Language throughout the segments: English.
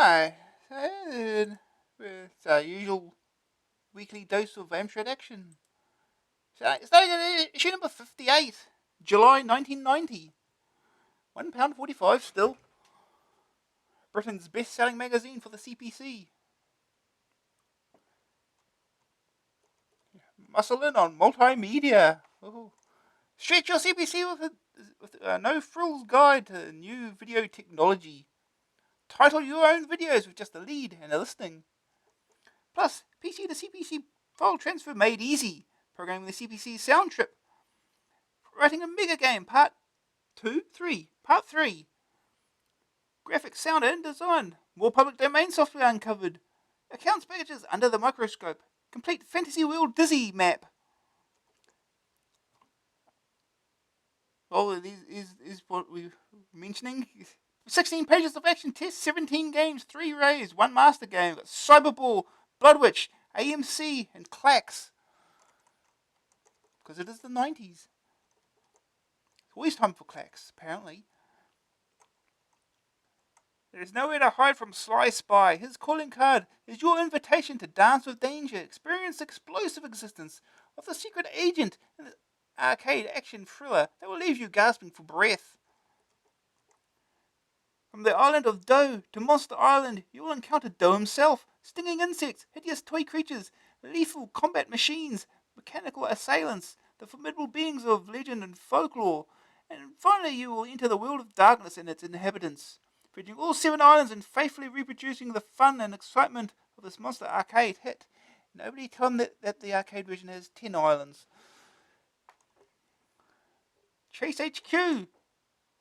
Hi, it's our usual weekly dose of Amstrad Action. So it's issue number 58, July 1990. £1.45 still. Britain's best-selling magazine for the CPC. Muscle in on multimedia. Ooh. Stretch your CPC with a no-frills guide to new video technology. Title your own videos with just a lead and a listing. Plus, PC to CPC file transfer made easy. Programming the CPC sound trip. Writing a mega game, part 3. Graphics, sound and design. More public domain software uncovered. Accounts packages under the microscope. Complete Fantasy World Dizzy map. Oh, this is what we're mentioning. 16 pages of action tests, 17 games, 3 raids, 1 master game. Got Cyberball, Bloodwych, AMC, and Klax. Because it is the 90s. It's always time for Klax, apparently. There is nowhere to hide from Sly Spy. His calling card is your invitation to dance with danger. Experience the explosive existence of the secret agent in the arcade action thriller that will leave you gasping for breath. From the island of Doe to Monster Island, you will encounter Doe himself, stinging insects, hideous toy creatures, lethal combat machines, mechanical assailants, the formidable beings of legend and folklore, and finally you will enter the world of darkness and its inhabitants, featuring all 7 islands and faithfully reproducing the fun and excitement of this monster arcade hit. Nobody tell them that the arcade version has 10 islands. Chase HQ!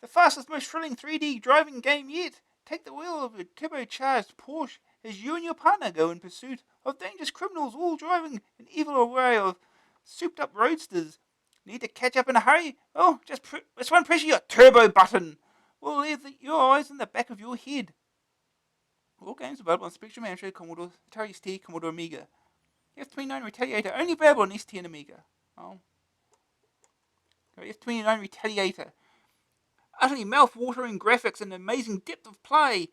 The fastest, most thrilling 3D driving game yet. Take the wheel of a turbocharged Porsche as you and your partner go in pursuit of dangerous criminals, all driving an evil array of souped-up roadsters. Need to catch up in a hurry? Oh, just press your turbo button. We'll leave your eyes in the back of your head. All games available on Spectrum, Amstrad, Commodore, Atari ST, Commodore Amiga. F-29 Retaliator, only available on ST and Amiga. Oh. F-29 Retaliator. Utterly mouth-watering graphics and amazing depth of play.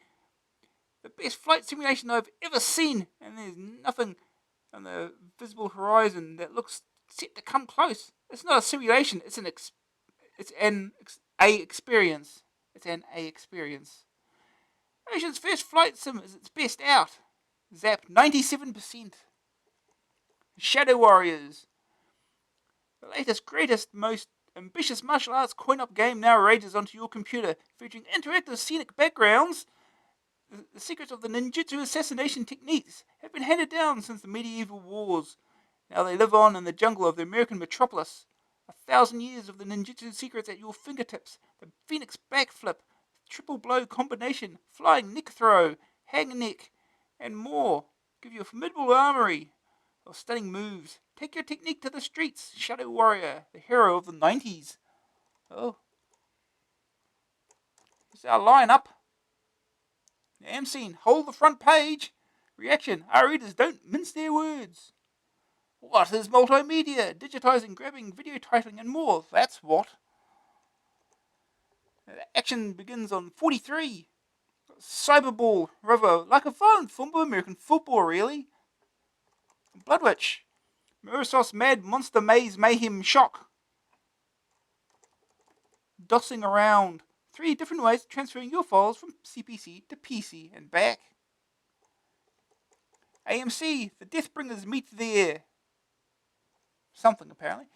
The best flight simulation I've ever seen, and there's nothing on the visible horizon that looks set to come close. It's not a simulation, it's an experience. It's an A experience. Ocean's first flight sim is its best out. Zapped 97%. Shadow Warriors. The latest, greatest, most ambitious martial arts coin-op game now rages onto your computer, featuring interactive scenic backgrounds. The secrets of the ninjutsu assassination techniques have been handed down since the medieval wars. Now they live on in the jungle of the American metropolis. 1,000 years of the ninjutsu secrets at your fingertips. The Phoenix backflip, triple blow combination, flying neck throw, hang neck, and more give you a formidable armory of stunning moves. Take your technique to the streets. Shadow Warrior, the hero of the 90s. Oh. Here's our lineup. Am scene, hold the front page. Reaction, our readers don't mince their words. What is multimedia? Digitizing, grabbing, video titling, and more. That's what. Action begins on 43. Cyberball, River, like a violent film of American football, really. Bloodwych, Murosauce Mad Monster Maze Mayhem Shock. Dossing around. 3 different ways of transferring your files from CPC to PC and back. AMC, the Deathbringers meet there. Something, apparently.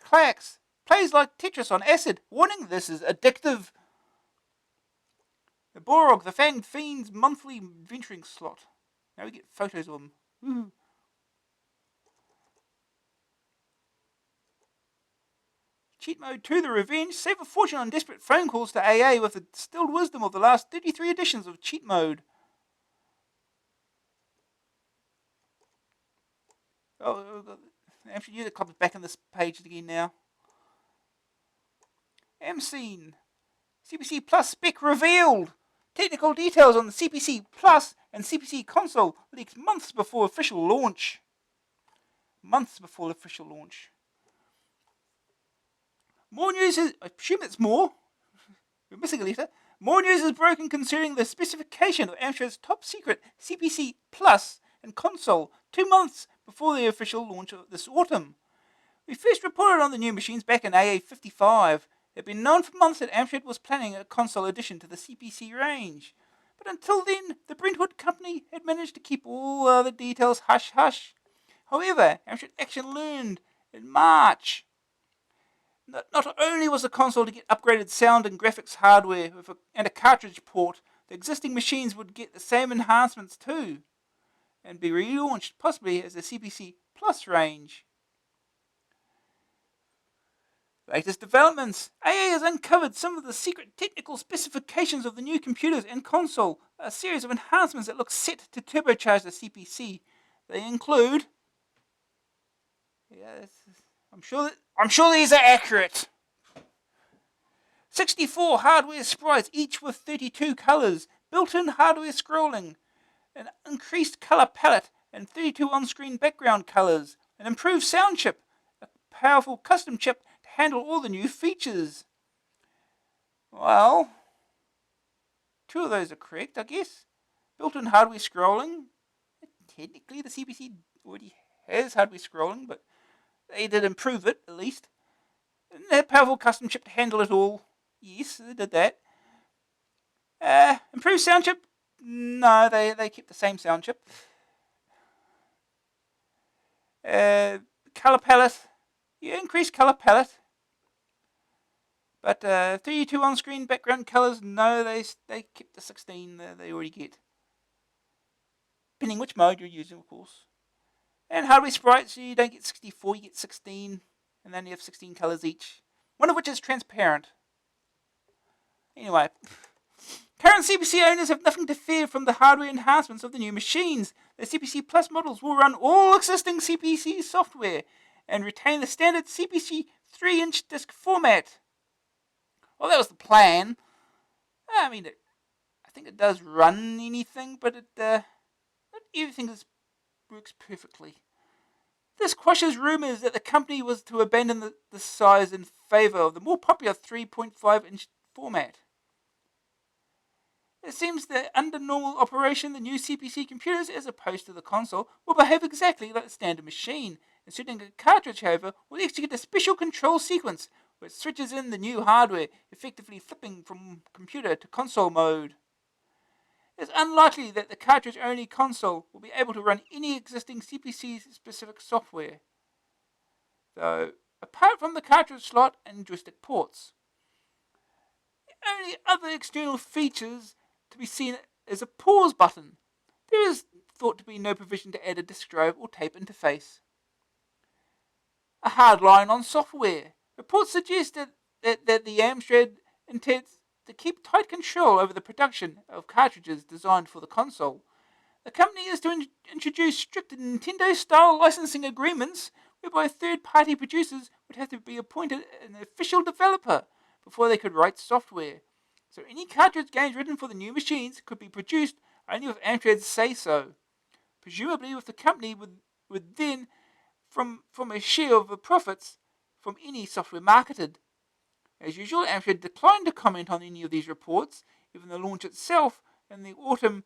Klax, plays like Tetris on acid. Warning, this is addictive. The Borog, the Fanged Fiend's monthly venturing slot. Now we get photos of them. Woo. Cheat Mode 2, The Revenge. Save a fortune on desperate phone calls to AA with the distilled wisdom of the last 33 editions of Cheat Mode. Oh, actually, user club is back on this page again now. M-Scene. CPC Plus spec revealed. Technical details on the CPC Plus and CPC console leaked months before official launch. More news is, I presume it's more. We're missing a letter. More news is broken concerning the specification of Amstrad's top secret CPC Plus and console 2 months before the official launch of this autumn. We first reported on the new machines back in AA55. It had been known for months that Amstrad was planning a console addition to the CPC range. But until then, the Brentwood company had managed to keep all other details hush-hush. However, Amstrad Action learned in March that not only was the console to get upgraded sound and graphics hardware and a cartridge port, the existing machines would get the same enhancements too, and be relaunched possibly as a CPC Plus range. Latest developments. AA has uncovered some of the secret technical specifications of the new computers and console, a series of enhancements that look set to turbocharge the CPC. They include... I'm sure these are accurate. 64 hardware sprites, each with 32 colours, built-in hardware scrolling, an increased colour palette, and 32 on-screen background colours, an improved sound chip, a powerful custom chip to handle all the new features. Well, 2 of those are correct, I guess. Built-in hardware scrolling. Technically, the CPC already has hardware scrolling, but they did improve it, at least. And a powerful custom chip to handle it all. Yes, they did that. Improved sound chip? No, they kept the same sound chip. Color palette? Yeah, increased color palette. But 32 on-screen background colors? No, they kept the 16 they already get. Depending which mode you're using, of course. And hardware sprites, you don't get 64, you get 16. And then you have 16 colours each. One of which is transparent. Anyway. Current CPC owners have nothing to fear from the hardware enhancements of the new machines. The CPC Plus models will run all existing CPC software and retain the standard CPC 3-inch disc format. Well, that was the plan. I mean, I think it does run anything, but not everything works perfectly. This quashes rumours that the company was to abandon the size in favour of the more popular 3.5-inch format. It seems that under normal operation, the new CPC computers, as opposed to the console, will behave exactly like a standard machine. Inserting a cartridge, however, will execute a special control sequence which switches in the new hardware, effectively flipping from computer to console mode. It's unlikely that the cartridge-only console will be able to run any existing CPC-specific software, though, apart from the cartridge slot and joystick ports. The only other external features to be seen is a pause button. There is thought to be no provision to add a disk drive or tape interface. A hard line on software. Reports suggest that the Amstrad intends to keep tight control over the production of cartridges designed for the console. The company is to introduce strict Nintendo-style licensing agreements whereby third-party producers would have to be appointed an official developer before they could write software. So any cartridge games written for the new machines could be produced only with Amstrad's say-so. Presumably with the company would then from a share of the profits from any software marketed. As usual, Amstrad declined to comment on any of these reports, even the launch itself in the autumn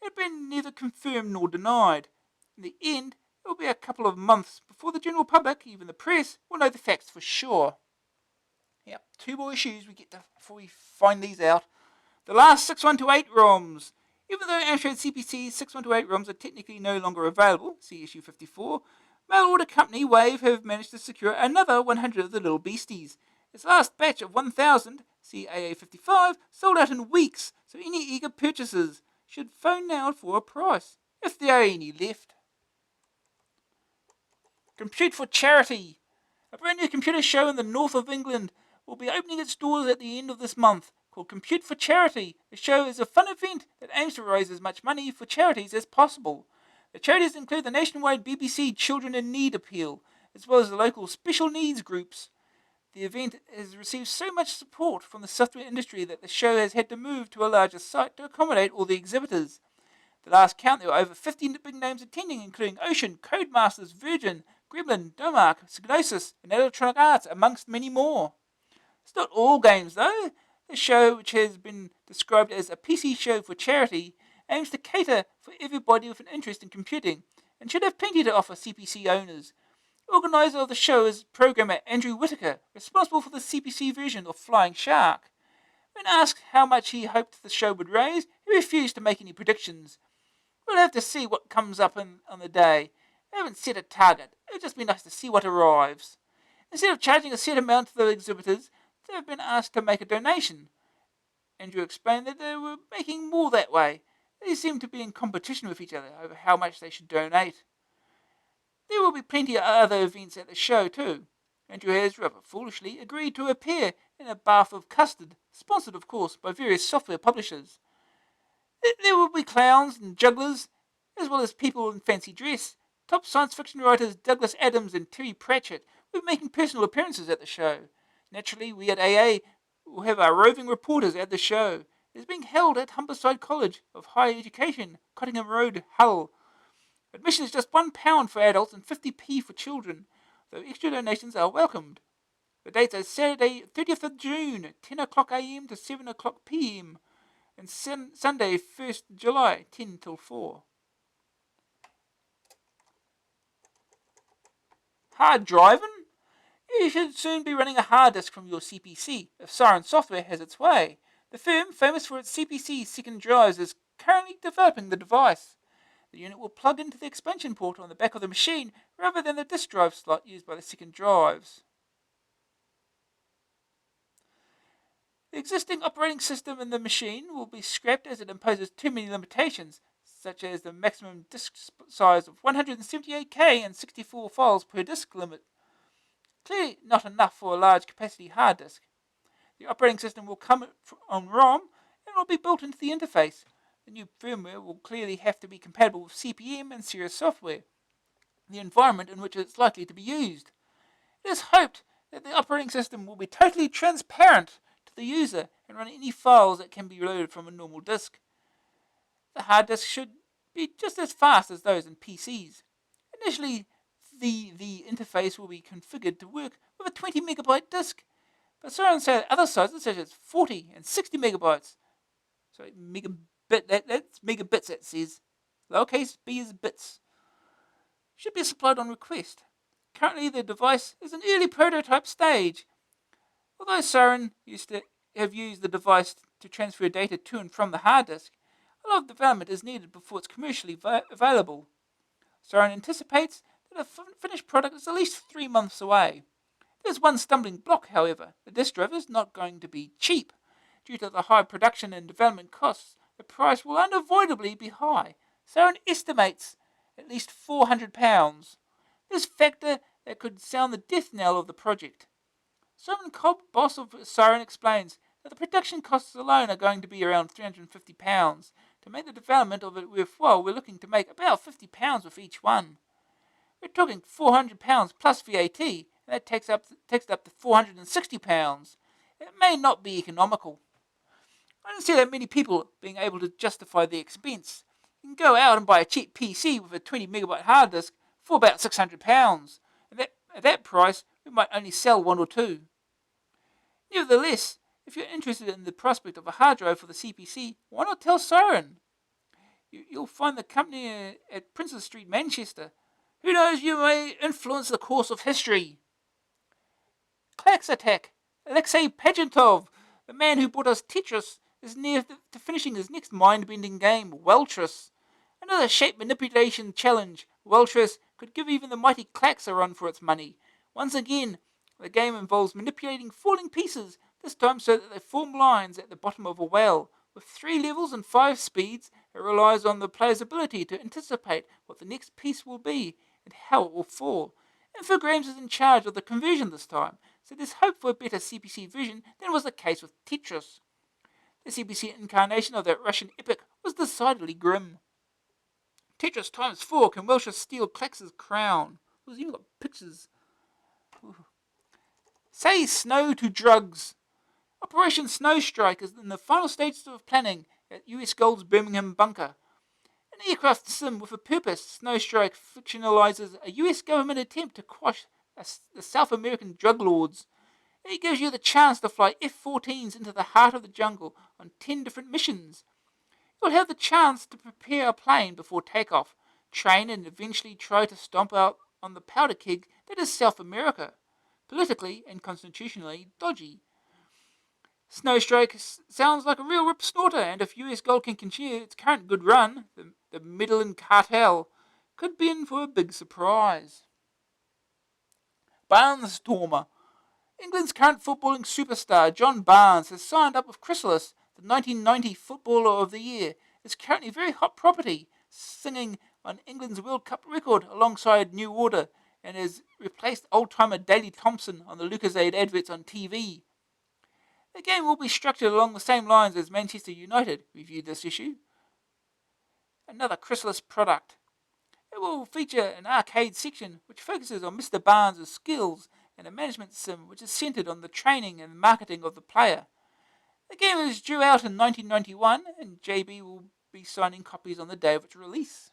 had been neither confirmed nor denied. In the end, it will be a couple of months before the general public, even the press, will know the facts for sure. Yep, 2 more issues we get to before we find these out. The last 6128 ROMs. Even though Amstrad CPC 6128 ROMs are technically no longer available, see issue 54, mail order company Wave have managed to secure another 100 of the little beasties. Its last batch of 1,000, CAA 55, sold out in weeks, so any eager purchasers should phone now for a price, if there are any left. Compute for Charity. A brand new computer show in the north of England will be opening its doors at the end of this month, called Compute for Charity. The show is a fun event that aims to raise as much money for charities as possible. The charities include the nationwide BBC Children in Need appeal, as well as the local special needs groups. The event has received so much support from the software industry that the show has had to move to a larger site to accommodate all the exhibitors. At the last count, there were over 50 big names attending, including Ocean, Codemasters, Virgin, Gremlin, Domark, Psygnosis, and Electronic Arts, amongst many more. It's not all games, though. The show, which has been described as a PC show for charity, aims to cater for everybody with an interest in computing and should have plenty to offer CPC owners. The organizer of the show is programmer Andrew Whitaker, responsible for the CPC version of Flying Shark. When asked how much he hoped the show would raise, he refused to make any predictions. We'll have to see what comes up on the day. I haven't set a target. It would just be nice to see what arrives. Instead of charging a set amount to the exhibitors, they have been asked to make a donation. Andrew explained that they were making more that way. They seemed to be in competition with each other over how much they should donate. There will be plenty of other events at the show too. Andrew has, rather foolishly, agreed to appear in a bath of custard, sponsored of course by various software publishers. There will be clowns and jugglers, as well as people in fancy dress. Top science fiction writers Douglas Adams and Terry Pratchett will be making personal appearances at the show. Naturally, we at AA will have our roving reporters at the show. It is being held at Humberside College of Higher Education, Cottingham Road, Hull. Admission is just £1 for adults and 50p for children, though extra donations are welcomed. The dates are Saturday, 30th of June, 10 o'clock AM to 7 o'clock PM, and Sunday, 1st July, 10 till 4. Hard driving? You should soon be running a hard disk from your CPC, if Siren Software has its way. The firm, famous for its CPC second drives, is currently developing the device. The unit will plug into the expansion port on the back of the machine rather than the disk drive slot used by the second drives. The existing operating system in the machine will be scrapped as it imposes too many limitations, such as the maximum disk size of 178K and 64 files per disk limit. Clearly not enough for a large capacity hard disk. The operating system will come on ROM and will be built into the interface. The new firmware will clearly have to be compatible with CP/M and serious software, the environment in which it's likely to be used. It is hoped that the operating system will be totally transparent to the user and run any files that can be loaded from a normal disk. The hard disk should be just as fast as those in PCs. Initially, the interface will be configured to work with a 20 megabyte disk, but Siren say other sizes such as 40 and 60 megabytes. So that's megabits, that says. Lowercase b is bits. Should be supplied on request. Currently the device is in early prototype stage. Although Siren used to have used the device to transfer data to and from the hard disk, a lot of development is needed before it's commercially available. Siren anticipates that a finished product is at least 3 months away. There's one stumbling block, however. The disk drive is not going to be cheap. Due to the high production and development costs, the price will unavoidably be high. Siren estimates at least £400. This factor that could sound the death knell of the project. Simon Cobb, boss of Siren, explains that the production costs alone are going to be around £350. To make the development of it worthwhile, we're looking to make about £50 with each one. We're talking £400 plus VAT, and that takes up to £460. It may not be economical. I don't see that many people being able to justify the expense. You can go out and buy a cheap PC with a 20 megabyte hard disk for about £600. And at that price, we might only sell one or two. Nevertheless, if you're interested in the prospect of a hard drive for the CPC, why not tell Siren? You'll find the company at Princes Street, Manchester. Who knows, you may influence the course of history. Klax attack. Alexei Pagentov, the man who brought us Tetris, is near to finishing his next mind-bending game, Weltris. Another shape manipulation challenge. Weltris could give even the mighty Klax a run for its money. Once again, the game involves manipulating falling pieces, this time so that they form lines at the bottom of a well. With 3 levels and 5 speeds, it relies on the player's ability to anticipate what the next piece will be and how it will fall. Infogrames is in charge of the conversion this time, so there's hope for a better CPC version than was the case with Tetris. The CPC incarnation of that Russian epic was decidedly grim. Tetris times 4 can Welsh steal Klax's crown. We've even got pictures. Ooh. Say snow to drugs. Operation Snowstrike is in the final stages of planning at US Gold's Birmingham bunker. An aircraft sim with a purpose, Snowstrike fictionalizes a US government attempt to quash the South American drug lords. It gives you the chance to fly F-14s into the heart of the jungle on 10 different missions. You'll have the chance to prepare a plane before takeoff, train and eventually try to stomp out on the powder keg that is South America, politically and constitutionally dodgy. Snowstrike sounds like a real rip snorter, and if US Gold can continue its current good run, the Midland Cartel could be in for a big surprise. Barnstormer. England's current footballing superstar, John Barnes, has signed up with Chrysalis, the 1990 Footballer of the Year. It's currently very hot property, singing on England's World Cup record alongside New Order, and has replaced old-timer Daley Thompson on the Lucozade adverts on TV. The game will be structured along the same lines as Manchester United reviewed this issue. Another Chrysalis product. It will feature an arcade section which focuses on Mr. Barnes' skills and a management sim which is centered on the training and marketing of the player. The game is due out in 1991 and JB will be signing copies on the day of its release.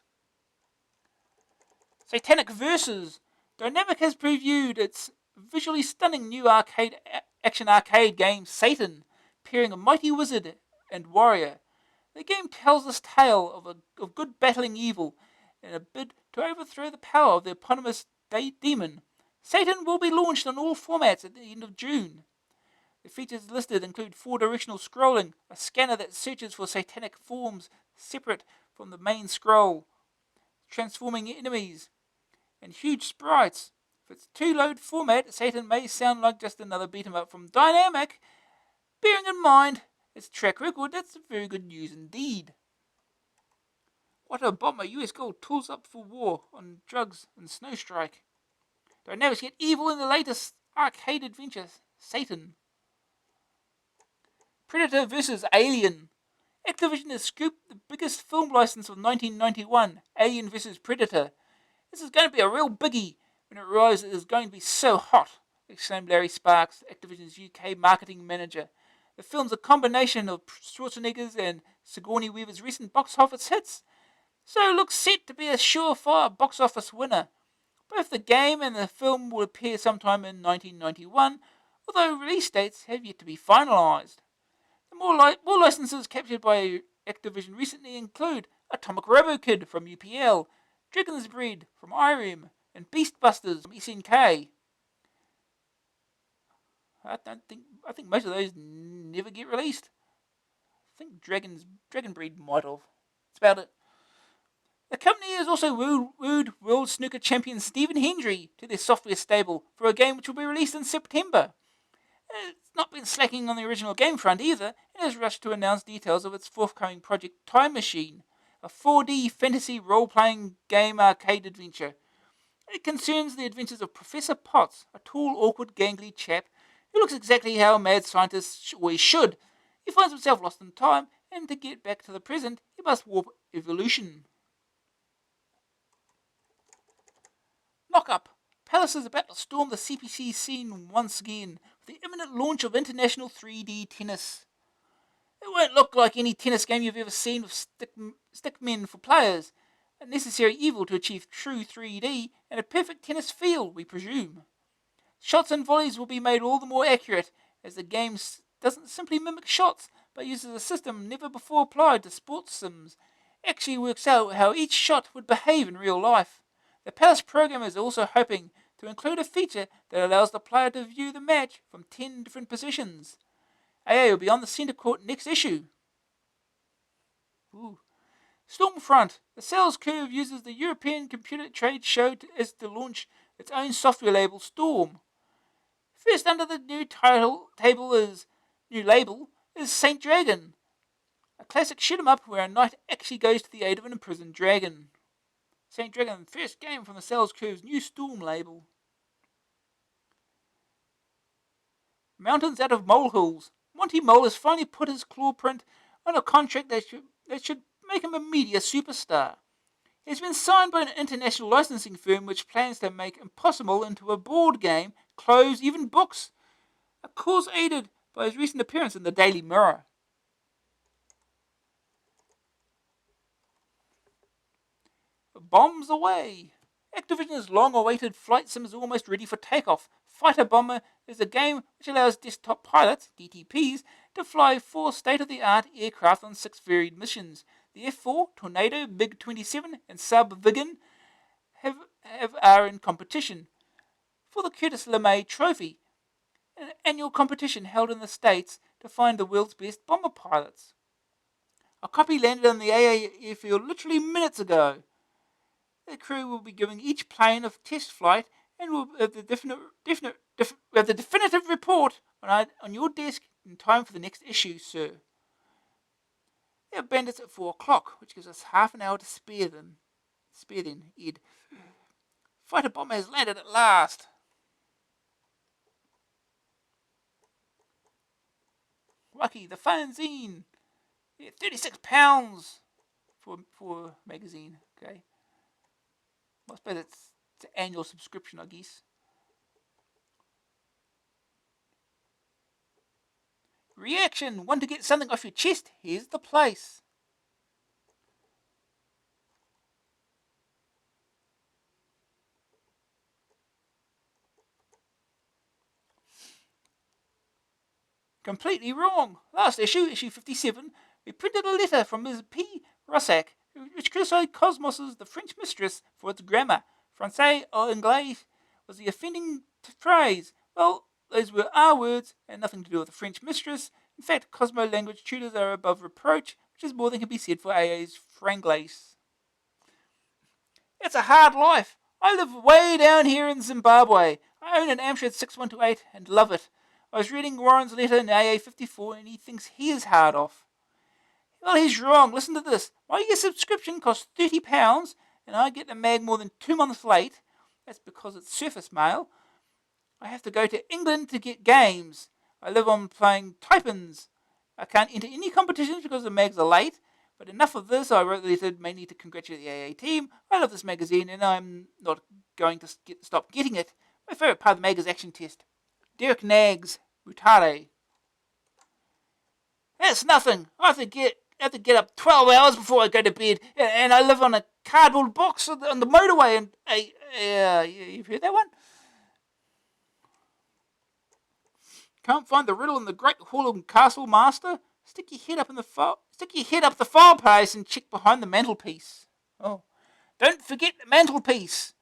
Satanic Versus. Dynamic has previewed its visually stunning new action arcade game Satan, pairing a mighty wizard and warrior. The game tells this tale of good battling evil in a bid to overthrow the power of the eponymous demon. Satan will be launched on all formats at the end of June. The features listed include 4-directional scrolling, a scanner that searches for satanic forms separate from the main scroll, transforming enemies, and huge sprites. If it's 2-load format, Satan may sound like just another beat-em-up from Dynamic. Bearing in mind its track record, that's very good news indeed. What a bomber US Gold tools up for war on drugs and Snowstrike. Dynamics get evil in the latest arcade adventure, Satan. Predator vs. Alien. Activision has scooped the biggest film license of 1991, Alien vs. Predator. This is going to be a real biggie when it realizes it is going to be so hot, exclaimed Larry Sparks, Activision's UK marketing manager. The film's a combination of Schwarzenegger's and Sigourney Weaver's recent box office hits, so it looks set to be a surefire box office winner. Both the game and the film will appear sometime in 1991, although release dates have yet to be finalised. The more licenses captured by Activision recently include Atomic Robo-Kid from UPL, Dragon's Breed from IREM, and Beastbusters from SNK. I think most of those never get released. I think Dragon Breed might have. That's about it. The company has also wooed World Snooker champion Stephen Hendry to their software stable for a game which will be released in September. It's not been slacking on the original game front either, and has rushed to announce details of its forthcoming project Time Machine, a 4D fantasy role-playing game arcade adventure. It concerns the adventures of Professor Potts, a tall, awkward, gangly chap who looks exactly how a mad scientist always should. He finds himself lost in time, and to get back to the present, he must warp evolution. Knock-up. Palace is about to storm the CPC scene once again with the imminent launch of international 3D tennis. It won't look like any tennis game you've ever seen with stickmen for players, a necessary evil to achieve true 3D and a perfect tennis feel, we presume. Shots and volleys will be made all the more accurate, as the game doesn't simply mimic shots, but uses a system never before applied to sports sims. Actually works out how each shot would behave in real life. The Palace program is also hoping to include a feature that allows the player to view the match from 10 different positions. AA will be on the centre court next issue. Stormfront. The sales curve uses the European Computer Trade Show to launch its own software label, Storm. First under the new label is Saint Dragon, a classic shoot-'em-up where a knight actually goes to the aid of an imprisoned dragon. Saint Dragon, first game from the Sales Curve's new Storm label. Mountains out of molehills. Monty Mole has finally put his claw print on a contract that should make him a media superstar. He has been signed by an international licensing firm which plans to make Impossible into a board game, clothes, even books. A cause aided by his recent appearance in the Daily Mirror. Bombs away. Activision's long-awaited flight sim is almost ready for takeoff. Fighter Bomber is a game which allows desktop pilots, DTPs, to fly 4 state-of-the-art aircraft on 6 varied missions. The F4, Tornado, MiG-27, and Cyberball are in competition for the Curtis LeMay Trophy, an annual competition held in the States to find the world's best bomber pilots. A copy landed on the AA airfield literally minutes ago. The crew will be giving each plane a test flight and will have the definitive report on your desk in time for the next issue, sir. There are bandits at 4 o'clock, which gives us half an hour to spare then, Ed. Fighter Bomber has landed at last. Lucky, the fanzine. Yeah, £36 for a magazine. Okay. I suppose it's an annual subscription, I guess. Reaction. Want to get something off your chest? Here's the place. Completely wrong. Last issue, issue 57, we printed a letter from Ms. P. Russac, which criticised Cosmos' The French Mistress for its grammar. Francais or Anglais was the offending phrase. Well, those were our words and nothing to do with the French Mistress. In fact, Cosmo language tutors are above reproach, which is more than can be said for AA's Franglais. It's a hard life. I live way down here in Zimbabwe. I own an Amstrad 6128 and love it. I was reading Warren's letter in AA 54 and he thinks he is hard off. Well, he's wrong. Listen to this. My year subscription costs £30 and I get the mag more than 2 months late. That's because it's surface mail. I have to go to England to get games. I live on playing Typins. I can't enter any competitions because the mags are late. But enough of this. I wrote the letter mainly to congratulate the AA team. I love this magazine and I'm not going to stop getting it. My favourite part of the mag is Action Test. Derek Nags, Mutare. That's nothing. I have to get up 12 hours before I go to bed, and I live on a cardboard box on the motorway. And you've heard that one? Can't find the riddle in the Great Hall of Castle Master? Stick your head up the fireplace and check behind the mantelpiece. Oh, don't forget the mantelpiece.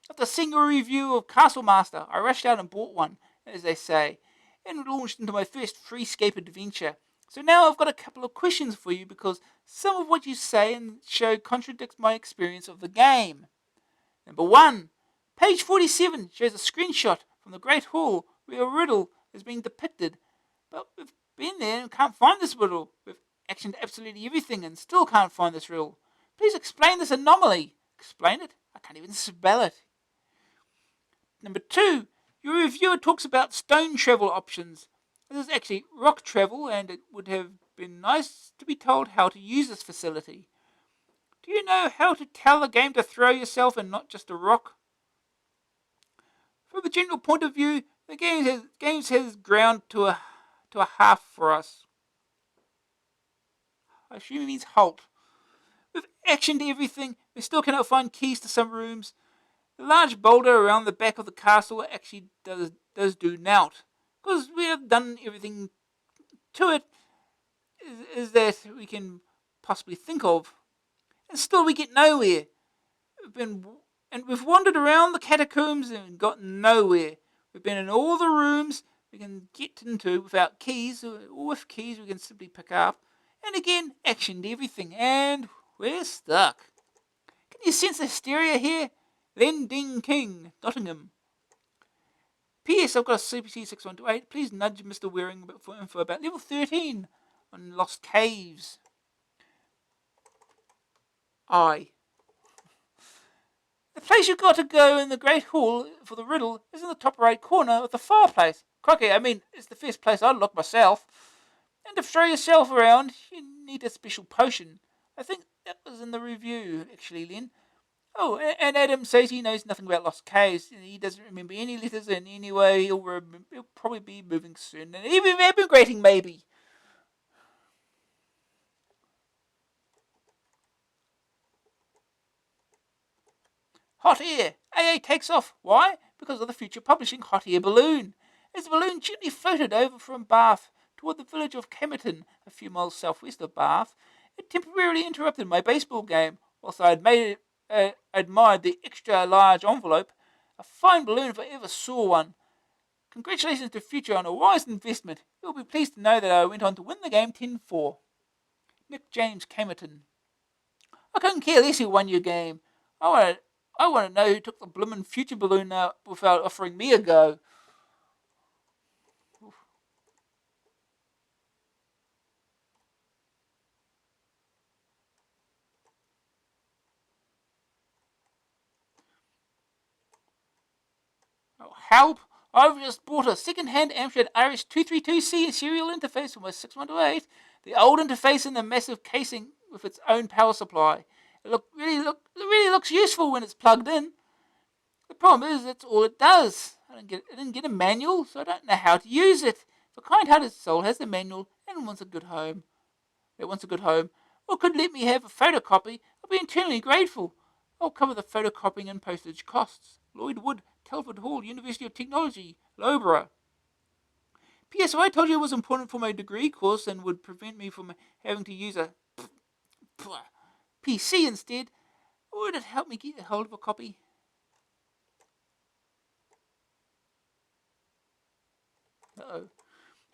After seeing a review of Castle Master, I rushed out and bought one, as they say, and launched into my first Freescape adventure. So now I've got a couple of questions for you because some of what you say and show contradicts my experience of the game. Number 1. Page 47 shows a screenshot from the Great Hall where a riddle is being depicted. But we've been there and can't find this riddle. We've actioned absolutely everything and still can't find this riddle. Please explain this anomaly. Explain it? I can't even spell it. Number 2. Your reviewer talks about stone travel options. This is actually rock travel, and it would have been nice to be told how to use this facility. Do you know how to tell a game to throw yourself and not just a rock? From the general point of view, the game has ground to a half for us. I assume it means halt. We've actioned everything. We still cannot find keys to some rooms. The large boulder around the back of the castle actually does do nout. Because we have done everything to it is that we can possibly think of. And still we get nowhere. We've wandered around the catacombs and got nowhere. We've been in all the rooms we can get into without keys, or with keys we can simply pick up. And again, actioned everything, and we're stuck. Can you sense the hysteria here? Len Ding King, Nottingham. P.S. I've got a CPC 6128. Please nudge Mr. Waring for info about level 13 on Lost Caves. The place you've got to go in the Great Hall for the riddle is in the top right corner of the fireplace. Crikey, I mean, it's the first place I'd look myself. And to throw yourself around, you need a special potion. I think that was in the review, actually, Len. Oh, and Adam says he knows nothing about Lost Caves. He doesn't remember any letters, and anyway, he'll probably be moving soon. And even emigrating, maybe. Hot air. AA takes off. Why? Because of the future publishing hot air balloon. As the balloon gently floated over from Bath toward the village of Camerton, a few miles southwest of Bath, it temporarily interrupted my baseball game. Whilst I admired the extra large envelope, a fine balloon if I ever saw one. Congratulations to Future on a wise investment. You'll be pleased to know that I went on to win the game 10-4. Nick James Camerton. I couldn't care less who won your game. I want to know who took the bloomin' Future balloon out without offering me a go. Oh, help! I've just bought a second-hand Amstrad RS232C serial interface for my 6128. The old interface in the massive casing with its own power supply. It really looks useful when it's plugged in. The problem is that's all it does. I didn't get a manual, so I don't know how to use it. If a kind-hearted soul has the manual and wants a good home, or could let me have a photocopy, I'll be eternally grateful. I'll cover the photocopying and postage costs. Lloyd Wood, Telford Hall, University of Technology, Loughborough. P.S. If I told you it was important for my degree course and would prevent me from having to use a PC instead, would it help me get a hold of a copy? Uh-oh.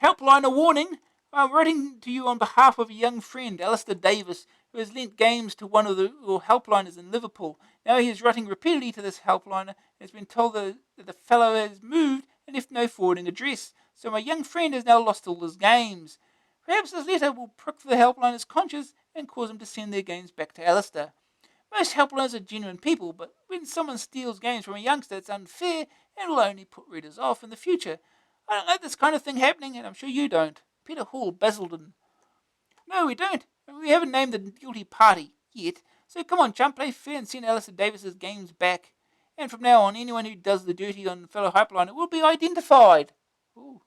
Helpline, a warning. I'm writing to you on behalf of a young friend, Alistair Davis, who has lent games to one of your helpliners in Liverpool. Now he is writing repeatedly to this helpliner and has been told that the fellow has moved and left no forwarding address. So my young friend has now lost all his games. Perhaps this letter will prick the helpliner's conscience and cause him to send their games back to Alistair. Most helpliners are genuine people, but when someone steals games from a youngster, it's unfair and will only put readers off in the future. I don't like this kind of thing happening, and I'm sure you don't. Peter Hall, Basildon. No, we don't. We haven't named the guilty party yet. So come on, chum, play fair and send Alistair Davis's games back. And from now on, anyone who does the dirty on fellow Hyperliner will be identified. Ooh.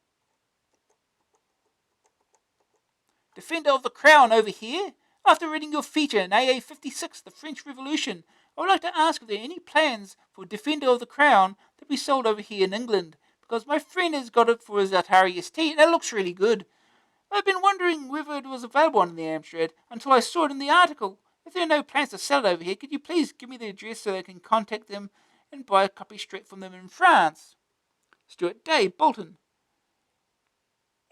Defender of the Crown over here. After reading your feature in AA 56, The French Revolution, I would like to ask if there are any plans for Defender of the Crown to be sold over here in England, because my friend has got it for his Atari ST and it looks really good. I've been wondering whether it was available on the Amstrad until I saw it in the article. If there are no plans to sell it over here, could you please give me the address so that I can contact them and buy a copy straight from them in France? Stuart Day, Bolton.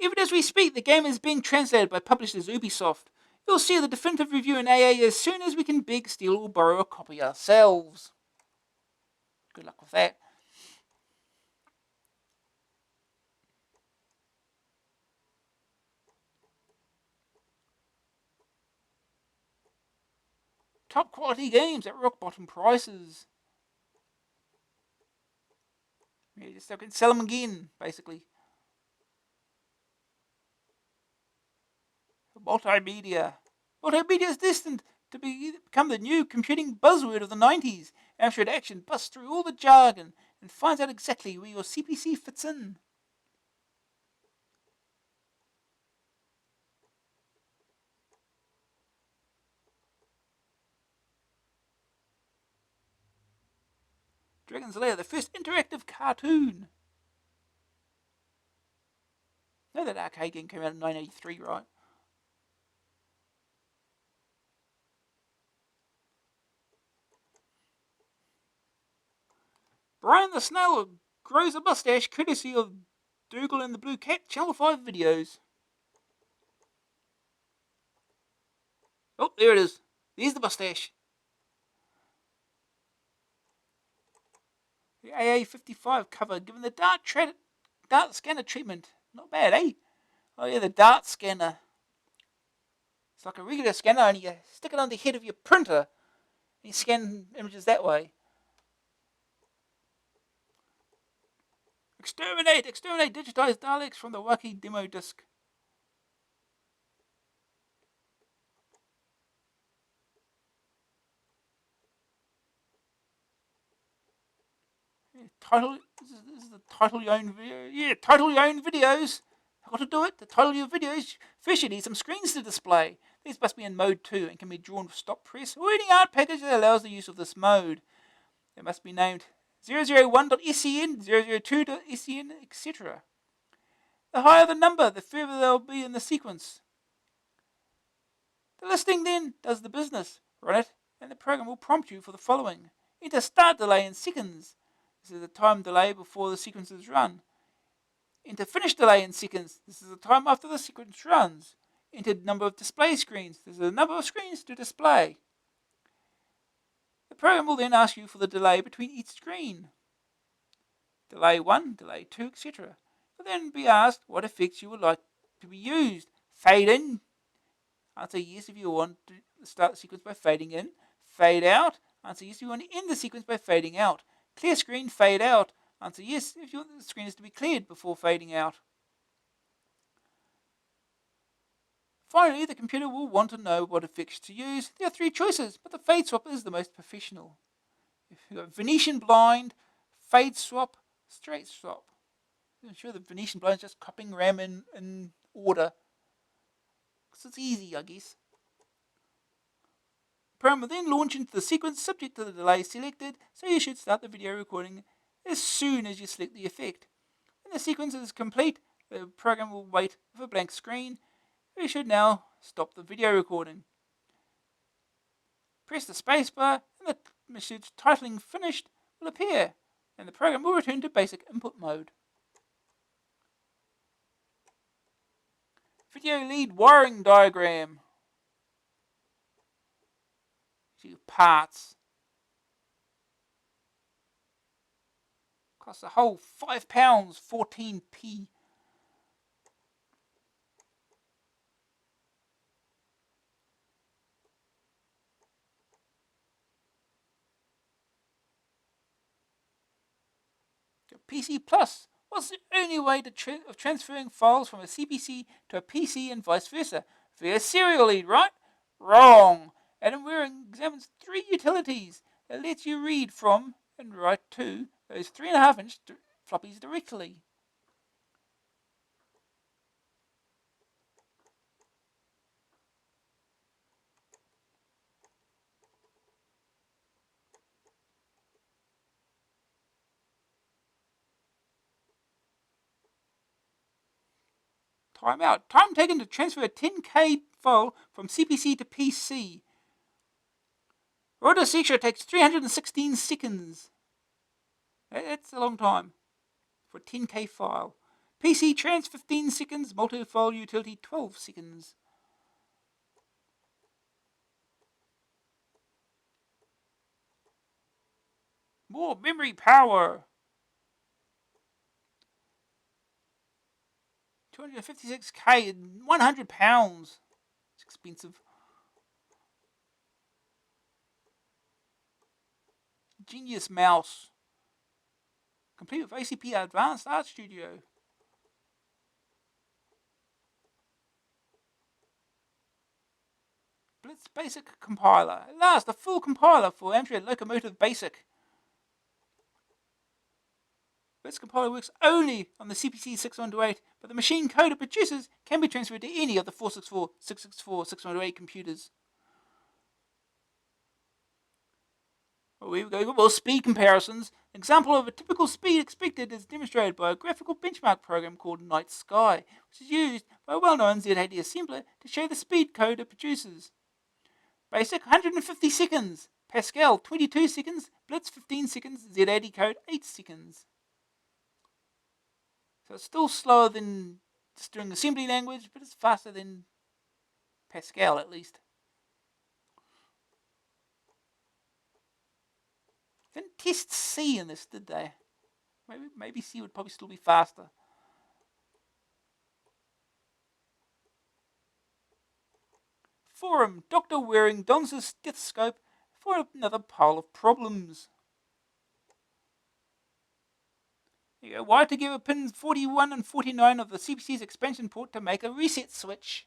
Even as we speak, the game is being translated by publishers Ubisoft. You'll see the definitive review in AA as soon as we can beg, steal, or borrow a copy ourselves. Good luck with that. Top quality games at rock bottom prices. Yeah, just so I can sell them again, basically. Multimedia. Multimedia is destined to become the new computing buzzword of the 90s. Amstrad Action busts through all the jargon and finds out exactly where your CPC fits in. Dragon's Lair, the first interactive cartoon. No, that arcade game came out in 1983, right? Brian the Snail grows a mustache courtesy of Dougal and the Blue Cat Channel 5 videos. Oh, there it is. There's the mustache. The AA55 cover, given the dart scanner treatment. Not bad, eh? Oh yeah, the dart scanner. It's like a regular scanner, only you stick it on the head of your printer and you scan images that way. Exterminate digitized Daleks from the wacky demo disc. This is the title your own video. Yeah, title your own videos. How to do it? To title your videos, first you need some screens to display. These must be in mode 2 and can be drawn with stop press or any art package that allows the use of this mode. They must be named 001.SCN, 002.SCN, etc. The higher the number, the further they'll be in the sequence. The listing then does the business. Run it, and the program will prompt you for the following. Enter start delay in seconds. This is the time delay before the sequence is run. Enter finish delay in seconds. This is the time after the sequence runs. Enter number of display screens. This is the number of screens to display. The program will then ask you for the delay between each screen. Delay 1, delay 2, etc. You'll then be asked what effects you would like to be used. Fade in. Answer yes if you want to start the sequence by fading in. Fade out. Answer yes if you want to end the sequence by fading out. Clear screen, fade out. Answer yes if you want the screen is to be cleared before fading out. Finally, the computer will want to know what effects to use. There are 3 choices, but the fade swap is the most professional. If you've got Venetian blind, fade swap, straight swap. I'm sure the Venetian blind is just copying RAM in order. Because it's easy, I guess. The program will then launch into the sequence subject to the delay selected, so you should start the video recording as soon as you select the effect. When the sequence is complete, the program will wait with a blank screen. You should now stop the video recording. Press the spacebar and the message titling finished will appear, and the program will return to basic input mode. Video lead wiring diagram. Parts. Costs a whole £5, 14p. PC Plus. What's the only way of transferring files from a CPC to a PC and vice versa? Via serial lead, right? Wrong. Adam Waring examines 3 utilities that lets you read from and write to those 3.5-inch floppies directly. Time out. Time taken to transfer a 10K file from CPC to PC. Rotor seizure takes 316 seconds. That's a long time for a 10K file. PC trans 15 seconds, multi-file utility 12 seconds. More memory power. 256K, £100. It's expensive. Genius mouse. Complete with ACP Advanced Art Studio. Blitz Basic Compiler. At last, a full compiler for Amstrad Locomotive Basic. Blitz Compiler works only on the CPC 6128, but the machine code it produces can be transferred to any of the 464, 664, 6128 computers. Well, here we go. Well, speed comparisons. An example of a typical speed expected is demonstrated by a graphical benchmark program called Night Sky, which is used by a well-known Z80 assembler to show the speed code it produces. Basic 150 seconds, Pascal 22 seconds, Blitz 15 seconds, Z80 code 8 seconds. So it's still slower than just doing assembly language, but it's faster than Pascal at least. Didn't test C in this, did they? Maybe C would probably still be faster. Forum. Dr. Waring dons his stethoscope for another pile of problems. There you go. Why to give a pins 41 and 49 of the CPC's expansion port to make a reset switch?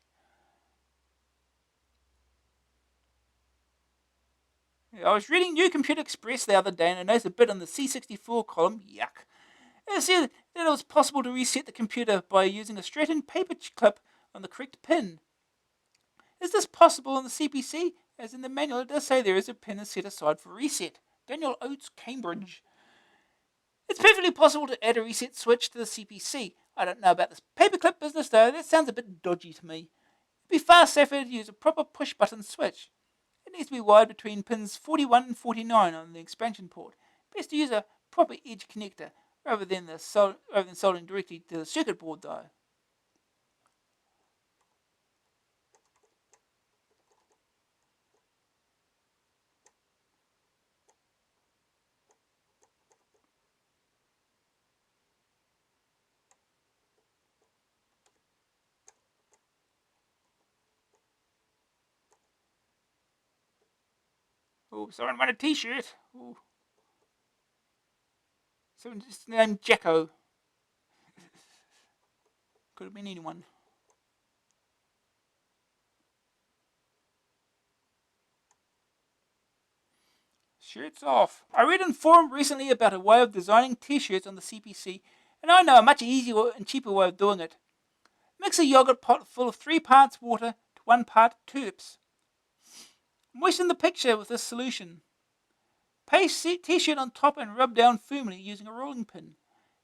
I was reading New Computer Express the other day and I noticed a bit on the C64 column. Yuck. It said that it was possible to reset the computer by using a straightened paper clip on the correct pin. Is this possible in the CPC? As in the manual, it does say there is a pin set aside for reset. Daniel Oates, Cambridge. It's perfectly possible to add a reset switch to the CPC. I don't know about this paperclip business though, that sounds a bit dodgy to me. It'd be far safer to use a proper push button switch. It needs to be wired between pins 41 and 49 on the expansion port. Best to use a proper edge connector rather than soldering directly to the circuit board though. Oh, someone want a t-shirt. Oh. Someone just named Jacko. Could have been anyone. Shirts off. I read in forum recently about a way of designing t-shirts on the CPC, and I know a much easier and cheaper way of doing it. Mix a yogurt pot full of 3 parts water to 1 part turps. Moisten the picture with this solution. Paste t-shirt on top and rub down firmly using a rolling pin.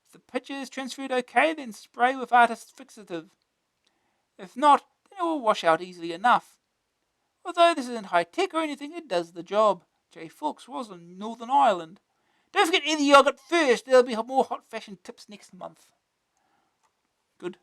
If the picture is transferred okay, then spray with artist fixative. If not, then it will wash out easily enough. Although this isn't high-tech or anything, it does the job. J. Fawkes was in Northern Ireland. Don't forget to eat the yogurt first. There'll be more hot fashion tips next month. Good.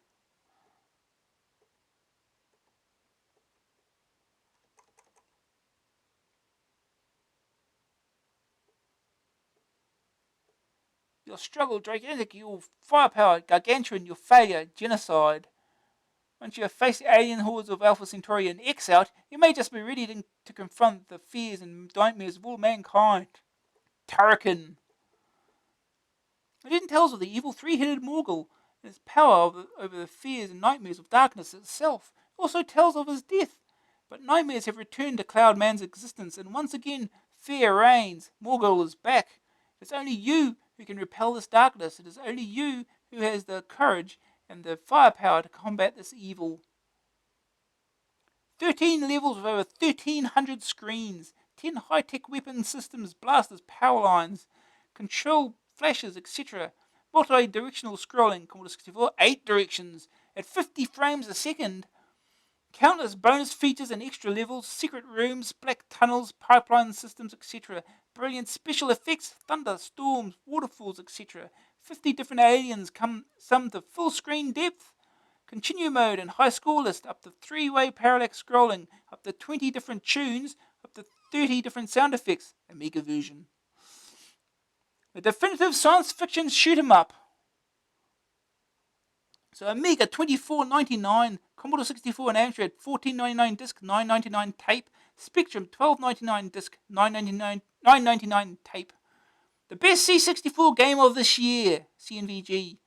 Your struggle, gigantic, your firepower, gargantuan, your failure, genocide. Once you have faced the alien hordes of Alpha Centauri and X out, you may just be ready to confront the fears and nightmares of all mankind. Turrican. Legend tells of the evil 3-headed Morgul and his power over the fears and nightmares of darkness itself. It also tells of his death. But nightmares have returned to Cloud Man's existence, and once again fear reigns. Morgul is back. It's only you who can repel this darkness. It is only you who has the courage and the firepower to combat this evil. 13 levels with over 1,300 screens, 10 high-tech weapon systems, blasters, power lines, control flashes, etc. Multi-directional scrolling, Commodore 64, 8 directions, at 50 frames a second. Countless bonus features and extra levels, secret rooms, black tunnels, pipeline systems, etc. Brilliant special effects, thunder, storms, waterfalls, etc. 50 different aliens, some to full screen depth. Continue mode and high score list, up to 3-way parallax scrolling, up to 20 different tunes, up to 30 different sound effects. Amiga version. A definitive science fiction shoot 'em up. So Amiga $24.99, Commodore 64 and Amstrad $14.99 disc, $9.99 tape, Spectrum $12.99 disc, $9.99 tape. The best C64 game of this year, CNVG.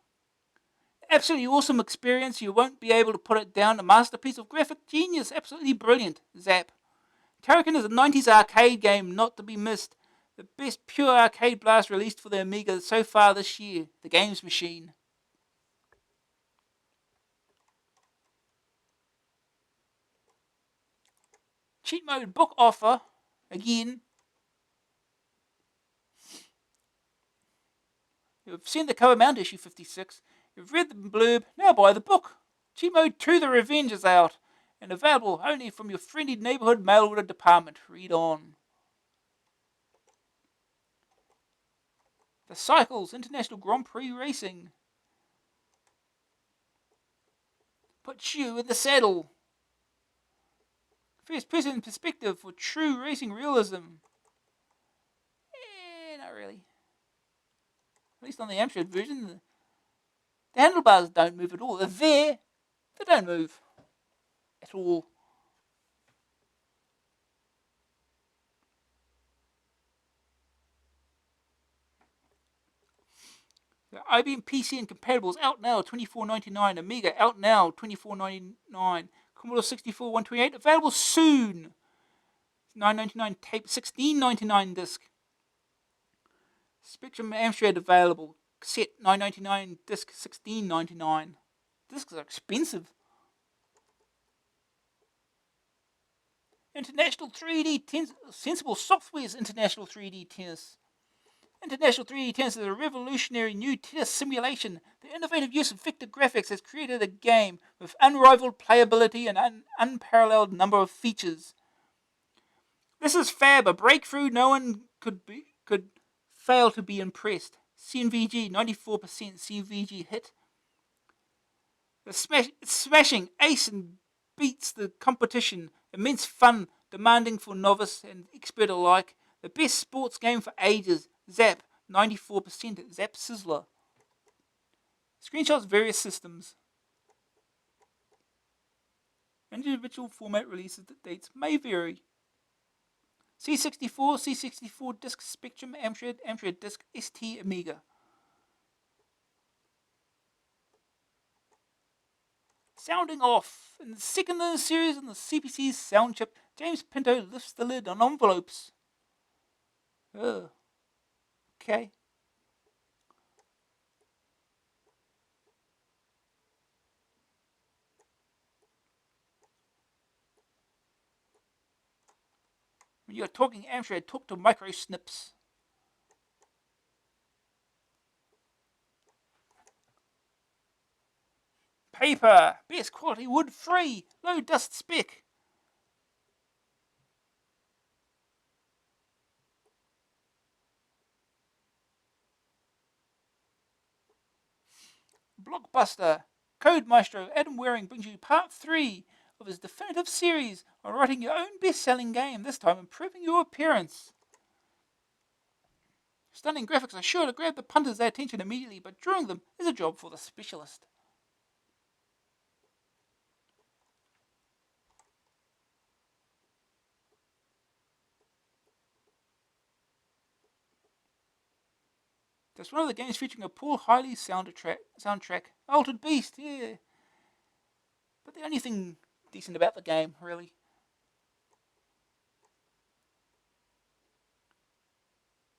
Absolutely awesome experience. You won't be able to put it down. A masterpiece of graphic genius. Absolutely brilliant. Zap. Turrican is a 90s arcade game not to be missed. The best pure arcade blast released for the Amiga so far this year. The Games Machine. Cheat mode book offer. Again. You've seen the cover mount issue 56. You've read the blurb. Now buy the book. Cheat mode 2 The Revenge is out. And available only from your friendly neighborhood mail order department. Read on. The Cycles International Grand Prix Racing. Puts you in the saddle. First person perspective for true racing realism. Not really. At least on the Amstrad version, the handlebars don't move at all. They're there. They don't move at all. The IBM PC and compatibles out now $24.99. Amiga out now $24.99. Commodore 64 128 available soon. $9.99 tape, $16.99 disc. Spectrum Amstrad available. Cassette $9.99 disc, $16.99. Discs are expensive. International 3D Sensible Software's International 3D Tennis. International 3D Tennis is a revolutionary new tennis simulation. The innovative use of vector graphics has created a game with unrivaled playability and an unparalleled number of features. This is fab, a breakthrough no one could fail to be impressed. CNVG 94% CVG hit. It's smashing ace and beats the competition. Immense fun, demanding for novice and expert alike. The best sports game for ages. Zap 94%. Zap Sizzler. Screenshots various systems. Individual format releases dates may vary. C64, C64 Disk Spectrum, Amstrad Disk ST Amiga. Sounding off. In the second in the series on the CPC's sound chip, James Pinto lifts the lid on envelopes. Okay. When you're talking Amstrad, talk to micro snips. Paper. Best quality wood free. Low dust spec. Blockbuster. Code Maestro Adam Waring brings you part 3 of his definitive series on writing your own best-selling game, this time improving your appearance. Stunning graphics are sure to grab the punters' attention immediately, but drawing them is a job for the specialist. That's one of the games featuring a Paul Hiley soundtrack. Altered Beast, yeah. But the only thing decent about the game, really.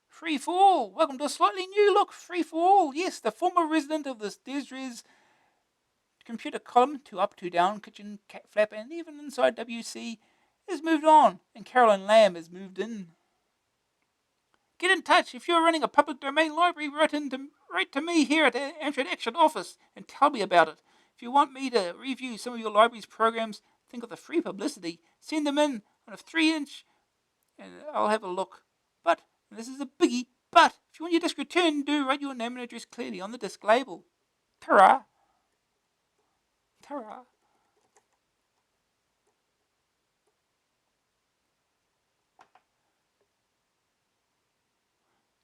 Free for All. Welcome to a slightly new look. Free for All. Yes, the former resident of this Desres computer column, 2 up, 2 down, kitchen, cat flap, and even inside WC, has moved on, and Caroline Lamb has moved in. Get in touch. If you're running a public domain library, write to me here at the Amstrad Action office and tell me about it. If you want me to review some of your library's programs, think of the free publicity. Send them in on a 3-inch and I'll have a look. But, and this is a biggie, but if you want your disc returned, do write your name and address clearly on the disc label. Ta-ra! Ta-ra!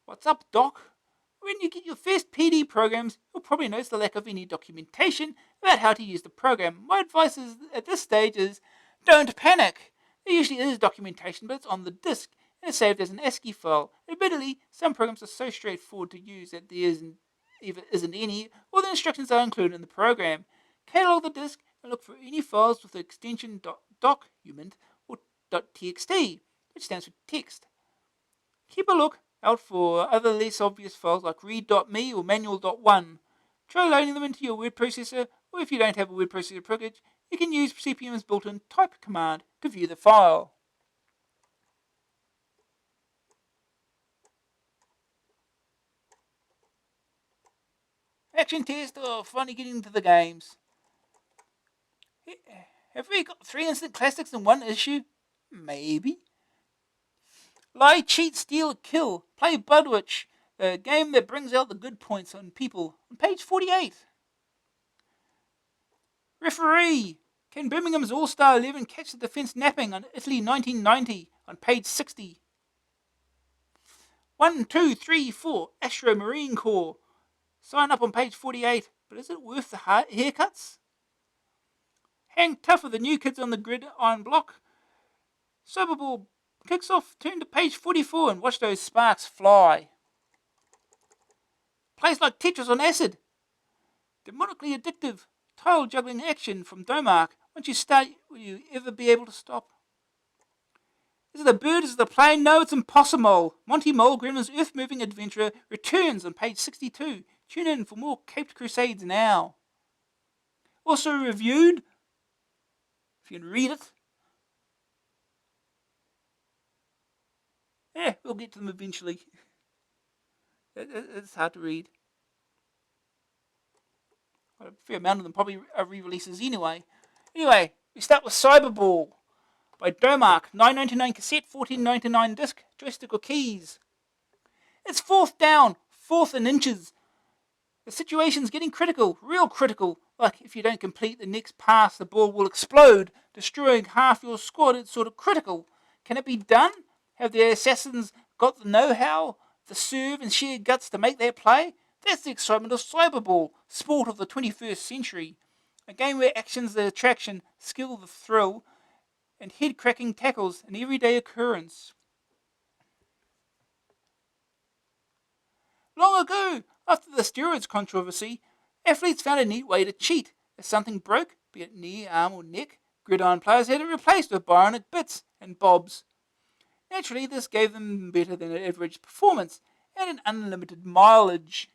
What's up, Doc? When you get your first PD programs, you'll probably notice the lack of any documentation about how to use the program. My advice at this stage is, don't panic. There usually is documentation, but it's on the disk, and it's saved as an ASCII file. Admittedly, some programs are so straightforward to use that there either isn't any, or the instructions are included in the program. Catalog the disk and look for any files with the extension .document or .txt, which stands for text. Keep a look out for other less obvious files like read.me or manual.1. Try loading them into your word processor, or if you don't have a word processor package, you can use CPM's built-in type command to view the file. Action test, finally getting into the games. Have we got 3 instant classics in one issue? Maybe. Lie, cheat, steal, kill. Play Bloodwych, a game that brings out the good points on people. On page 48. Referee. Can Birmingham's All-Star 11 catch the defence napping on Italy 1990? On page 60. 1, 2, 3, 4. Astro Marine Corps. Sign up on page 48. But is it worth the haircuts? Hang tough with the new kids on the gridiron block. Cyberball kicks off. Turn to page 44 and watch those sparks fly. Plays like Tetris on acid. Demonically addictive. Tile juggling action from Domark. Once you start, will you ever be able to stop? Is it a bird? Is it a plane? No, it's impossible. Monty Mole, Gremlin's earth-moving adventurer, returns on page 62. Tune in for more Caped Crusades now. Also reviewed, if you can read it. Yeah, we'll get to them eventually. It's hard to read. A fair amount of them probably are re-releases anyway. Anyway, we start with Cyberball by Domark. $9.99 cassette, $14.99 disc, joystick or keys. It's fourth down, fourth in inches. The situation's getting critical, real critical. Like if you don't complete the next pass, the ball will explode, destroying half your squad. It's sort of critical. Can it be done? Have the assassins got the know-how, the serve and sheer guts to make their play? That's the excitement of Cyberball, sport of the 21st century. A game where action's the attraction, skill the thrill, and head-cracking tackles an everyday occurrence. Long ago, after the steroids controversy, athletes found a neat way to cheat. If something broke, be it knee, arm or neck, gridiron players had it replaced with bionic bits and bobs. Naturally, this gave them better than average performance and an unlimited mileage.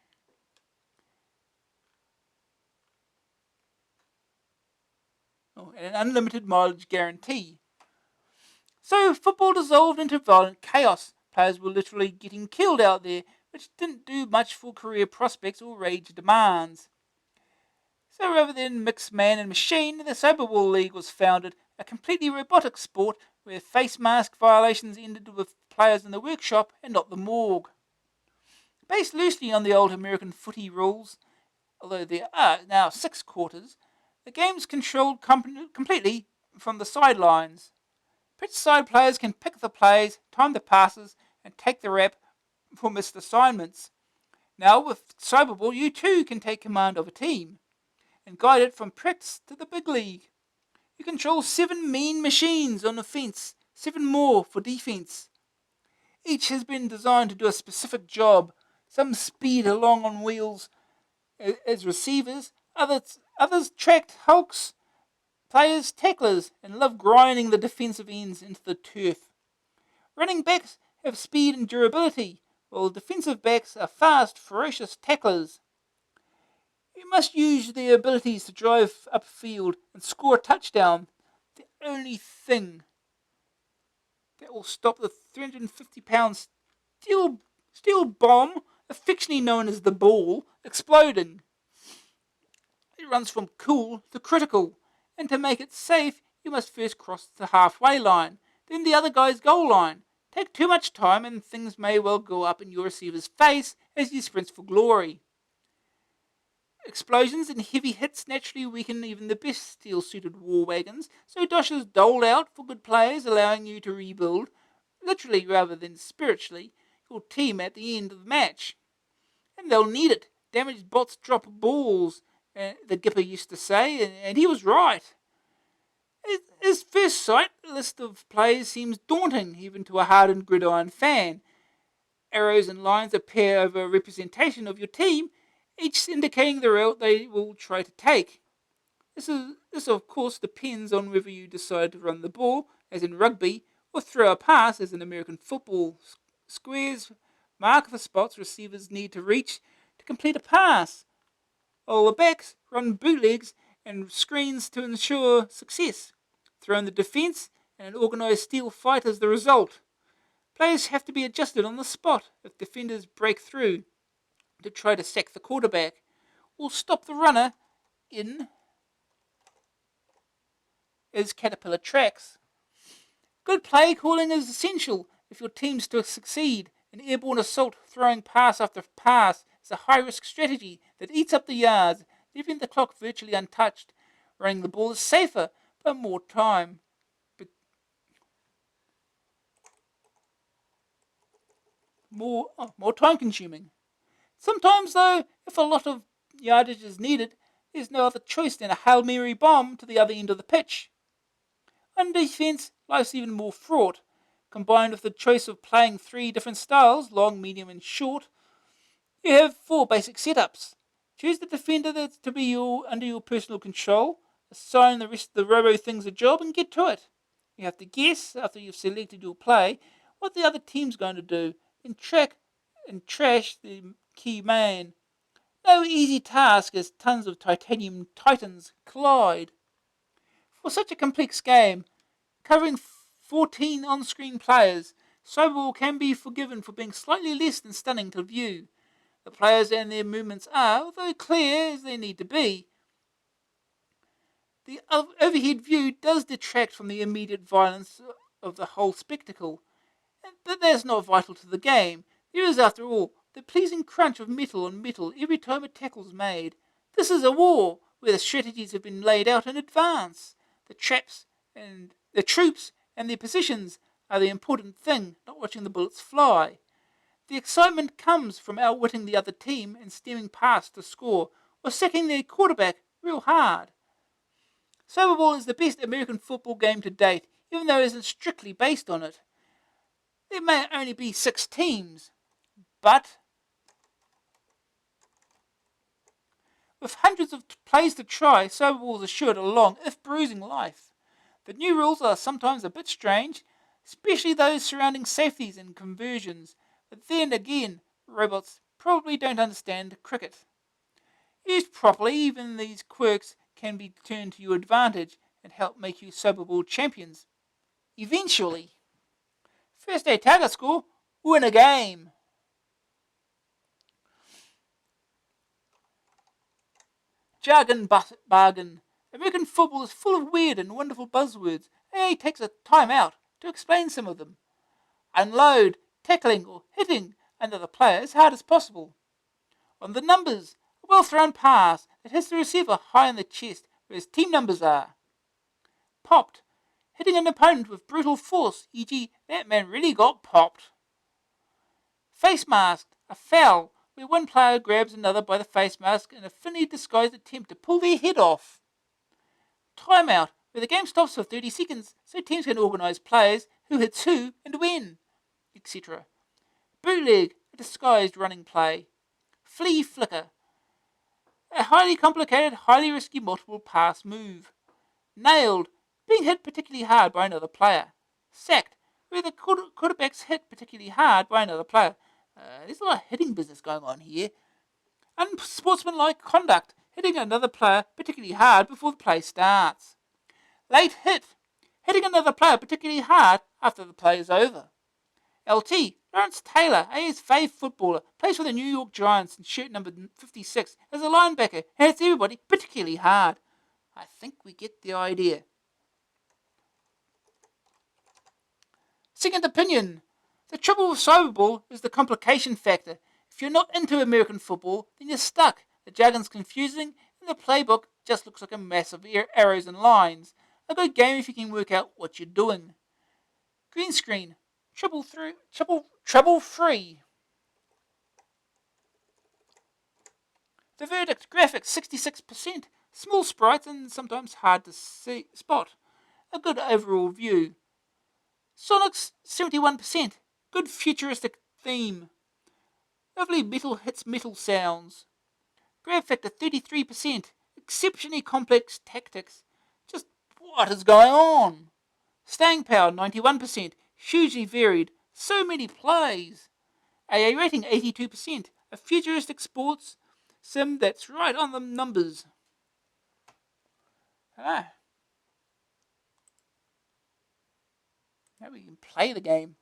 Guarantee. So football dissolved into violent chaos. Players were literally getting killed out there, which didn't do much for career prospects or wage demands. So rather than mix man and machine, the Cyberball League was founded, a completely robotic sport where face mask violations ended with players in the workshop and not the morgue. Based loosely on the old American footy rules, although there are now 6 quarters, the game's controlled completely from the sidelines. Pitch side players can pick the plays, time the passes, and take the rap for missed assignments. Now with Cyberball, you too can take command of a team and guide it from practice to the big league. You control 7 mean machines on offense, 7 more for defense. Each has been designed to do a specific job. Some speed along on wheels as receivers, others tracked hulks, players tacklers, and love grinding the defensive ends into the turf. Running backs have speed and durability, while defensive backs are fast, ferocious tacklers. You must use their abilities to drive upfield and score a touchdown. The only thing that will stop the 350-pound steel bomb, affectionately known as the ball, exploding. It runs from cool to critical, and to make it safe, you must first cross the halfway line, then the other guy's goal line. Take too much time and things may well go up in your receiver's face as he sprints for glory. Explosions and heavy hits naturally weaken even the best steel-suited war wagons, so Dosh is doled out for good players, allowing you to rebuild, literally rather than spiritually, your team at the end of the match. And they'll need it. Damaged bots drop balls, the Gipper used to say, and he was right. At first sight, the list of players seems daunting, even to a hardened gridiron fan. Arrows and lines appear over a representation of your team, each indicating the route they will try to take. This of course depends on whether you decide to run the ball, as in rugby, or throw a pass, as in American football. Squares mark the spots receivers need to reach to complete a pass, while the backs run bootlegs and screens to ensure success. Throw in the defence, and an organised steel fight is the result. Players have to be adjusted on the spot if defenders break through to try to sack the quarterback, or stop the runner in as caterpillar tracks. Good play calling is essential if your team's to succeed. An airborne assault throwing pass after pass is a high-risk strategy that eats up the yards, leaving the clock virtually untouched. Running the ball is safer, but more time. More time-consuming. Sometimes, though, if a lot of yardage is needed, there's no other choice than a Hail Mary bomb to the other end of the pitch. On defence, life's even more fraught. Combined with the choice of playing 3 different styles, long, medium and short, you have 4 basic setups. Choose the defender that's to be under your personal control, assign the rest of the robo-things a job and get to it. You have to guess, after you've selected your play, what the other team's going to do, then track and trash the key man. No easy task as tons of titanium titans collide. For such a complex game, covering 14 on-screen players, Cyberball can be forgiven for being slightly less than stunning to view. The players and their movements are, although clear as they need to be, the overhead view does detract from the immediate violence of the whole spectacle, but that's not vital to the game. There is, after all, the pleasing crunch of metal on metal every time a tackle's made. This is a war where the strategies have been laid out in advance. The troops and their positions are the important thing, not watching the bullets fly. The excitement comes from outwitting the other team and steaming past to score, or sacking their quarterback real hard. Cyberball is the best American football game to date, even though it isn't strictly based on it. There may only be 6 teams, but with hundreds of plays to try, Cyberball is assured a long, if bruising, life. The new rules are sometimes a bit strange, especially those surrounding safeties and conversions, but then again, robots probably don't understand cricket. Used properly, even these quirks can be turned to your advantage and help make you Cyberball champions. Eventually. First day target score, win a game. Jargon bargain. American football is full of weird and wonderful buzzwords. AA takes a time out to explain some of them. Unload, tackling or hitting another player as hard as possible. On the numbers, a well-thrown pass that hits the receiver high in the chest where his team numbers are. Popped, hitting an opponent with brutal force, e.g. that man really got popped. Face masked, a foul where one player grabs another by the face mask in a thinly disguised attempt to pull their head off. Timeout, where the game stops for 30 seconds so teams can organise players, who hits who and when, etc. Bootleg, a disguised running play. Flea flicker, a highly complicated, highly risky multiple pass move. Nailed, being hit particularly hard by another player. Sacked, where the quarterback's hit particularly hard by another player. There's a lot of hitting business going on here. Unsportsmanlike conduct, hitting another player particularly hard before the play starts. Late hit, hitting another player particularly hard after the play is over. LT, Lawrence Taylor, AA's fave footballer, plays for the New York Giants in shirt number 56 as a linebacker and hits everybody particularly hard. I think we get the idea. Second opinion. The trouble with Cyberball is the complication factor. If you're not into American football, then you're stuck. The jargon's confusing, and the playbook just looks like a mass of arrows and lines. A good game if you can work out what you're doing. Green screen. Trouble free. The verdict. Graphics 66%. Small sprites and sometimes hard to spot. A good overall view. Sonics 71%. Good futuristic theme. Lovely metal hits metal sounds. Grab factor 33%. Exceptionally complex tactics. Just what is going on? Staying power 91%. Hugely varied. So many plays. AA rating 82%. A futuristic sports sim that's right on the numbers. Now we can play the game.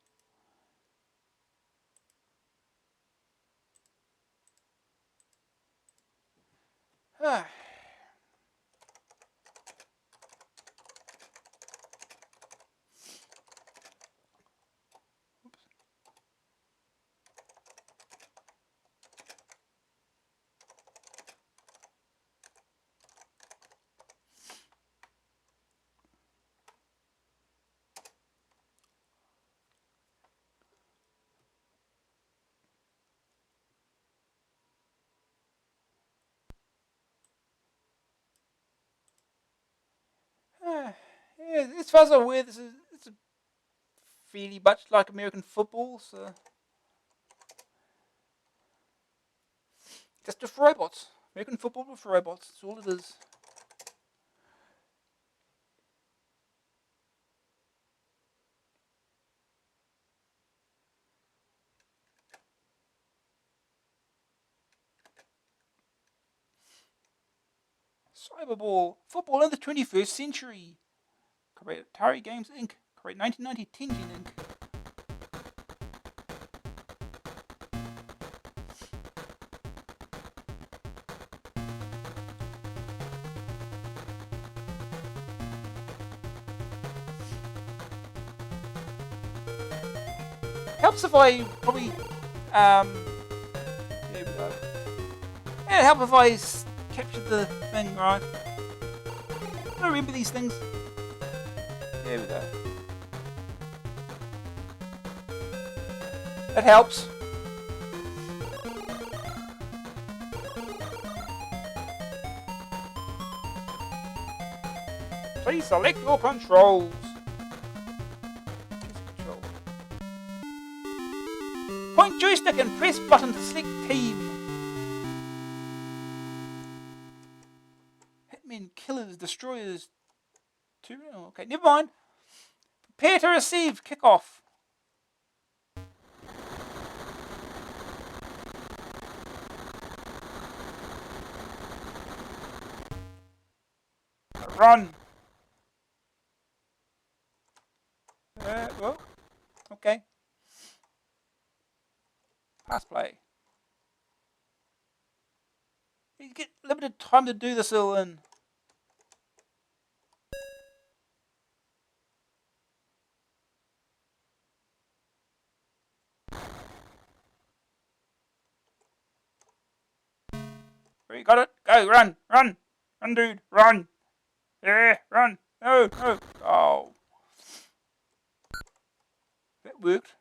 Yeah, as far as I'm aware, it's fairly much like American football, so just with robots. American football with robots. That's all it is. Cyberball. Football in the 21st century. Copyright Atari Games Inc. Copyright 1990 Tenjin Inc. helps if I probably there we go. It'd help if I captured the thing right. I don't remember these things. There we go. It helps. Please select your controls. Control. Point joystick and press button to select team. Hitmen, killers, destroyers. Okay, never mind. Prepare to receive. Kick off. Run. Well, okay. Pass play. You get limited time to do this all in. You got it. Go, run, run, run, dude, run. Yeah, run. No, no. Oh, that worked.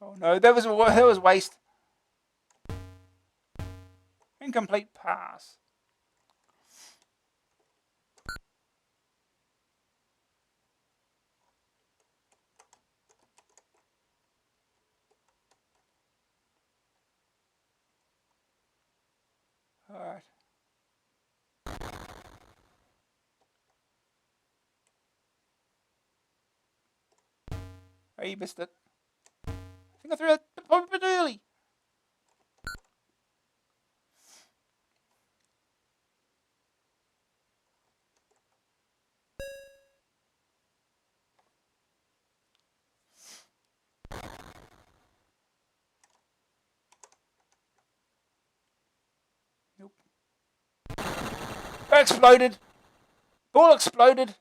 Oh no, that was waste. Incomplete pass. All right. Oh, you missed it. I think I threw it a bit early. Nope. That exploded. Ball exploded.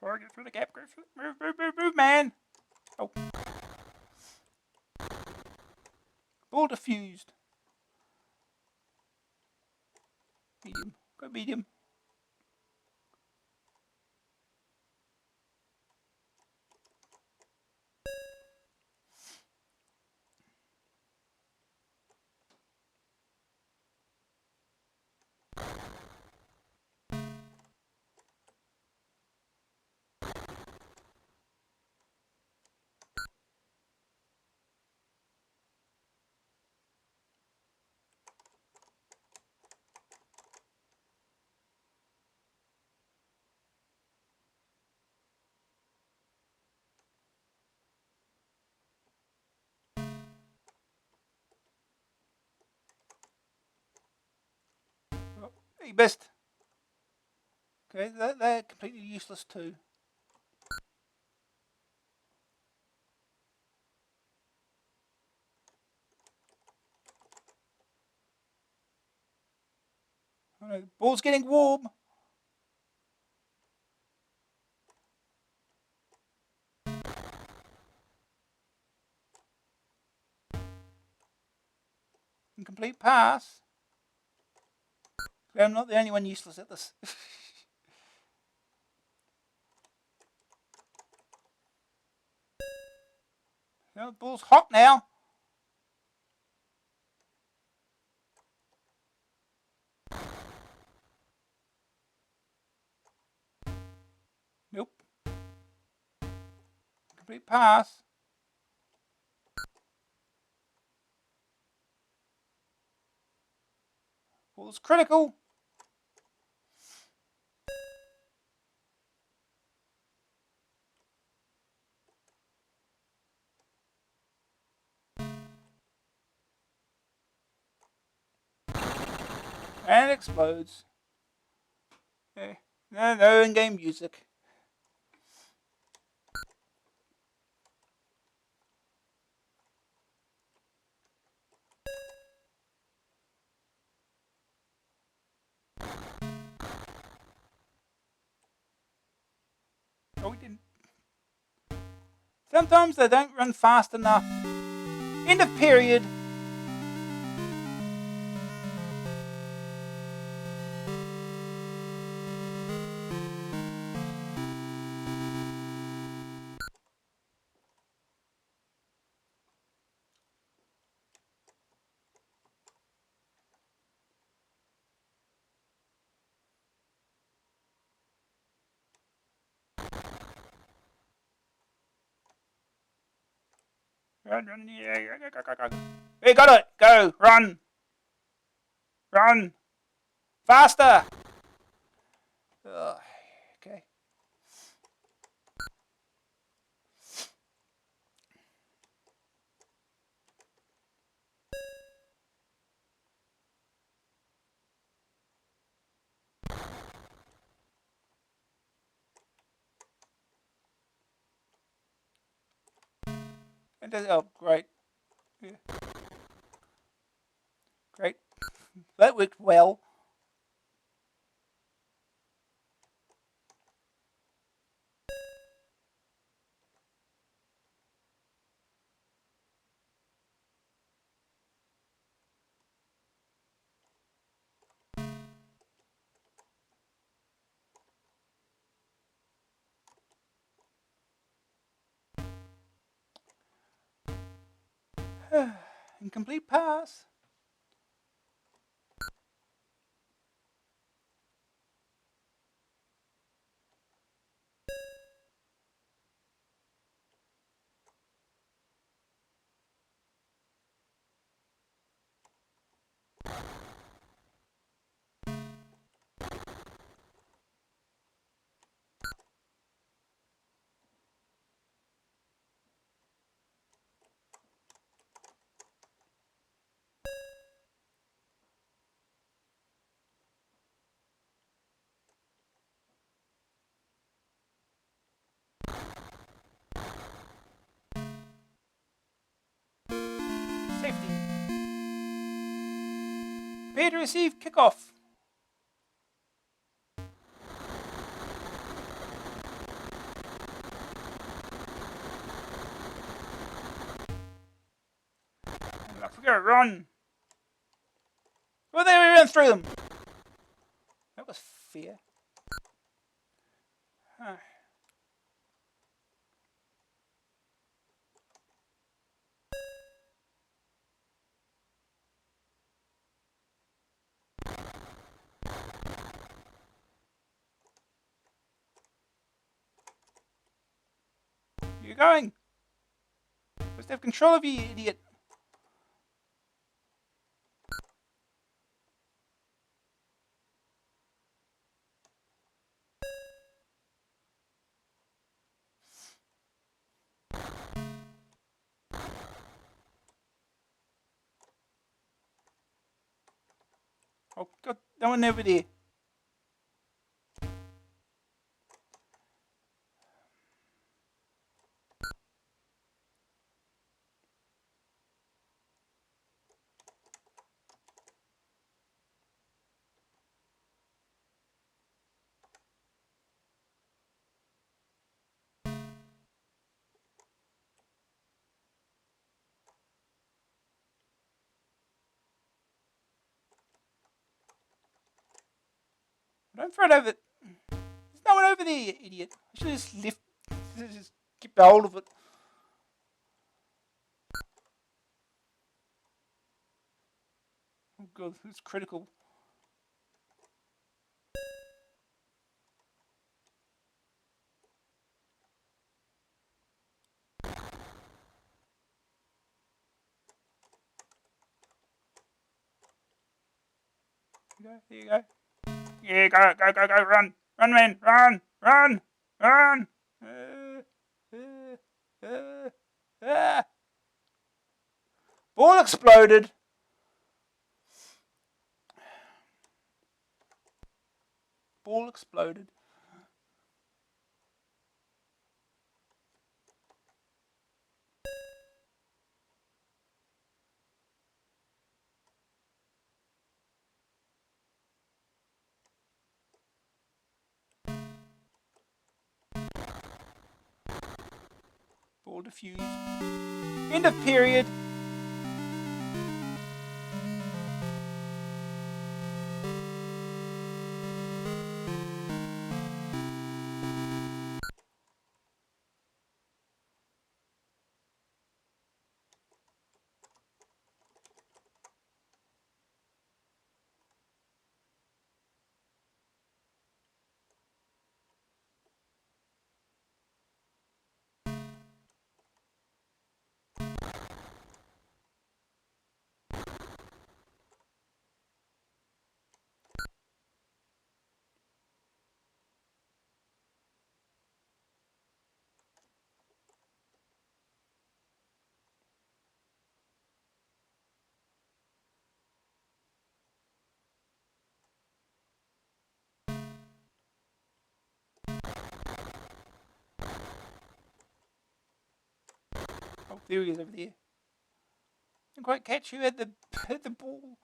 Or get through the gap. Go through. Move, move, move, move, man. Oh. Ball diffused. Medium. Go medium. Oh, he missed. Okay, they're completely useless too. Oh no, the ball's getting warm. Incomplete pass. I'm not the only one useless at this. No, the ball's hot now. Nope. Complete pass. Ball's critical. And it explodes. Okay. No in-game music. Oh, we didn't. Sometimes they don't run fast enough. End of period. Run. Hey, got it. Go. Run. Run. Faster. Ugh. Okay. Oh, great. Yeah. Great. That worked well. Incomplete pass. Safety. Prepare to receive kickoff. I forget, run. Oh, there we ran through them. That was fair. Huh. You're going. Must have control of you, you idiot. Oh, God, no one over there. Don't throw it over. There's no one over there, you idiot. I should have just left. Just keep hold of it. Oh, God, it's critical. There you go. Yeah, go, run. Run, man, run. Ah. Ball exploded. ball exploded. Ball defused. End of period. Oh, there he is over there. Didn't quite catch who had the ball.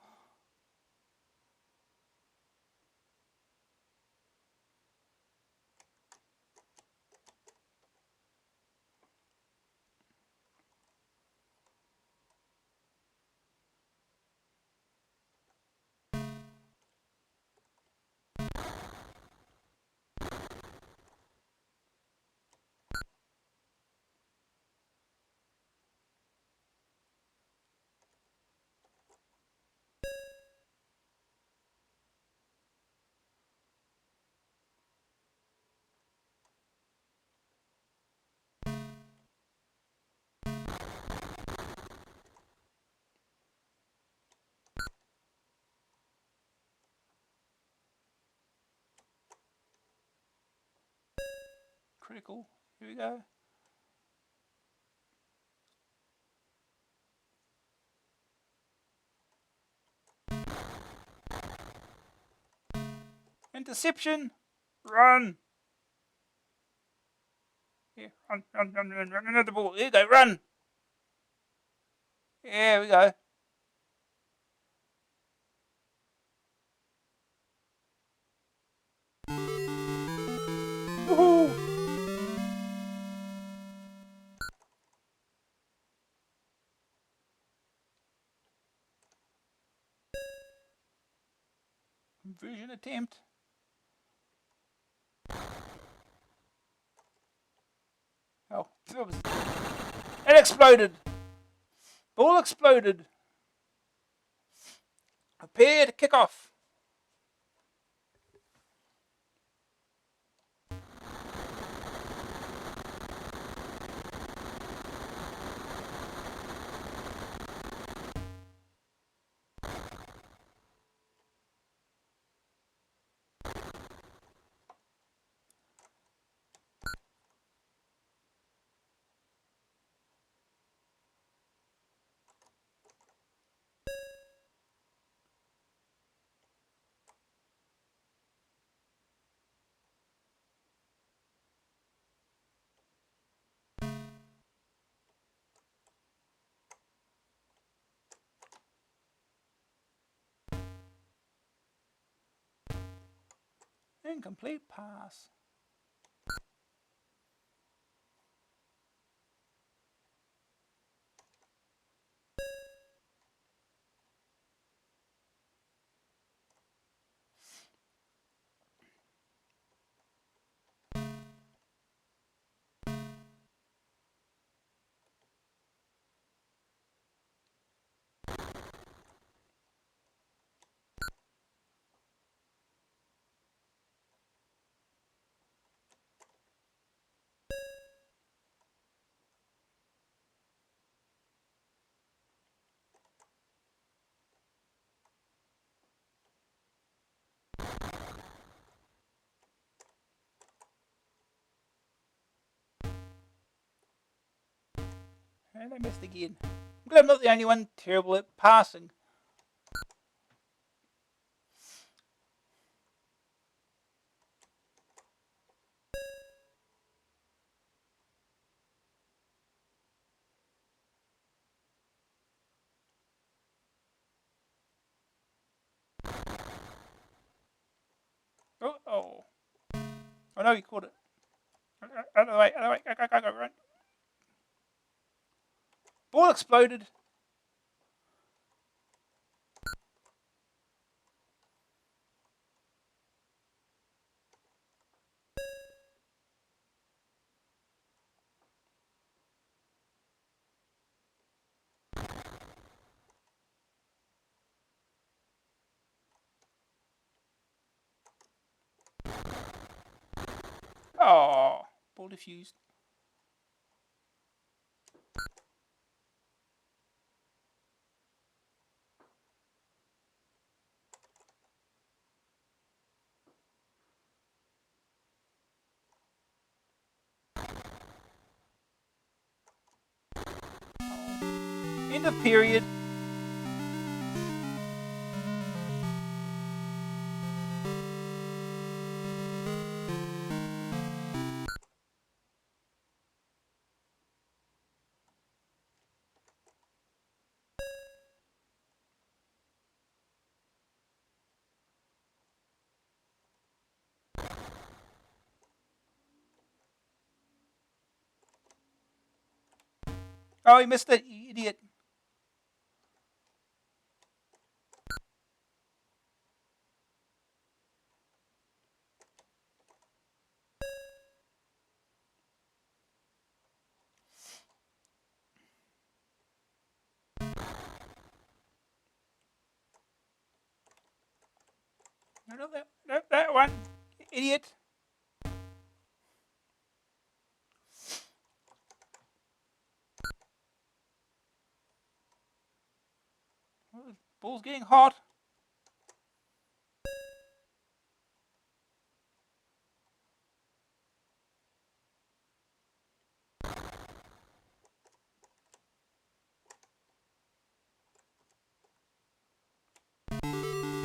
Critical. Here we go. Interception. Run. Here, run at the ball. Here you go, run. Here we go. Woohoo! Conversion attempt. Oh, it exploded. Ball exploded. Prepare to kick off. Incomplete pass. And I missed again. I'm glad I'm not the only one terrible at passing. Oh no, he caught it. Out of the way, out of the way, go, run. Ball exploded. Oh, ball diffused. End of period. Oh, he missed it, you idiot. No, that one, idiot. Ball's getting hot.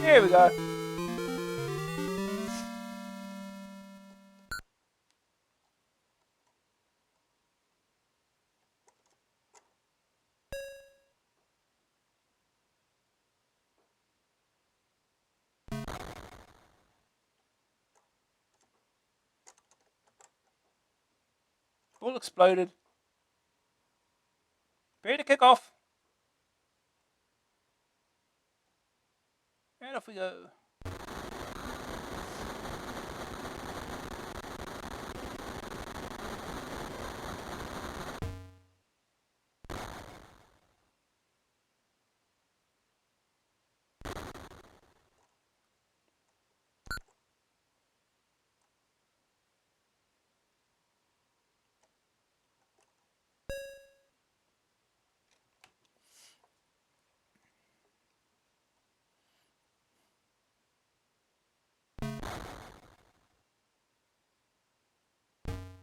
There we go. Ball exploded. Ready to kick off. And off we go.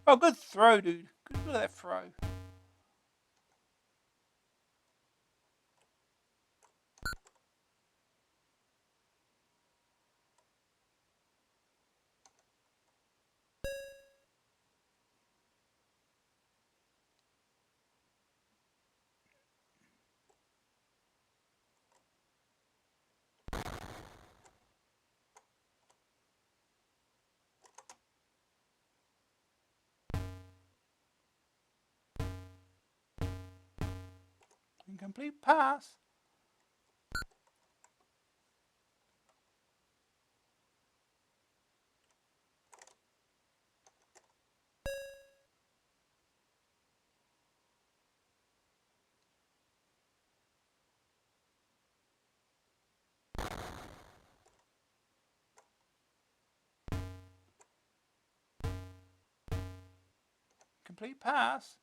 Oh, good throw, dude. Good look at that throw. Incomplete pass. Complete pass.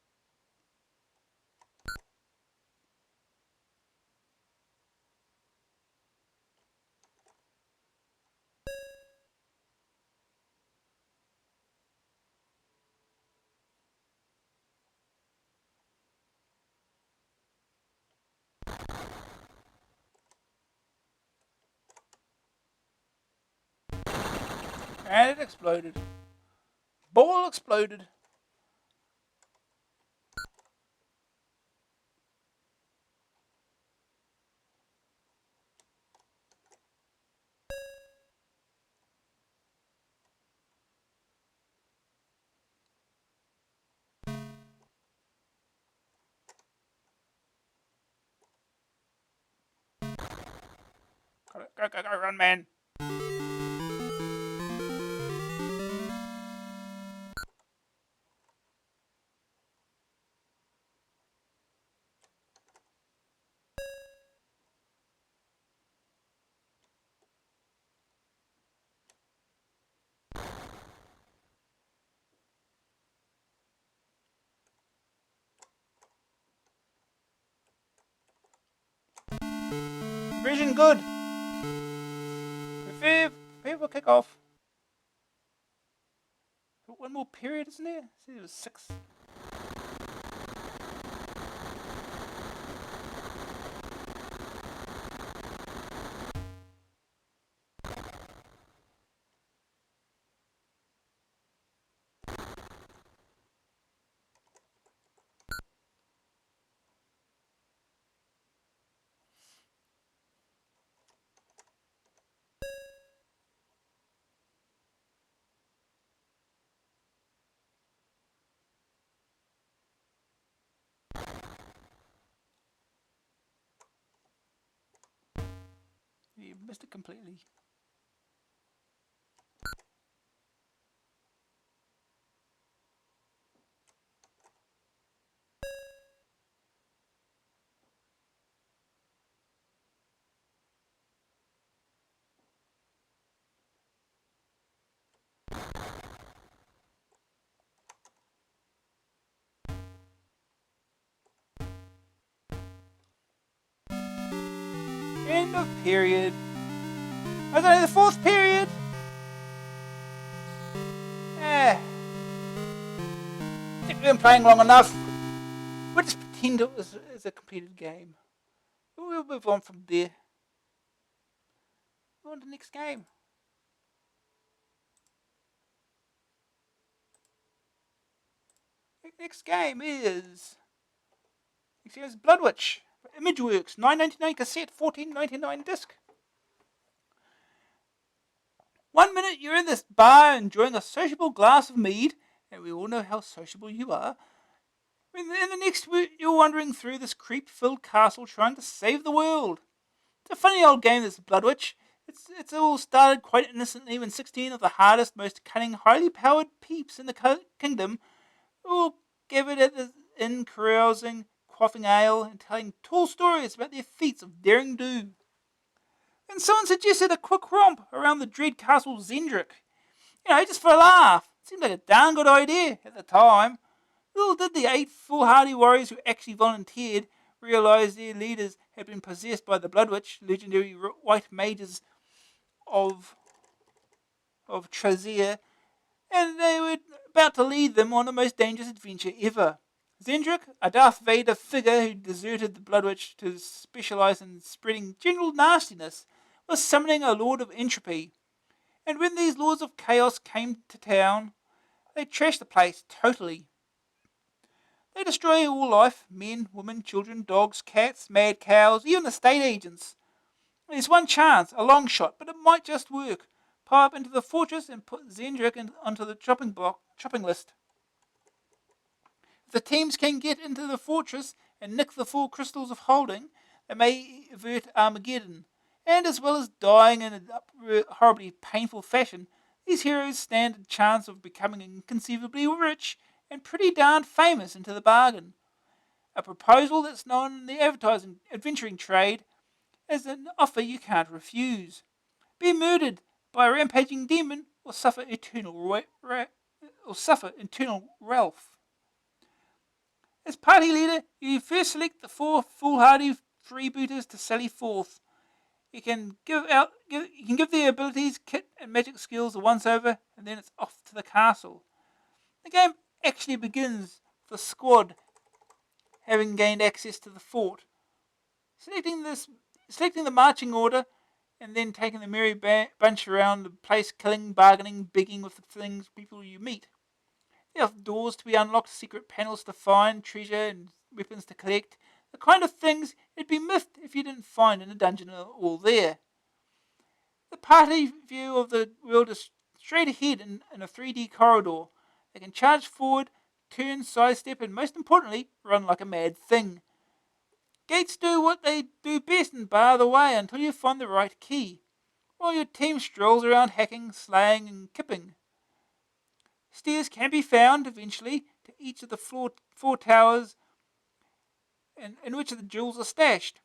And it exploded. Ball exploded. Go, run, man. Vision good. Prepare for kick off. One more period, isn't there? See, it was 6. You missed it completely. End of period. That's only the 4th period. I think we've been playing long enough. We'll just pretend it was a completed game. We'll move on from there. Go on to the next game. Next game is Bloodwych. Imageworks, $9.99 cassette, $14.99 disc. 1 minute you're in this bar enjoying a sociable glass of mead, and we all know how sociable you are. In the next you're wandering through this creep-filled castle trying to save the world. It's a funny old game, this Bloodwych. It's all started quite innocently when 16 of the hardest, most cunning, highly powered peeps in the kingdom all gathered at the inn carousing, quaffing ale, and telling tall stories about their feats of daring do. And someone suggested a quick romp around the dread castle Zendrick. Just for a laugh. It seemed like a darn good idea at the time. Little did the 8 foolhardy warriors who actually volunteered realise their leaders had been possessed by the Bloodwych, legendary white mages of Trazir, and they were about to lead them on the most dangerous adventure ever. Zendrick, a Darth Vader figure who deserted the Bloodwych to specialise in spreading general nastiness, was summoning a Lord of Entropy. And when these Lords of Chaos came to town, they trashed the place totally. They destroy all life, men, women, children, dogs, cats, mad cows, even estate agents. There's one chance, a long shot, but it might just work. Power up into the fortress and put Zendrick onto the chopping list. If the teams can get into the fortress and nick the 4 crystals of holding, they may avert Armageddon. And as well as dying in a horribly painful fashion, these heroes stand a chance of becoming inconceivably rich and pretty darn famous into the bargain. A proposal that's known in the adventuring trade as an offer you can't refuse. Be murdered by a rampaging demon or suffer eternal wrath. As party leader, you first select the 4 foolhardy freebooters to sally forth. You can give their abilities, kit, and magic skills a once-over, and then it's off to the castle. The game actually begins with the squad having gained access to the fort. Selecting the marching order, and then taking the merry bunch around the place, killing, bargaining, begging with the people you meet. There are doors to be unlocked, secret panels to find, treasure and weapons to collect. The kind of things it'd be miffed if you didn't find in a dungeon are all there. The party view of the world is straight ahead in a 3D corridor. They can charge forward, turn, sidestep, and most importantly, run like a mad thing. Gates do what they do best and bar the way until you find the right key, while your team strolls around hacking, slaying, and kipping. Stairs can be found eventually to each of the four towers in which the jewels are stashed.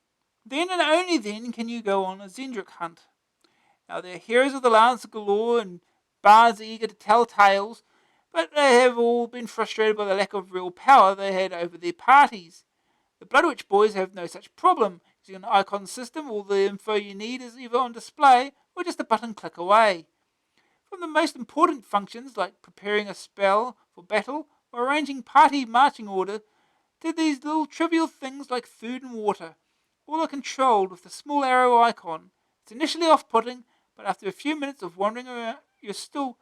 Then and only then can you go on a Zendrick hunt. Now they're heroes of the lance galore and bards eager to tell tales, but they have all been frustrated by the lack of real power they had over their parties. The Bloodwych boys have no such problem. Using an icon system, all the info you need is either on display or just a button click away. From the most important functions like preparing a spell for battle or arranging party marching order to these little trivial things like food and water, all are controlled with the small arrow icon. It's initially off-putting, but after a few minutes of wandering around, you soon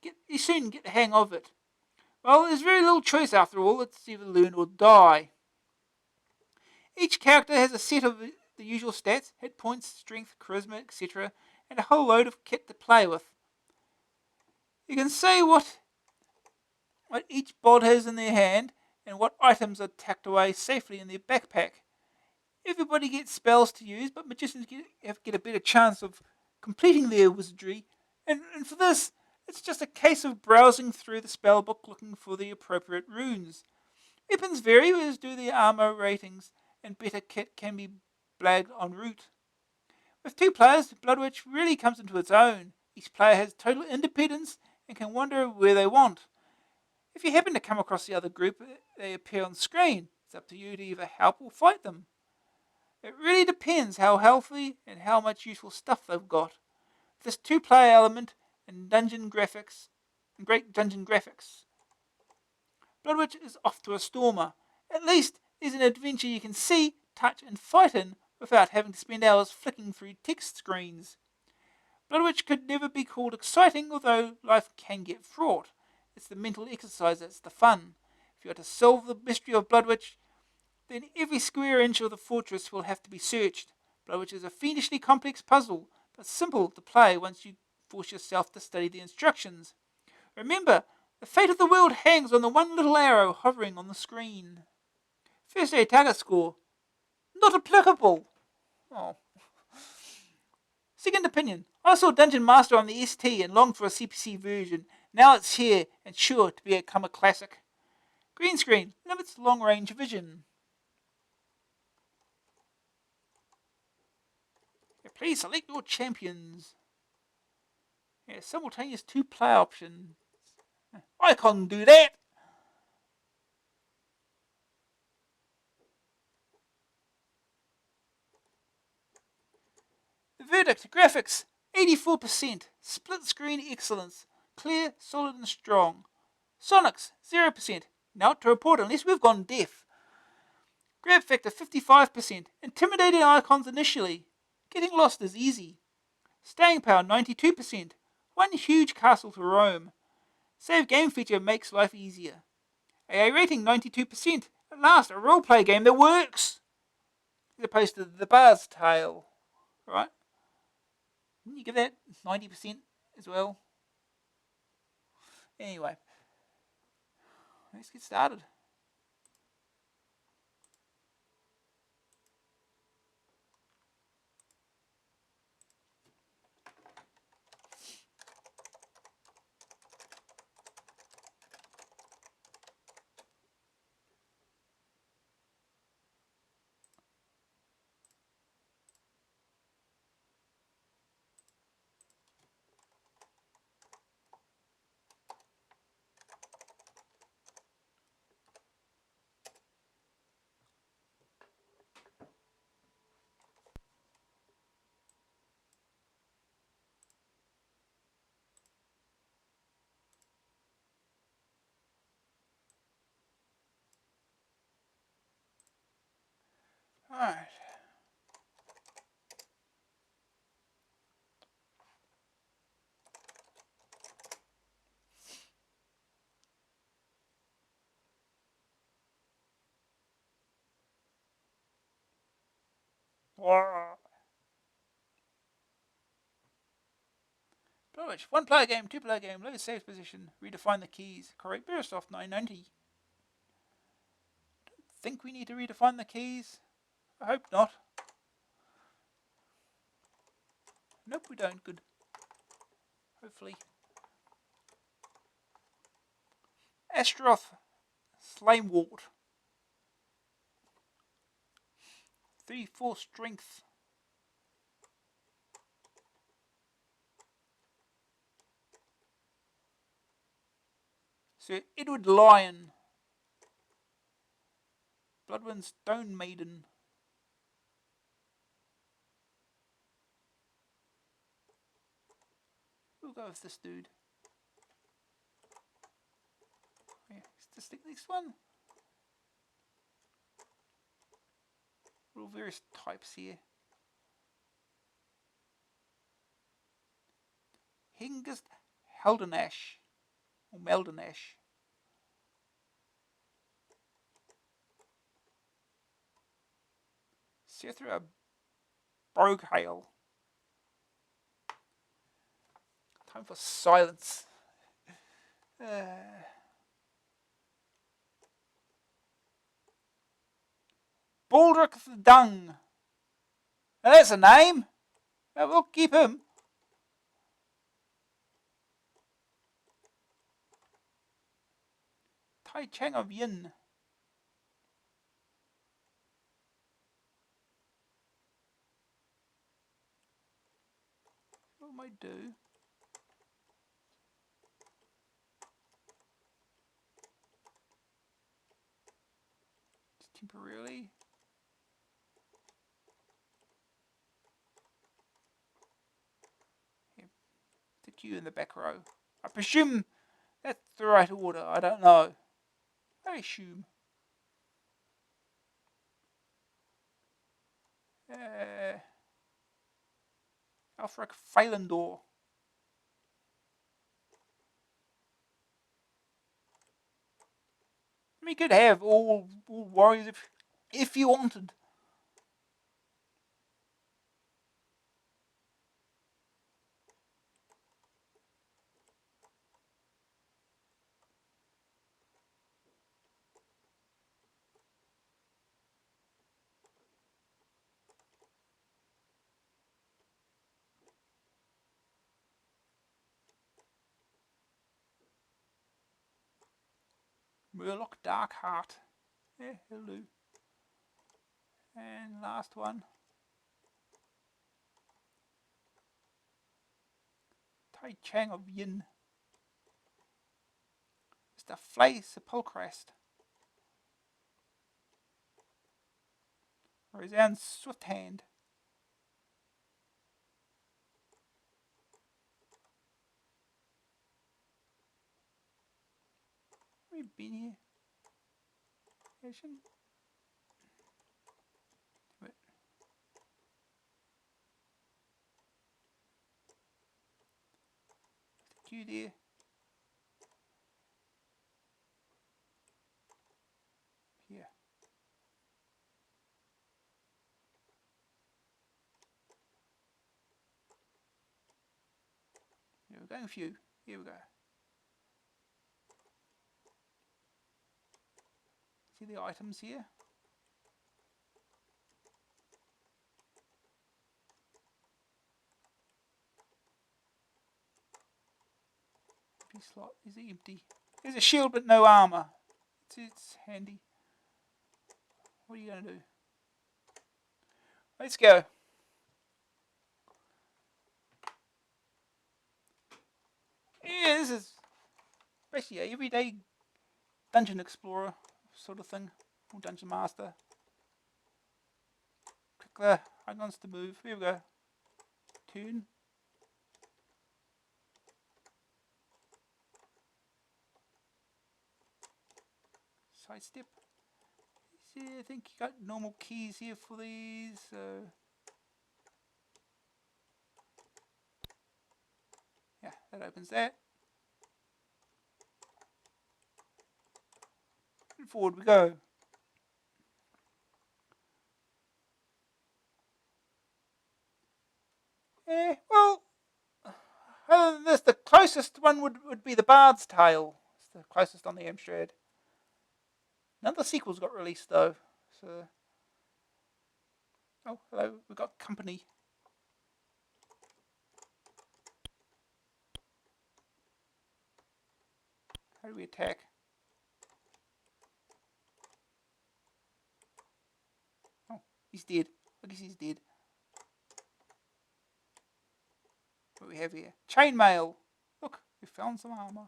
get the hang of it. Well, there's very little choice after all. It's either learn or die. Each character has a set of the usual stats: hit points, strength, charisma, etc., and a whole load of kit to play with. You can say what each bod has in their hand and what items are tucked away safely in their backpack. Everybody gets spells to use, but magicians get a better chance of completing their wizardry, and for this, it's just a case of browsing through the spell book looking for the appropriate runes. Weapons vary, as do the armor ratings, and better kit can be blagged en route. With 2 players, Bloodwych really comes into its own. Each player has total independence and can wander where they want. If you happen to come across the other group, they appear on screen. It's up to you to either help or fight them. It really depends how healthy and how much useful stuff they've got. This 2-player element and great dungeon graphics, Bloodwych is off to a stormer. At least there's an adventure you can see, touch, and fight in without having to spend hours flicking through text screens. Bloodwych could never be called exciting, although life can get fraught. It's the mental exercise that's the fun. If you are to solve the mystery of Bloodwych, then every square inch of the fortress will have to be searched. Bloodwych is a fiendishly complex puzzle, but simple to play once you force yourself to study the instructions. Remember, the fate of the world hangs on the one little arrow hovering on the screen. First aid target score. Not applicable. Oh. Second opinion. I saw Dungeon Master on the ST and longed for a CPC version. Now it's here and sure to become a classic. Green screen limits long range vision. Please select your champions. Simultaneous 2-player option. I can't do that. The verdict: graphics 84%, split screen excellence, clear, solid, and strong. Sonics 0%, not to report unless we've gone deaf. Grab factor 55%, intimidating icons initially. Getting lost is easy. Staying power 92%, one huge castle to roam. Save game feature makes life easier. AA rating 92%, at last a roleplay game that works! As opposed to the Bard's Tale, right? Didn't you give that 90% as well? Anyway, let's get started. Alright. Bloodwych, 1-player game, 2-player game, low save position, redefine the keys. Correct burst off 990. Don't think we need to redefine the keys. I hope not. Nope, we don't. Good. Hopefully. Astro, Slamewort. 34 strength. Sir Edward Lyon. Bloodwych Stone Maiden. We'll go with this dude. Yeah, let's take this one. All various types here. Hengist Heldenash. Or Meldenash. Cethra Broghale. Time for silence. Baldric the Dung. Now that's a name. We'll keep him. Tai Chang of Yin. What might do? Just temporarily. Here, stick you in the back row. I presume that's the right order. I don't know. I assume. Alfred Phalendor. You could have all warriors if you wanted. Murloc Darkheart. Yeah, hello. And last one. Tai Chang of Yin. Mr. Flay Sepulchrist. Roseanne Swifthand. We've been here. Action. Wait. Stick you there. Here. Here we're going a few. Here we go. See the items here? Empty slot. Is it empty? There's a shield but no armor. It's handy. What are you going to do? Let's go. Yeah, this is basically an everyday dungeon explorer sort of thing. Or dungeon master. Click the icons to move. Here we go. Turn. Sidestep. See, I think you got normal keys here for these. So yeah, that opens that. And forward we go. Yeah, well, other than this, the closest one would be the Bard's Tale. It's the closest on the Amstrad. None of the sequels got released though, so Oh, hello. We've got company. How do we attack? Oh, he's dead. I guess he's dead. What do we have here? Chainmail. Look, we found some armor.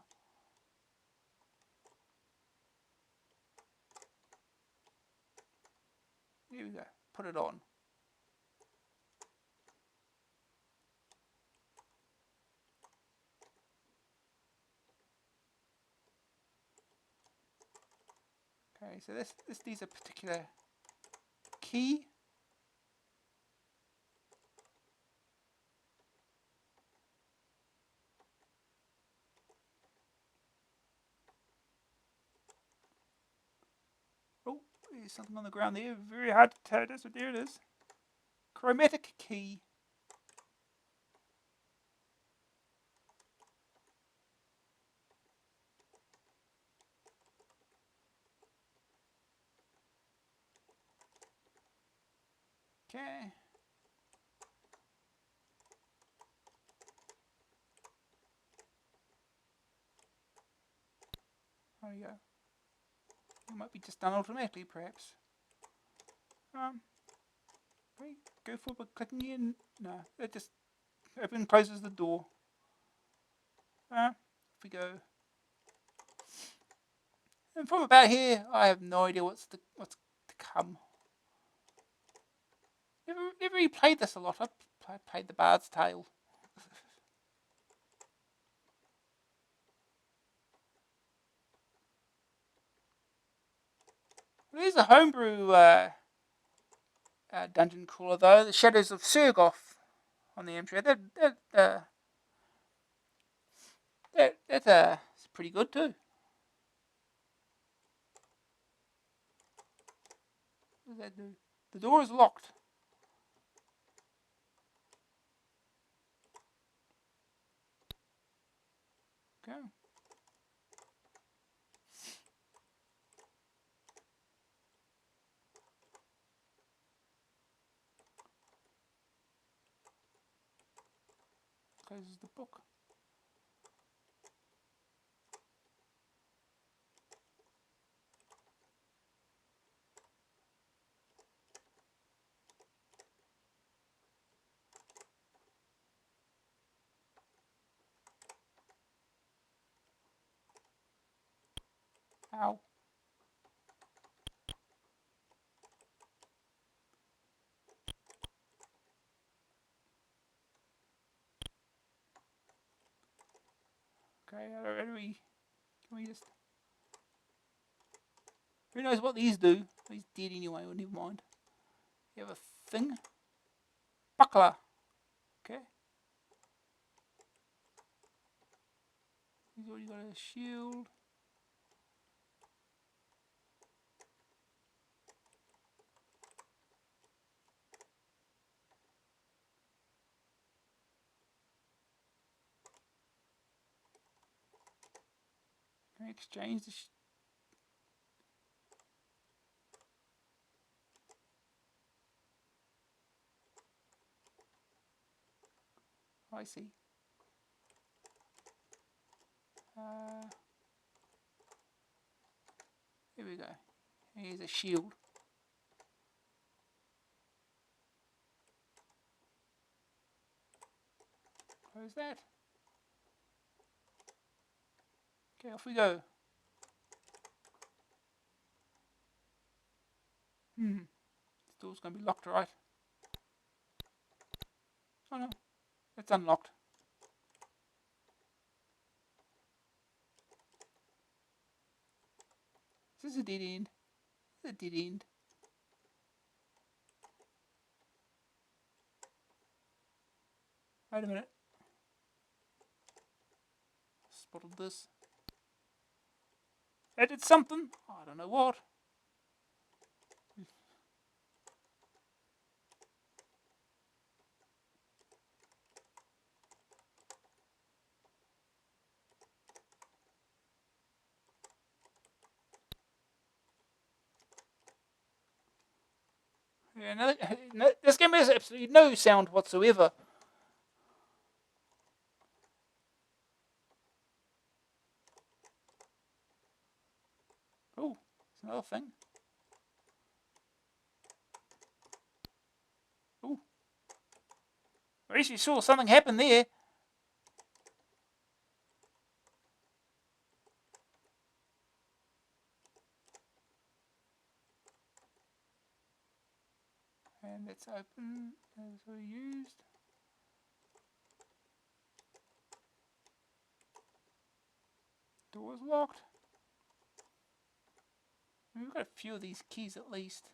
Here we go. Put it on. Okay, so this needs a particular key. Oh, there's something on the ground there. Very hard to notice, but there it is. Chromatic key. Okay. There we go. It might be just done automatically, perhaps. We go for by clicking in. No, it just open closes the door. If we go, and from about here, I have no idea what's to come. Never really played this a lot. I played the Bard's Tale. There's a homebrew dungeon crawler though, the Shadows of Surgoth on the Amstrad. That's pretty good too. What does that do? The door is locked. Okay. Closes the book. Ow. Okay, how do we... Can we just... Who knows what these do? He's dead anyway, well, never mind. You have a thing. Buckler. Okay. He's already got a shield. Can we exchange the... Oh, I see. Here we go. Here's a shield. Close that. Okay, off we go. This door's going to be locked, right? Oh no, it's unlocked. Is this a dead end? This is a dead end. Wait a minute. Spotted this. It did something. I don't know what. Yeah, no, this game has absolutely no sound whatsoever. Oh, it's another thing. Oh, at least you saw something happen there. And it's open. That's what we used. Door's locked. We've got a few of these keys at least.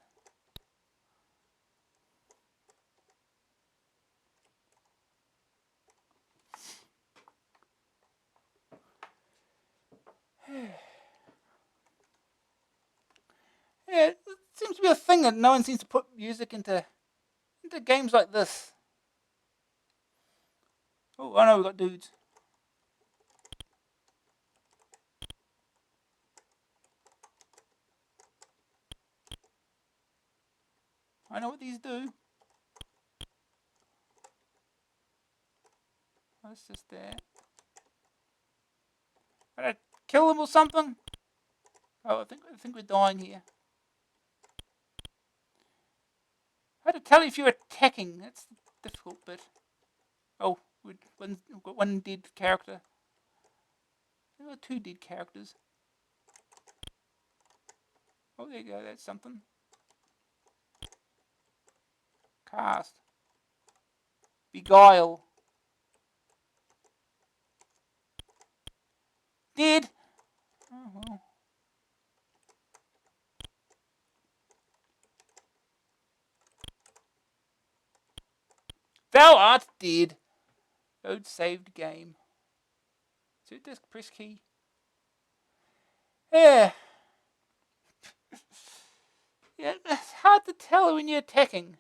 Yeah, it seems to be a thing that no one seems to put music into games like this. Oh, I know we've got dudes. I know what these do. That's just there. Did I kill them or something? Oh, I think we're dying here. How to tell if you're attacking? That's the difficult bit. Oh, we've got one dead character. We've got two dead characters. Oh, there you go. That's something. Cast. Beguile. Dead. Oh, well. Thou art dead. Load saved game. So disk press key. Yeah. Yeah, it's hard to tell when you're attacking.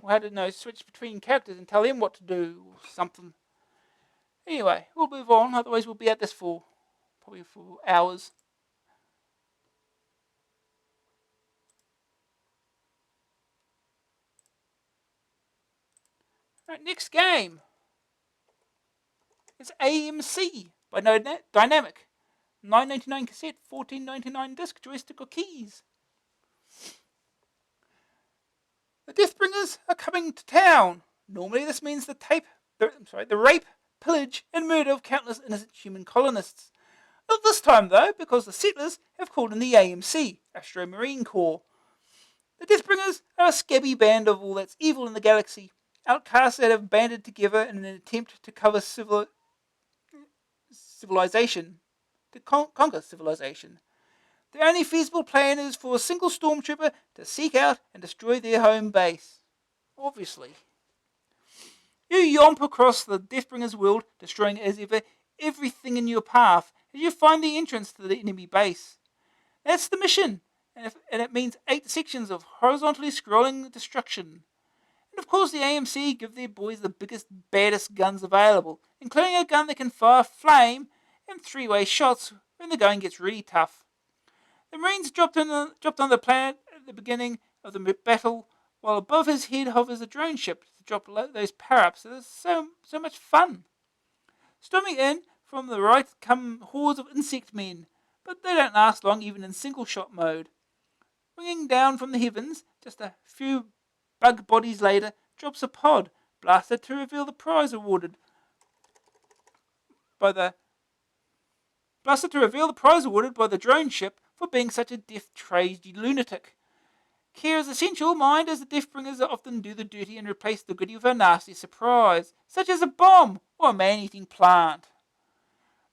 Or how to switch between characters and tell them what to do or something. Anyway, we'll move on, otherwise we'll be at this for probably for hours. Right, next game. It's AMC by Dynamic. $9.99 cassette, $14.99 disc, joystick or keys. The Deathbringers are coming to town. Normally this means the rape, pillage and murder of countless innocent human colonists. Not this time though, because the settlers have called in the AMC, Astro Marine Corps. The Deathbringers are a scabby band of all that's evil in the galaxy, outcasts that have banded together in an attempt to cover civilization, to conquer civilization. The only feasible plan is for a single stormtrooper to seek out and destroy their home base. Obviously. You yomp across the Deathbringers world, destroying as ever everything in your path as you find the entrance to the enemy base. That's the mission, and it means 8 sections of horizontally scrolling destruction. And of course the AMC give their boys the biggest, baddest guns available, including a gun that can fire flame and 3-way shots when the going gets really tough. The Marines dropped on the planet at the beginning of the battle, while above his head hovers a drone ship to drop those power-ups. It's so much fun. Storming in from the right come hordes of insect men, but they don't last long even in single-shot mode. Winging down from the heavens, just a few bug bodies later, drops a pod, blasted to reveal the prize awarded by the drone ship for being such a death-crazed lunatic. Care is essential, mind, as the Deathbringers often do the dirty and replace the goodie with a nasty surprise, such as a bomb or a man-eating plant.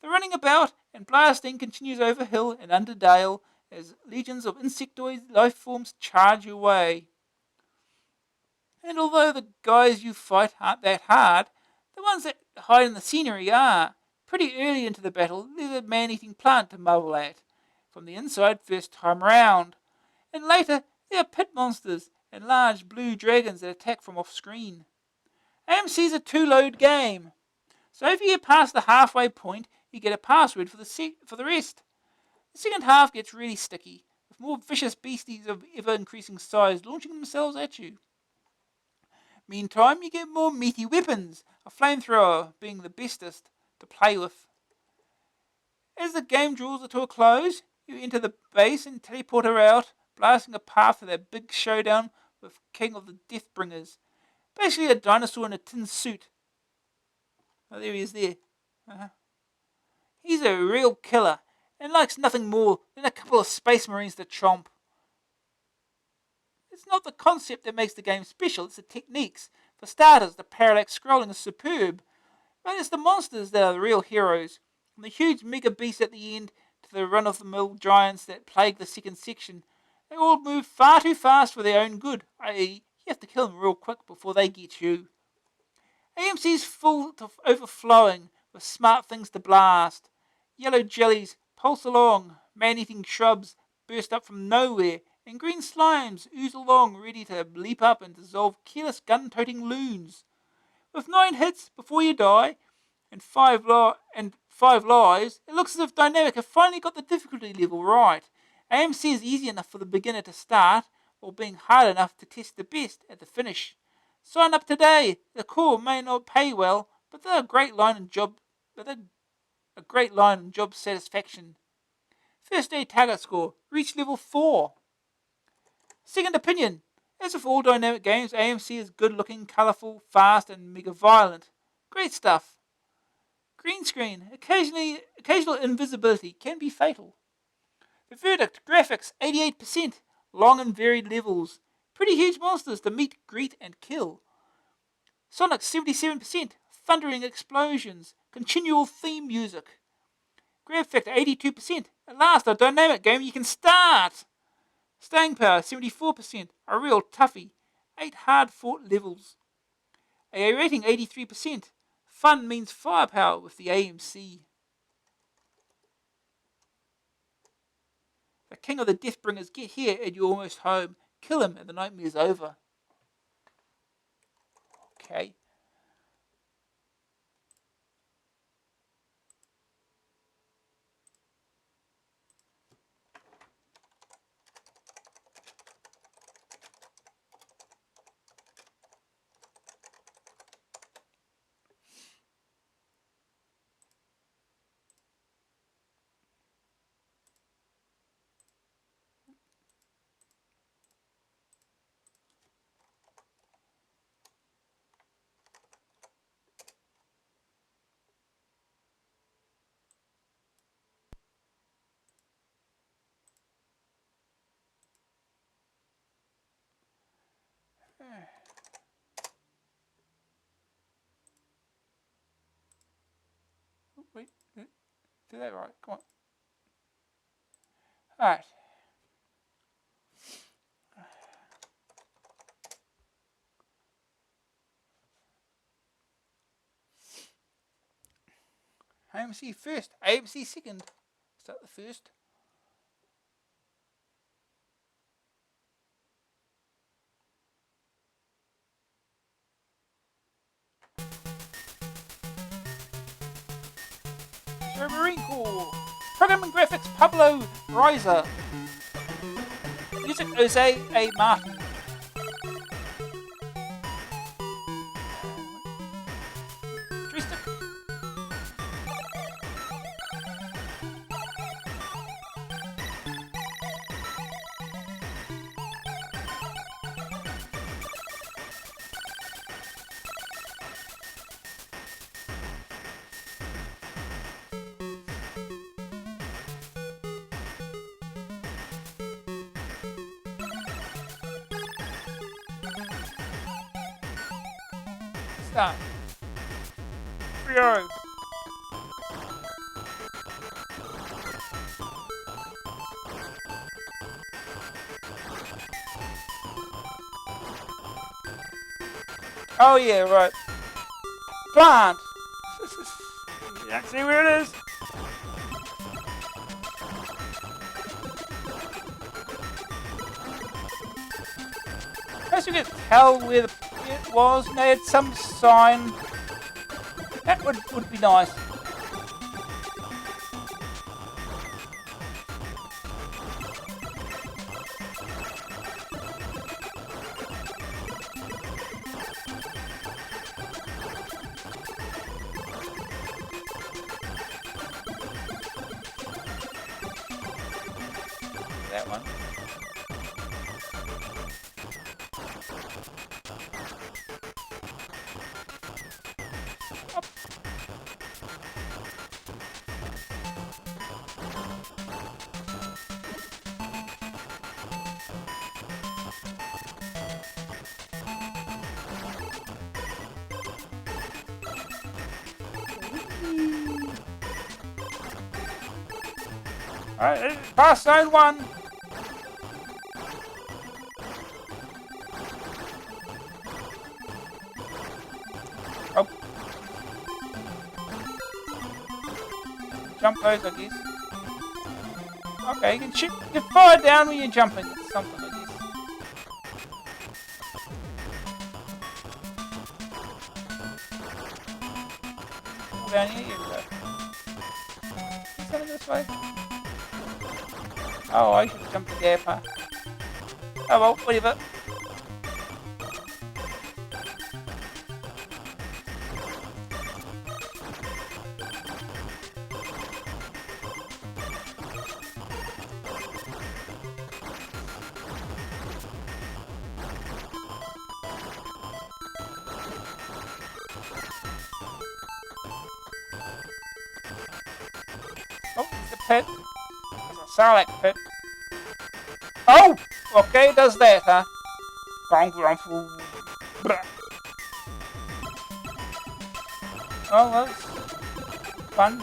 The running about and blasting continues over hill and under dale as legions of insectoid life forms charge your way. And although the guys you fight aren't that hard, the ones that hide in the scenery are. Pretty early into the battle, there's a man-eating plant to marvel at, from the inside first time round. And later, there are pit monsters and large blue dragons that attack from off-screen. AMC is a 2-load game, so if you get past the halfway point, you get a password for the rest. The second half gets really sticky, with more vicious beasties of ever-increasing size launching themselves at you. Meantime, you get more meaty weapons, a flamethrower being the bestest to play with. As the game draws to a close, you enter the base and teleport her out, blasting a path to that big showdown with King of the Deathbringers. Basically a dinosaur in a tin suit. Oh, there he is there. He's a real killer, and likes nothing more than a couple of space marines to chomp. It's not the concept that makes the game special, it's the techniques. For starters, the parallax scrolling is superb, but it's the monsters that are the real heroes. From the huge mega beasts at the end to the run-of-the-mill giants that plague the second section, they all move far too fast for their own good, i.e. you have to kill them real quick before they get you. AMC is full to overflowing with smart things to blast. Yellow jellies pulse along, man-eating shrubs burst up from nowhere, and green slimes ooze along ready to leap up and dissolve careless gun-toting loons. With 9 hits before you die, and 5 lives, it looks as if Dynamic have finally got the difficulty level right. AMC is easy enough for the beginner to start, while being hard enough to test the best at the finish. Sign up today. The core may not pay well, but they're a great line in job satisfaction. First day target score, reach level 4. Second opinion. As with all Dynamic games, AMC is good looking, colourful, fast and mega violent. Great stuff. Green screen, occasional invisibility can be fatal. The verdict, graphics 88%, long and varied levels. Pretty huge monsters to meet, greet and kill. Sonic 77%, thundering explosions, continual theme music. Grab factor 82%, at last a Dynamic game you can start. Staying power 74%, a real toughie, 8 hard fought levels. AA rating 83%, fun means firepower with the AMC. The King of the Deathbringers get here and you're almost home. Kill him and the nightmare's over. Okay. Wait, did that right? Come on. Alright. AMC first, AMC second. Start the first. Marine Corps. Programming graphics Pablo Reiser. Music Jose A. Martin. Joystick. Start. Rio. Oh yeah, right. Plant. Yeah, see where it is. First you can tell where the it was, and they had some sign. That would be nice. That one. Alright, pass zone 1. Oh. Jump those, I guess. Okay, you can shoot, you can fire down when you're jumping. It's something, I guess. All down here, here we go. Something this way. Oh, I should have jumped the gap, huh? Oh well, whatever. Oh, it's a pit. It's a Sarlacc pit. Oh! Okay, it does that, huh? Oh, that's fun.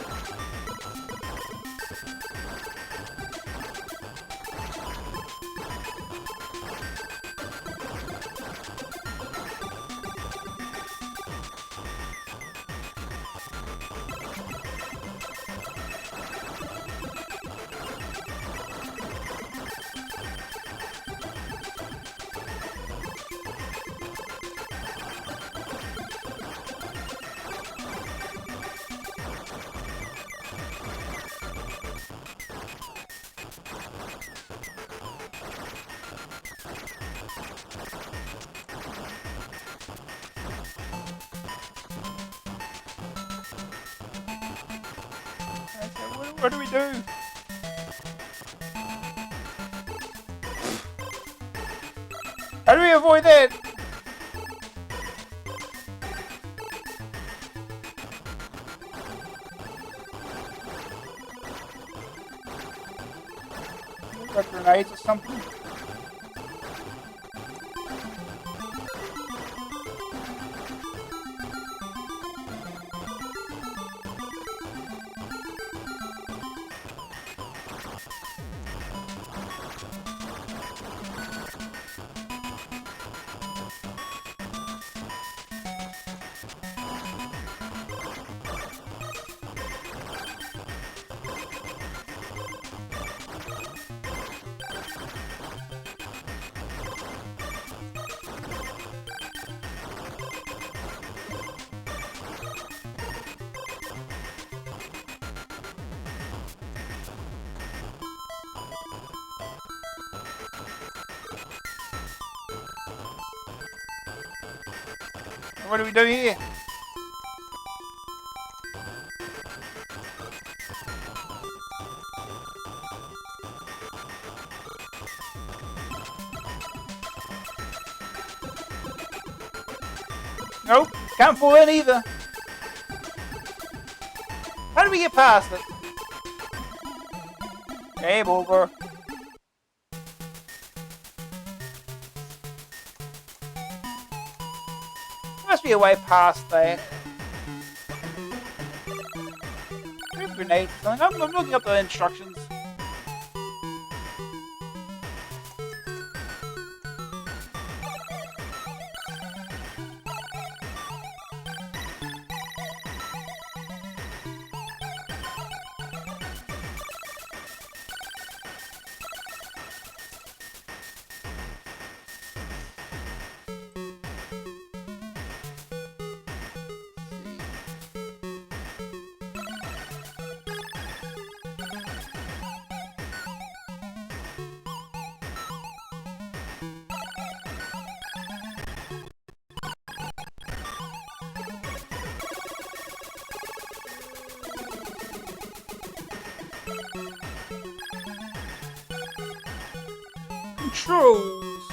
What do we do? How do we avoid that? Got grenades or something? What do we do here? Nope, can't fall in either. How do we get past it? Game over. Must be a way past that. Grenades or something. I'm looking up the instructions. Controls.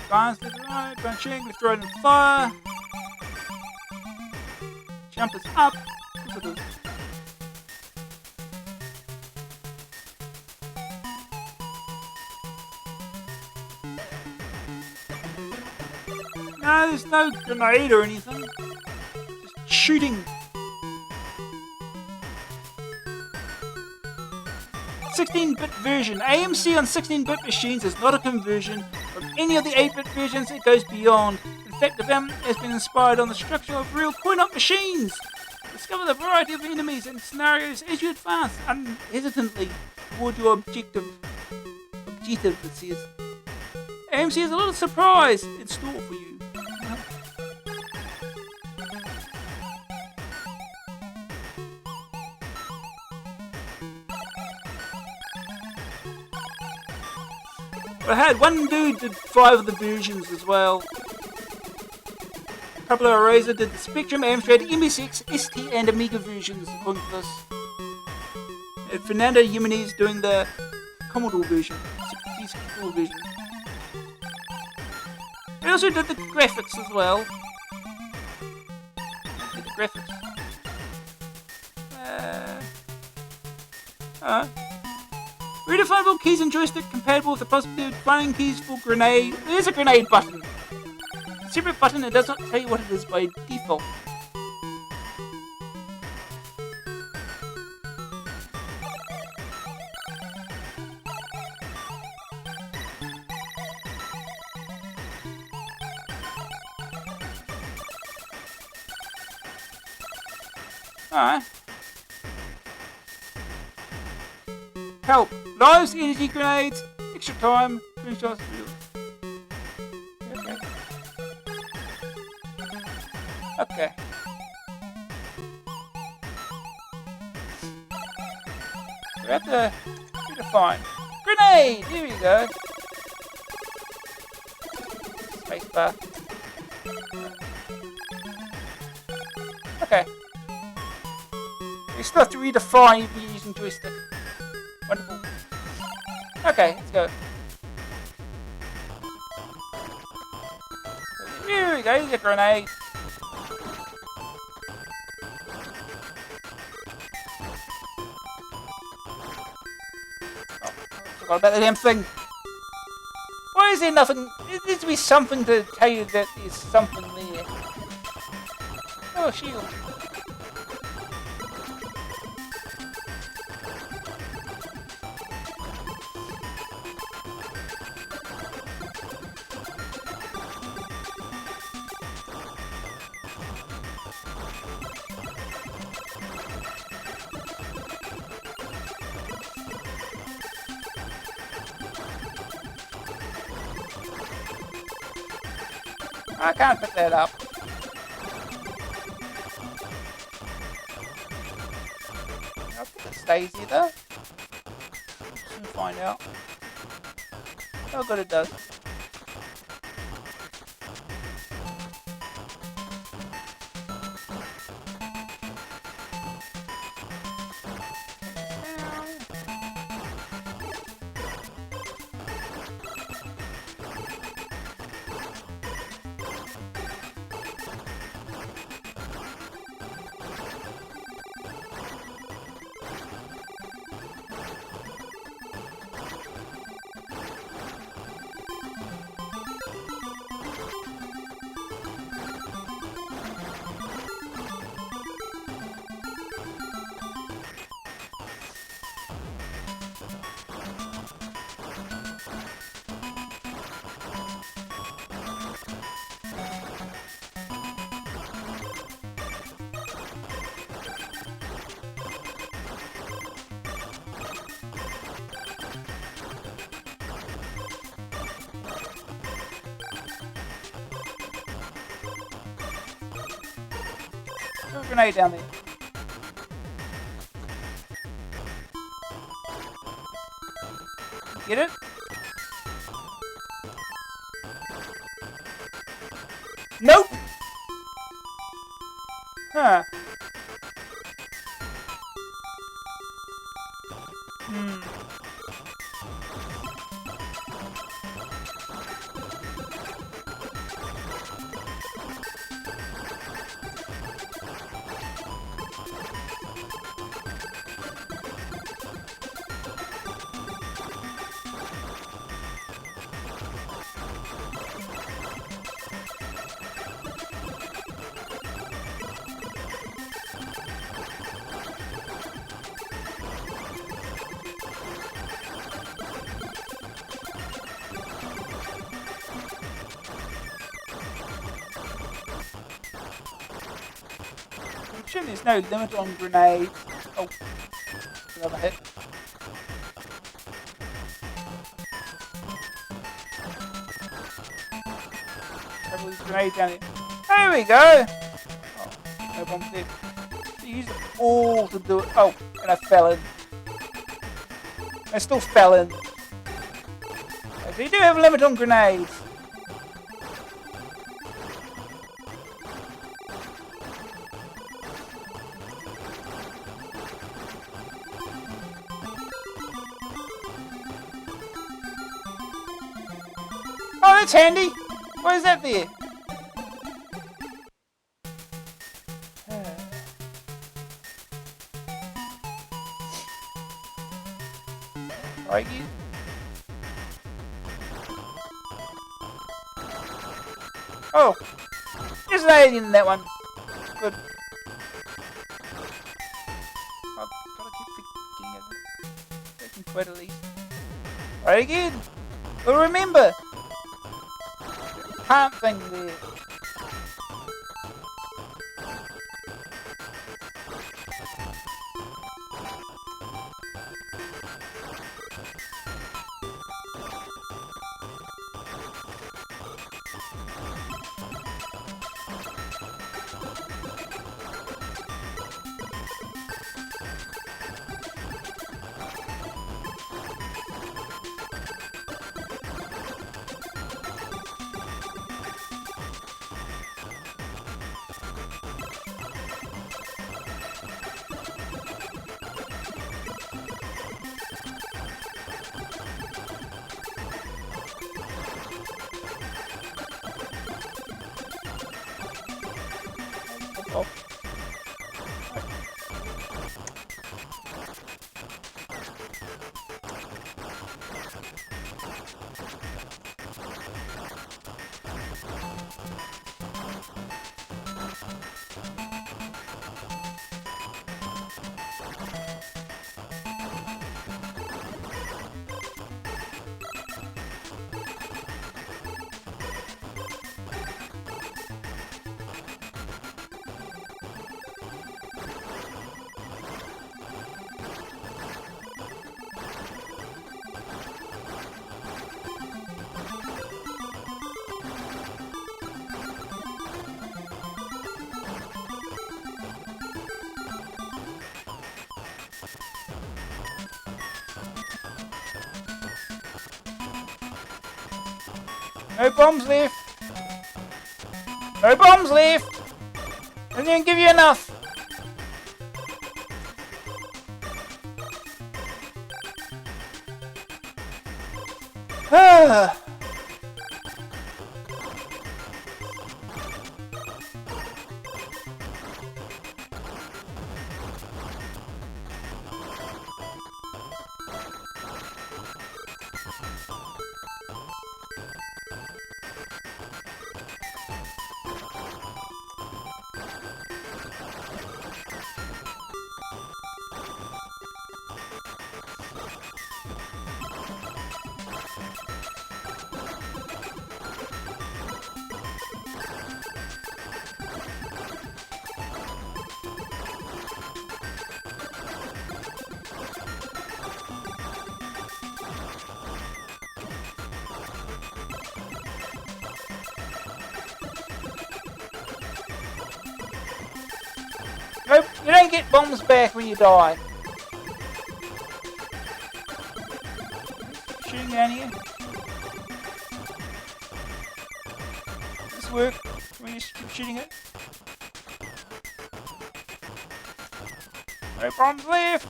Bounce to the right, punching, let's throw it in the fire. Jump is up. No, there's no grenade or anything. Just shooting. 16-bit version. AMC on 16-bit machines is not a conversion from any of the 8-bit versions. It goes beyond. In fact, the VM has been inspired on the structure of real coin-op machines. Discover the variety of enemies and scenarios as you advance unhesitantly toward your objective, it says. AMC has a little surprise in store for you. I had one dude did 5 of the versions as well. A couple of Eraser did the Spectrum, Amstrad, MSX, ST and Amiga versions according to this. And Fernando Jimenez doing the Commodore version, 64 version. I also did the graphics as well. Did the graphics. Redefinable keys and joystick compatible with the possibility of finding keys for grenade. There's a grenade button. A separate button that does not tell you what it is by default. Alright. Help! Lives, energy grenades, extra time, screenshots. Okay. Okay. We have to redefine. Grenade! Here we go. Spacebar. Okay. We still have to redefine if you're using joystick. Wonderful. Okay, let's go. Here we go, here's a grenade. Oh, forgot about the damn thing. Why is there nothing? There needs to be something to tell you that there's something there. Oh, shield. I can't pick that up. I think it stays either. Soon find out. How good it does. Throw a grenade down there. Get it? Nope! Huh. I'm sure there's no limit on grenades. Oh, another hit. Have all these grenades down here. There we go! Oh, no bombs there. You use it all to do it. Oh, and I fell in. I still fell in. So you do have a limit on grenades. Oh, that's handy. Why is that there? Try again. Oh, there's an alien in that one. Good. I've got to keep forgetting it. They can quit at least. Try again. But remember, plant thing there. Oh. No bombs left. No bombs left. I didn't give you enough. Nope, you don't get bombs back when you die. Shooting down here. Does this work when you're shooting it? No bombs left.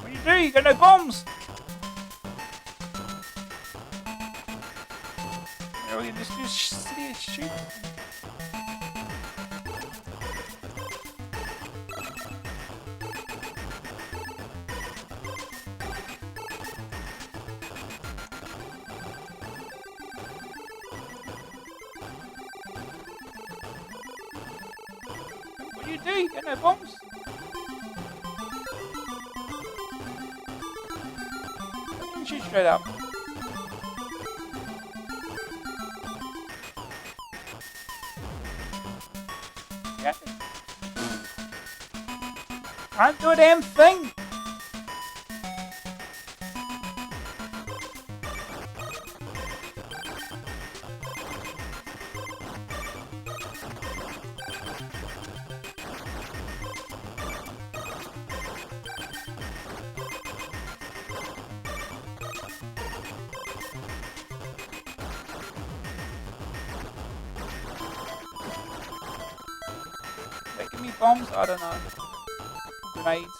What do you do? You got no bombs. Or you just do shoot. What do you do? You got no bombs. Shoot straight up. Yeah. Can't do a damn thing. They give me bombs? I don't know. Or grenades.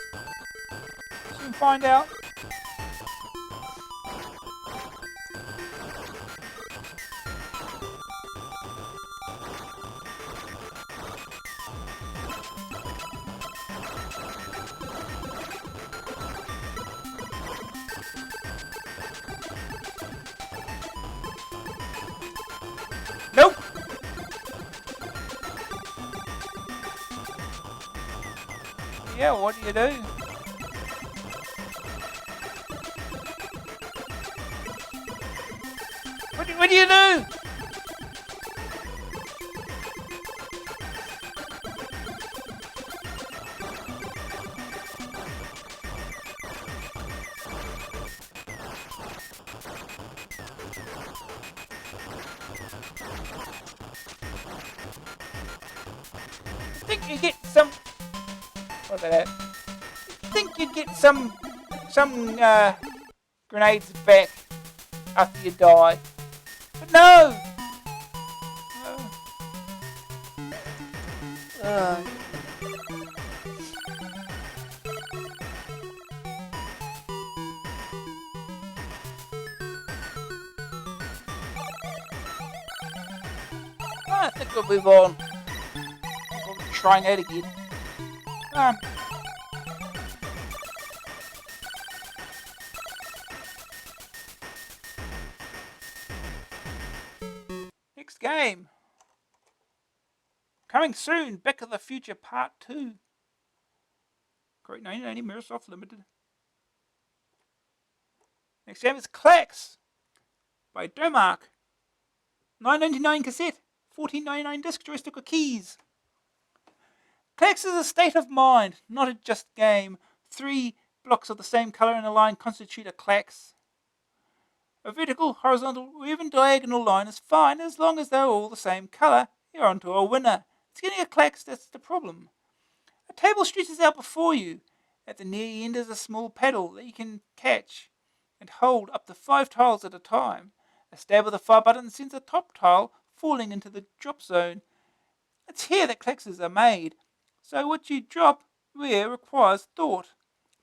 Soon find out. Nope! Yeah, what do you do? What do you do? I think you get some. What about that? I think you'd get some grenades back after you die. But no! I think we'll move on. We'll try that again. Next game. Coming soon, Back to the Future Part 2. Great 1990 Microsoft Limited. Next game is Klax by Domark. $9.99 cassette, $14.99 disc, joystick or keys. Klax is a state of mind, not a just game. 3 blocks of the same colour in a line constitute a Klax. A vertical, horizontal, or even diagonal line is fine as long as they're all the same colour. You're onto a winner. It's getting a Klax that's the problem. A table stretches out before you. At the near end is a small paddle that you can catch and hold up to 5 tiles at a time. A stab with a fire button sends a top tile falling into the drop zone. It's here that Klaxes are made. So what you drop where requires thought,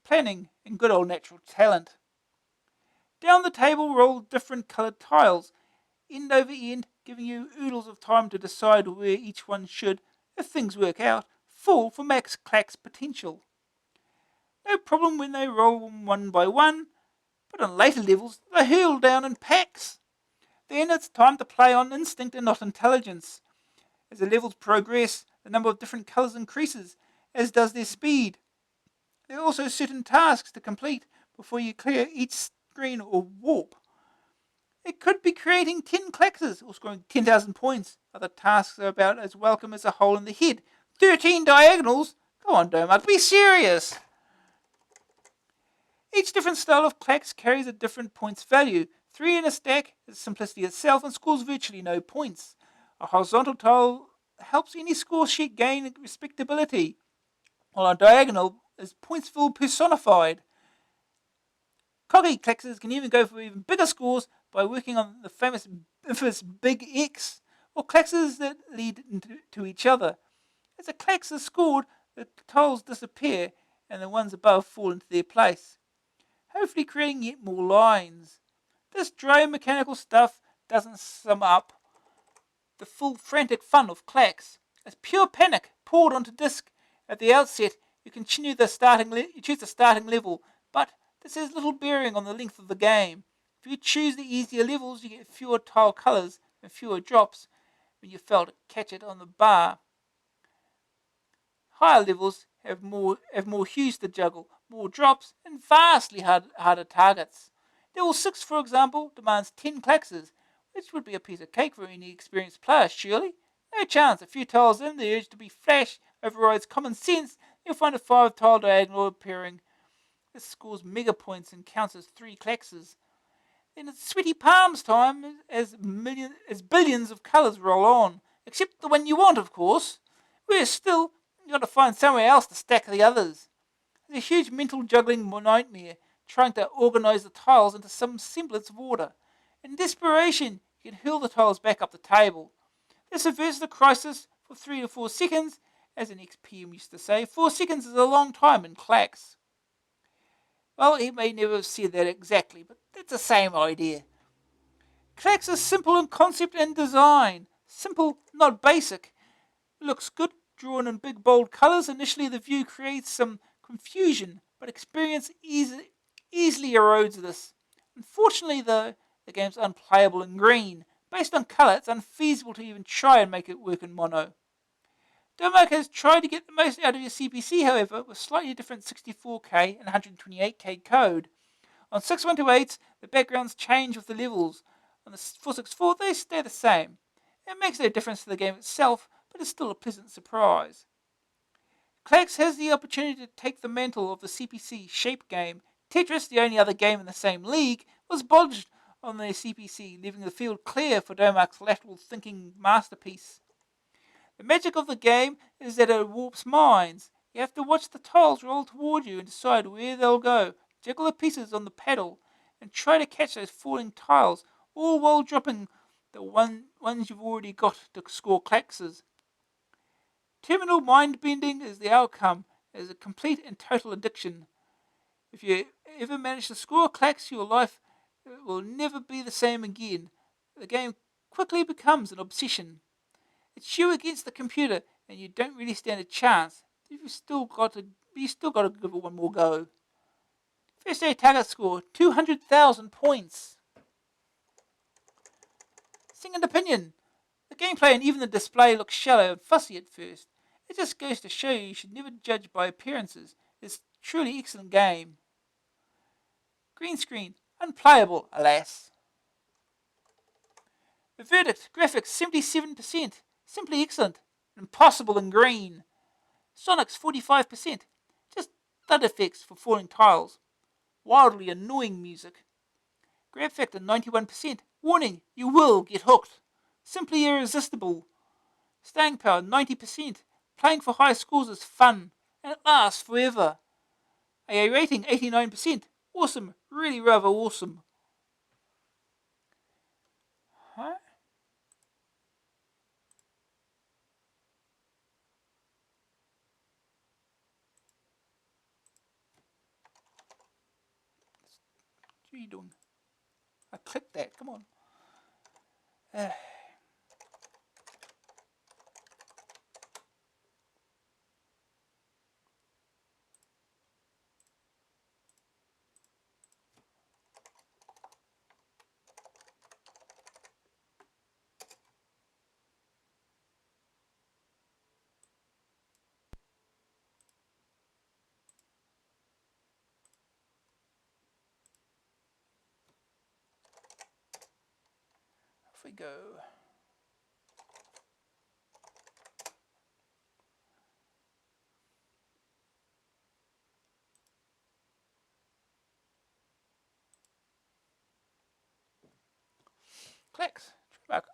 planning, and good old natural talent. Down the table roll different coloured tiles, end over end, giving you oodles of time to decide where each one should, if things work out, fall for max Klax potential. No problem when they roll one by one, but on later levels they hurl down in packs. Then it's time to play on instinct and not intelligence. As the levels progress, the number of different colours increases, as does their speed. There are also certain tasks to complete before you clear each screen or warp. It could be creating 10 Klaxes or scoring 10,000 points. Other tasks are about as welcome as a hole in the head. 13 diagonals? Come on, Domark, be serious! Each different style of Klax carries a different points value. 3 in a stack is simplicity itself and scores virtually no points. A horizontal tile helps any score sheet gain respectability, while a diagonal is pointsville personified. Cocky Klaxes can even go for even bigger scores by working on the famous infamous Big X, or Klaxes that lead to each other. As a Klax is scored, the tiles disappear and the ones above fall into their place, hopefully creating yet more lines. This dry mechanical stuff doesn't sum up the full frantic fun of Klax. As pure panic poured onto disc at the outset, you choose the starting level, but this has little bearing on the length of the game. If you choose the easier levels, you get fewer tile colours and fewer drops when you fail to catch it on the bar. Higher levels have more hues to juggle, more drops, and vastly harder targets. Level 6, for example, demands 10 Klaxes, which would be a piece of cake for any experienced player, surely. No chance. A few tiles in, the urge to be flash overrides common sense. You'll find a 5-tile diagonal appearing. This scores mega points and counts as 3 Klaxes. Then it's sweaty palms time as billions of colours roll on. Except the one you want, of course. Whereas still, you've got to find somewhere else to stack the others. It's a huge mental juggling nightmare, trying to organise the tiles into some semblance of order. In desperation, you can hurl the tiles back up the table. This averts the crisis for 3 to 4 seconds, as an ex-PM used to say. 4 seconds is a long time in Klax. Well, he may never have said that exactly, but it's the same idea. Klax is simple in concept and design. Simple, not basic. It looks good, drawn in big bold colours. Initially the view creates some confusion, but experience easily erodes this. Unfortunately though, the game's unplayable in green. Based on colour, it's unfeasible to even try and make it work in mono. Denmark has tried to get the most out of your CPC, however, with slightly different 64K and 128K code. On 6128s, the backgrounds change with the levels. On the 464, they stay the same. It makes no difference to the game itself, but it's still a pleasant surprise. Klax has the opportunity to take the mantle of the CPC shape game. Tetris, the only other game in the same league, was bodged on the CPC, leaving the field clear for Domark's lateral thinking masterpiece. The magic of the game is that it warps minds. You have to watch the tiles roll toward you and decide where they'll go. Jiggle the pieces on the paddle and try to catch those falling tiles, all while dropping the ones you've already got to score Klaxes. Terminal mind bending is the outcome. It is a complete and total addiction. If you ever manage to score a Klax, your life will never be the same again. The game quickly becomes an obsession. It's you against the computer, and you don't really stand a chance. You still got to give it one more go. First day target score 200,000 points. Second opinion. The gameplay and even the display look shallow and fussy at first. It just goes to show you should never judge by appearances. It's a truly excellent game. Green screen. Unplayable, alas. The verdict. Graphics 77%. Simply excellent. Impossible in green. Sonics 45%. Just thud effects for falling tiles. Wildly annoying music. Grab factor 91%. Warning, you will get hooked. Simply irresistible. Staying power 90%. Playing for high scores is fun, and it lasts forever. AA rating 89%. Awesome, really rather awesome. Huh? What are you doing? I clicked that, come on. Off we go. Klax, trademark,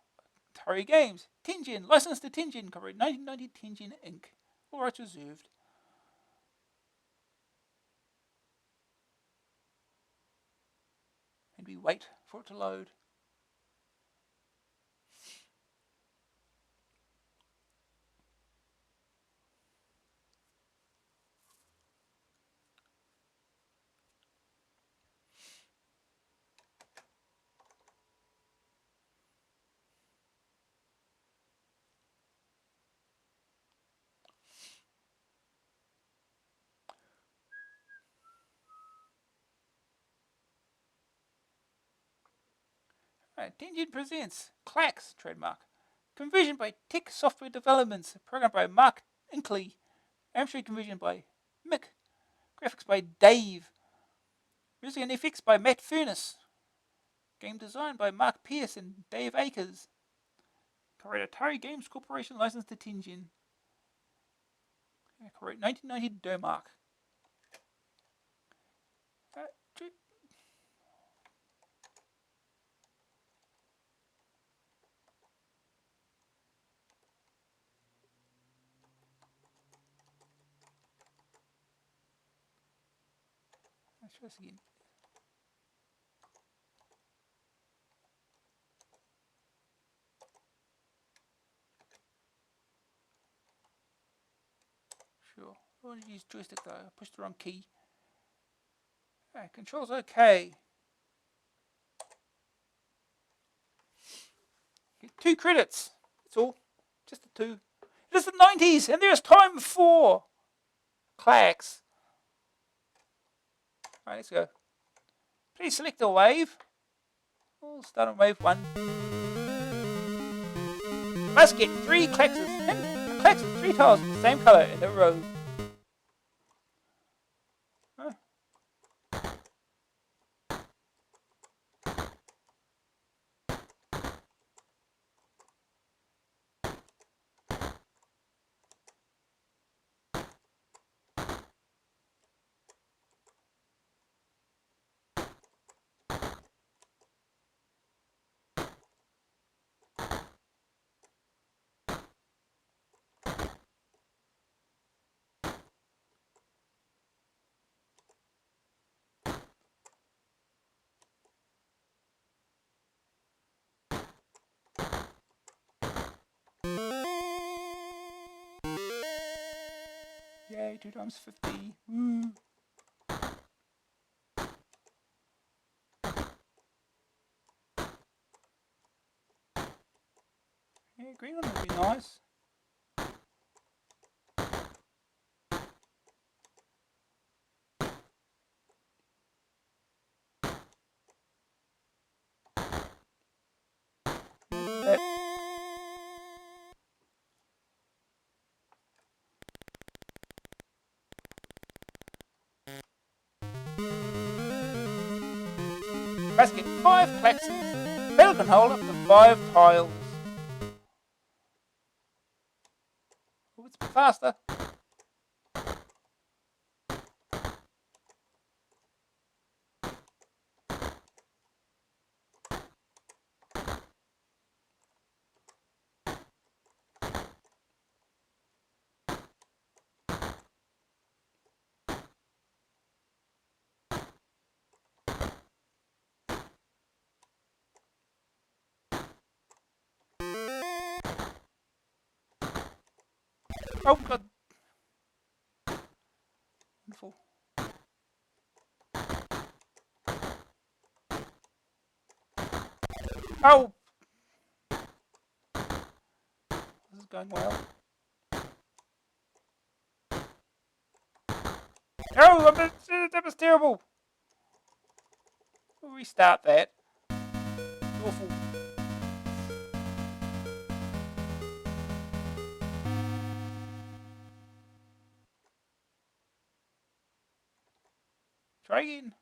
Atari Games, Tenjin, licensed to Tenjin, copyright 1990 Tenjin Inc. All rights reserved. And we wait for it to load. Tintin presents Klax, trademark. Conversion by Tech Software Developments, programmed by Mark Inkley. Amstrad conversion by Mick. Graphics by Dave. Music and effects by Matt Furness. Game design by Mark Pierce and Dave Akers. Copyright Atari Games Corporation, licensed to Tintin. Copyright 1990 Domark. Let's try this again. Sure. I want to use joystick though. I pushed the wrong key. Controls okay. Get 2 credits. That's all. Just the 2. It is the 90s, and there's time for Klax. Alright, let's go. Please select a wave. We'll start on wave 1. Must get 3 Klaxes. And Klaxes 3 tiles in the same colour in a row. Yay, 2 times 50. Woo. Yeah, green one would be nice. Must get 5 Klaxes. Bell can hold up to 5 tiles. Oh, it's a bit faster. Oh god. Wonderful. Oh! This is going well. Oh, that was terrible! We'll restart that. It's awful. Try again.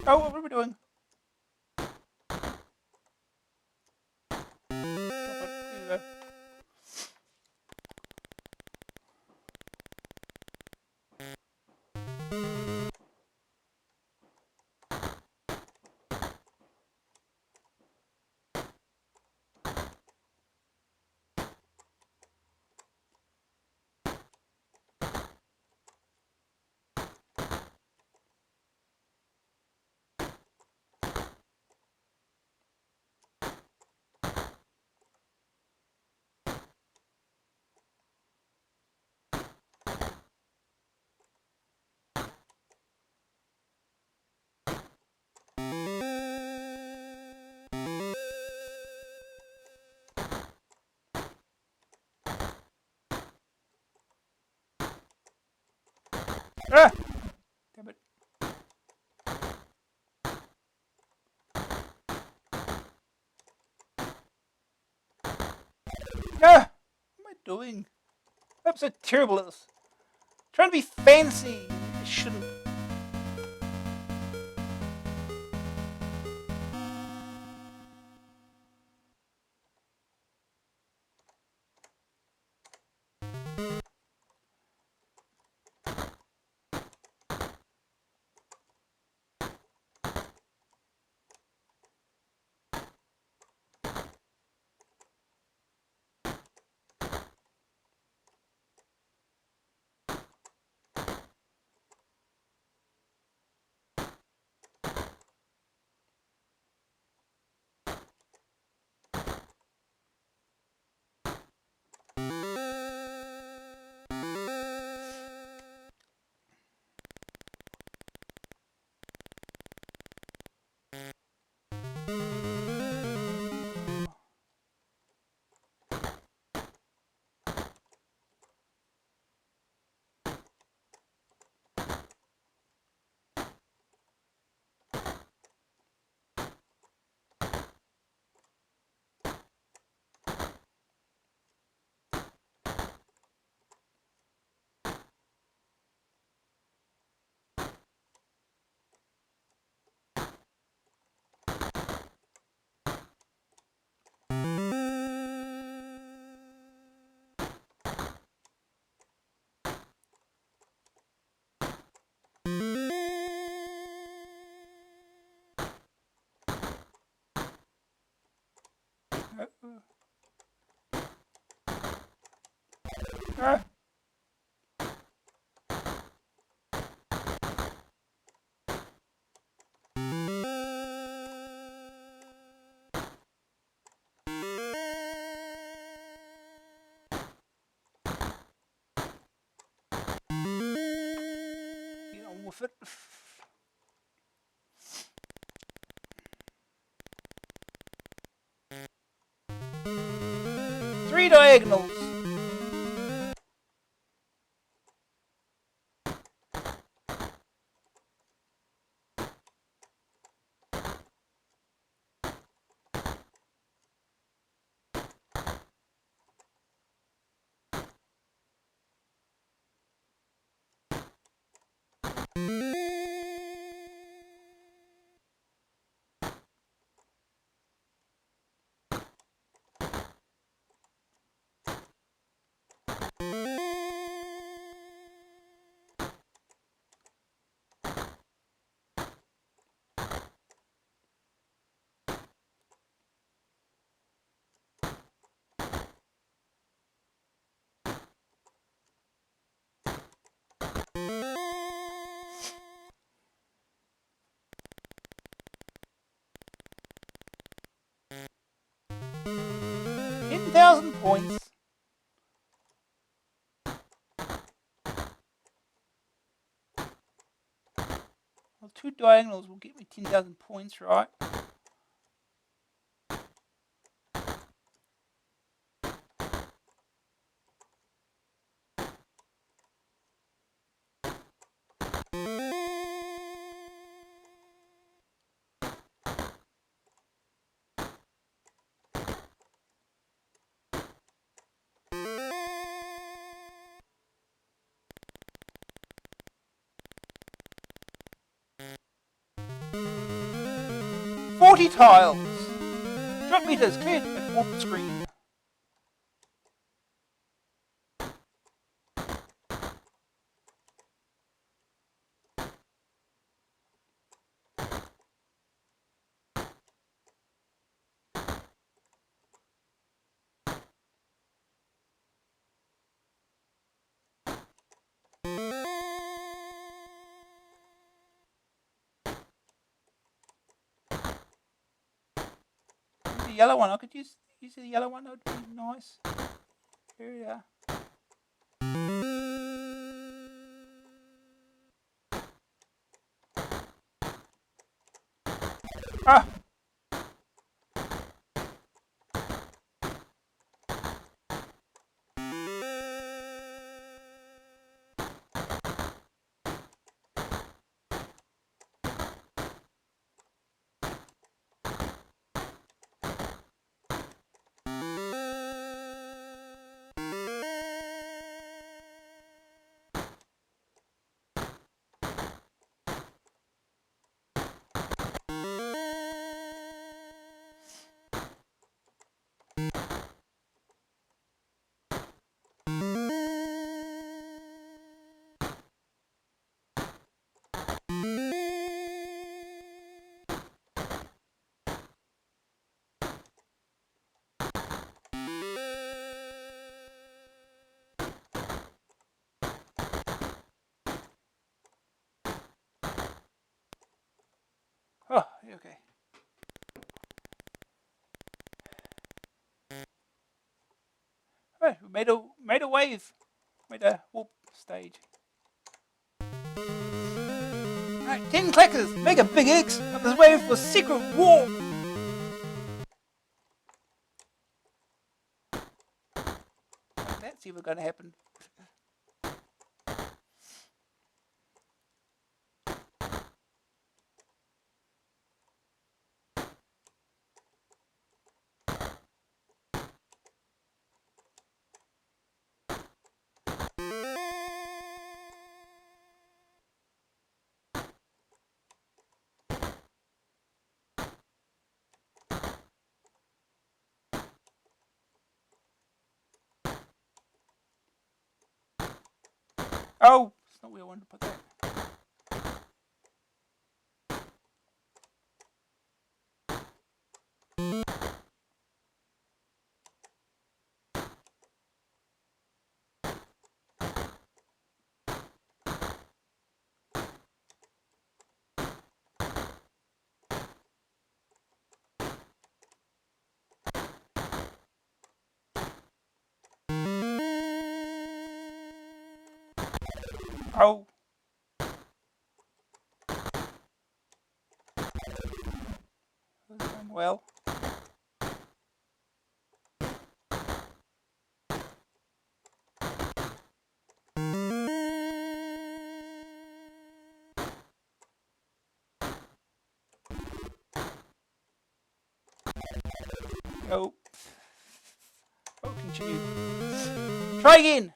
Oh, what are we doing? Ah! Damn it. Ah! What am I doing? I'm so terrible at this. Trying to be fancy. I shouldn't. Ah! Get on with it. 3 diagonals. £10,000 points. Well, 2 diagonals will get me 10,000 points, right? Forty tiles. Drop meters cleared at one screen. The yellow one. I could use the yellow one. That would be nice. Here we are. Ah! Okay. Right, we made a wave. Made a warp stage. Right, 10 Klaxes. Make a big X of this wave for secret warp. That's ever gonna happen. Oh, it's not where I wanted to put that. Oh. That's going well. Oh. Oh, continue. Try again.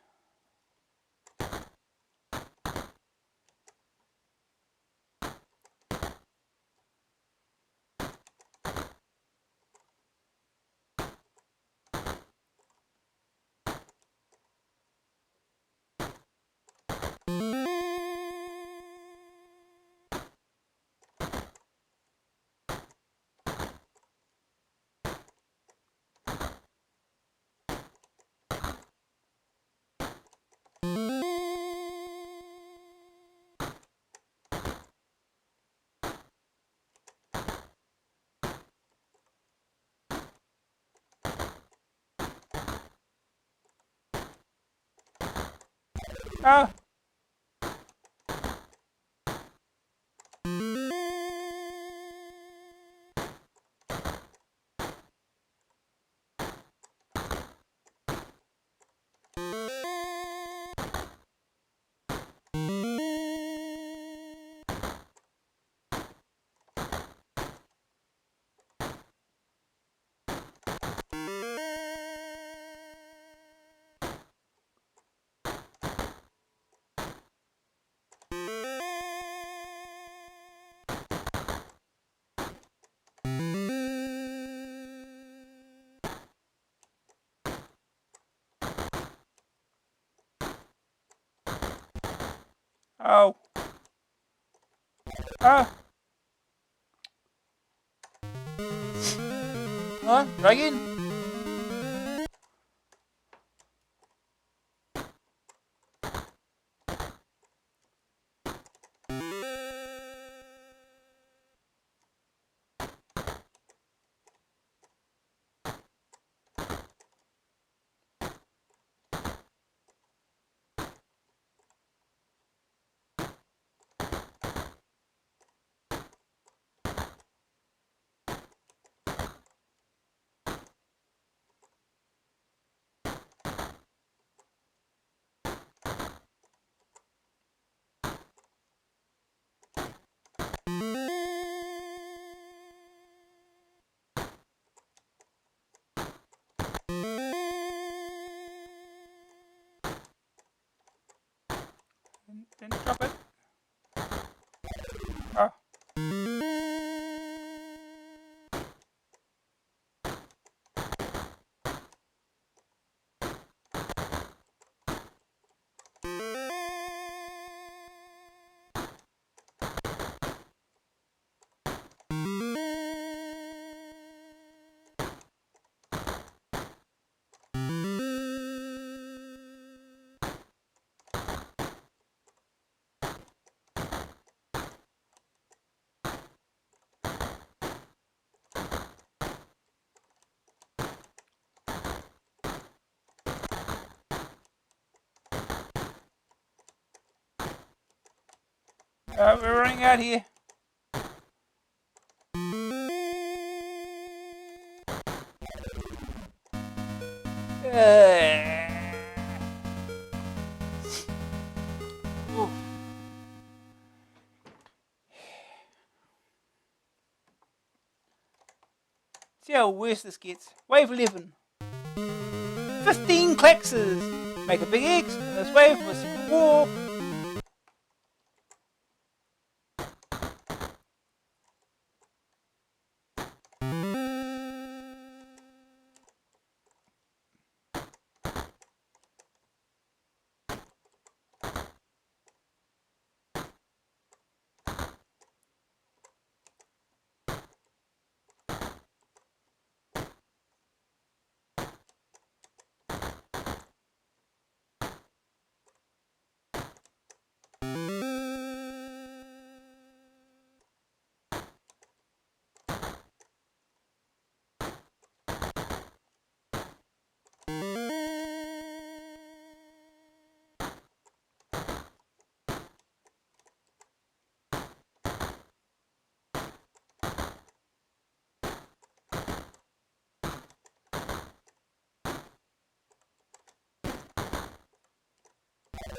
Ah. Oh. Ah. Come on, try again. Then drop it. Oh. We're running out here. Oof. See how worse this gets. Wave 11. 15 Klaxes. Make a big X in this wave for a secret war.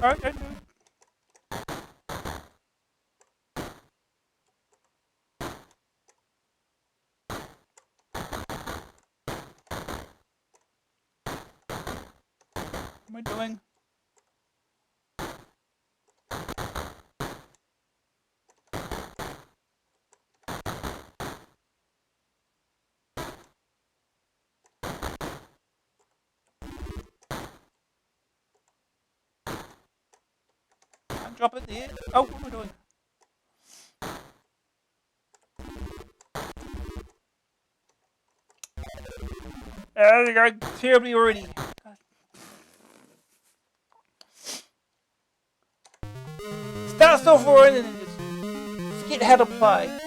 Alright, don't do it. What am I doing? Can't drop it there. Oh, what am I doing? They're going terribly already. Start still for it and then just forget how to play.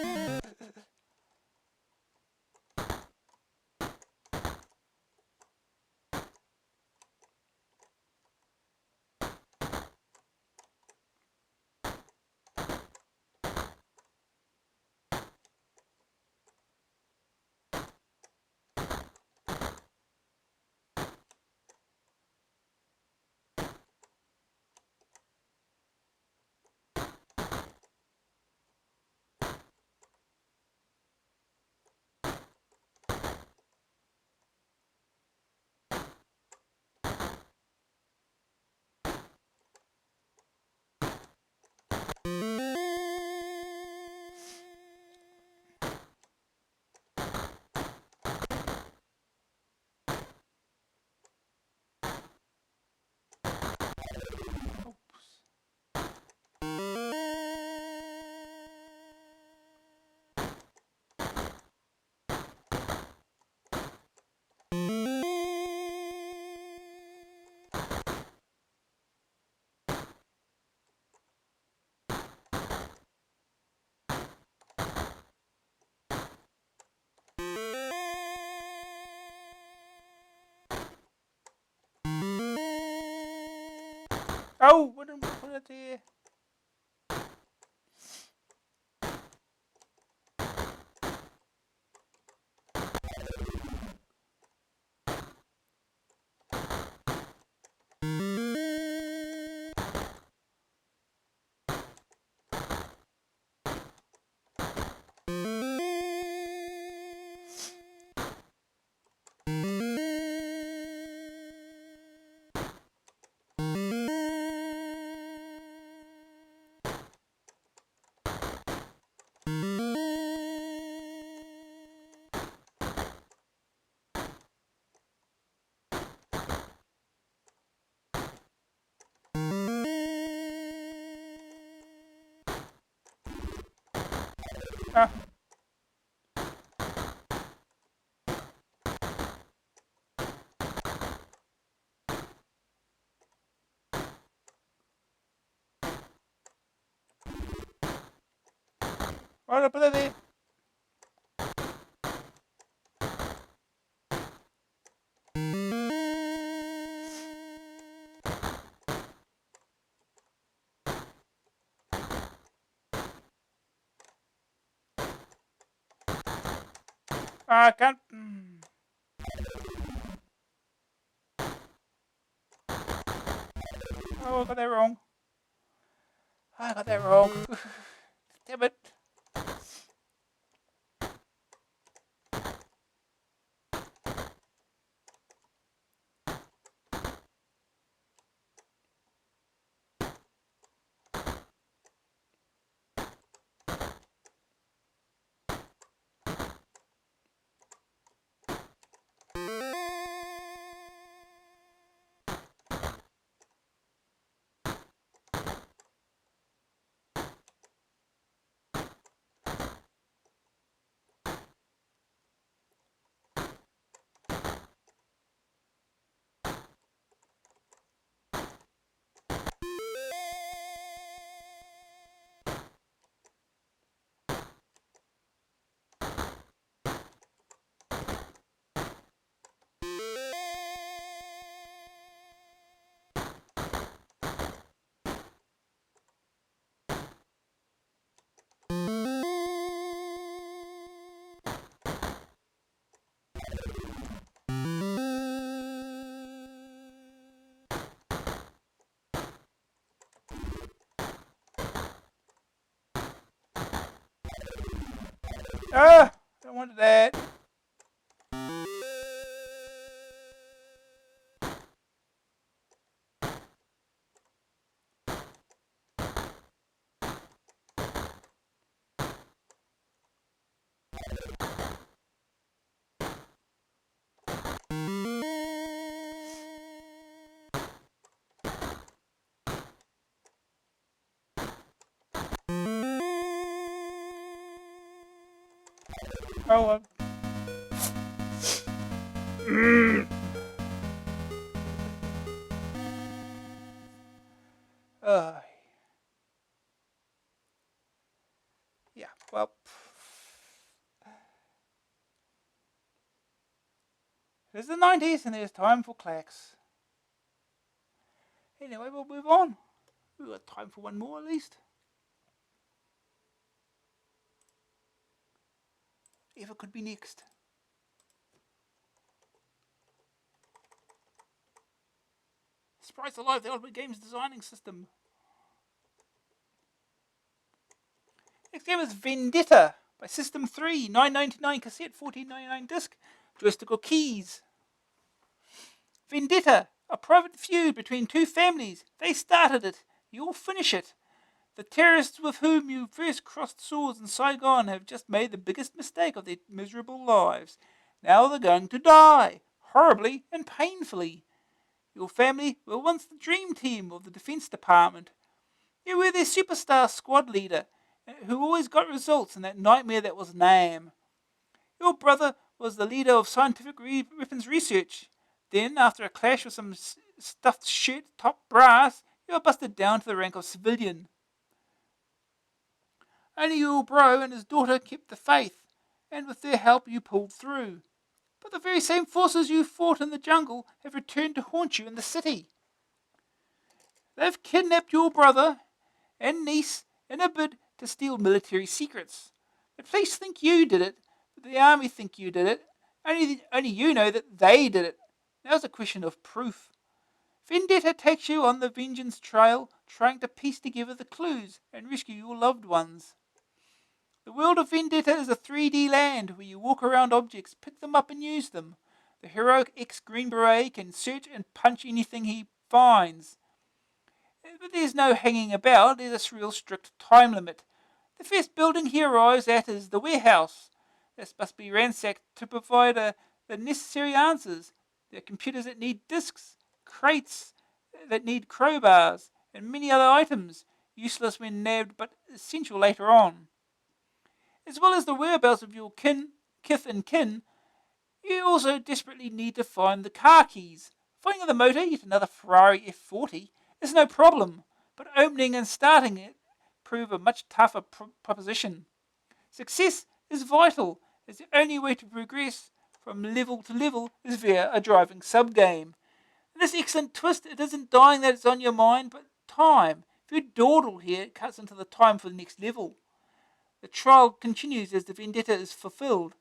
Oh, what did I put it there? Ah. Why did I put it there? I can't. Oh, I got that wrong. I got that wrong. Damn it. Ah, I don't want that. Oh, well. Uh, yeah, well. It's the 90s and there's time for Klax. Anyway, we'll move on. We've got time for one more at least. If it could be next. Sprites Alive, the Ultimate Games Designing System. Next game is Vendetta by System 3, $9.99 cassette, $14.99 disc, joystick keys. Vendetta, a private feud between two families. They started it. You'll finish it. The terrorists with whom you first crossed swords in Saigon have just made the biggest mistake of their miserable lives. Now they're going to die, horribly and painfully. Your family were once the dream team of the Defense Department. You were their superstar squad leader, who always got results in that nightmare that was Nam. Your brother was the leader of scientific weapons research. Then, after a clash with some stuffed shirt top brass, you were busted down to the rank of civilian. Only your bro and his daughter kept the faith, and with their help you pulled through. But the very same forces you fought in the jungle have returned to haunt you in the city. They've kidnapped your brother and niece in a bid to steal military secrets. The police think you did it, but the army think you did it. Only you know that they did it. Now it's a question of proof. Vendetta takes you on the vengeance trail, trying to piece together the clues and rescue your loved ones. The world of Vendetta is a 3D land where you walk around objects, pick them up and use them. The heroic ex-Green Beret can search and punch anything he finds. But there's no hanging about, there's a real strict time limit. The first building he arrives at is the warehouse. This must be ransacked to provide the necessary answers. There are computers that need disks, crates that need crowbars, and many other items, useless when nabbed but essential later on. As well as the whereabouts of your kith and kin, you also desperately need to find the car keys. Finding the motor, yet another Ferrari F40, is no problem, but opening and starting it prove a much tougher proposition. Success is vital, as the only way to progress from level to level is via a driving subgame. This excellent twist, it isn't dying that it's on your mind, but time. If you dawdle here, it cuts into the time for the next level. The trial continues as the vendetta is fulfilled.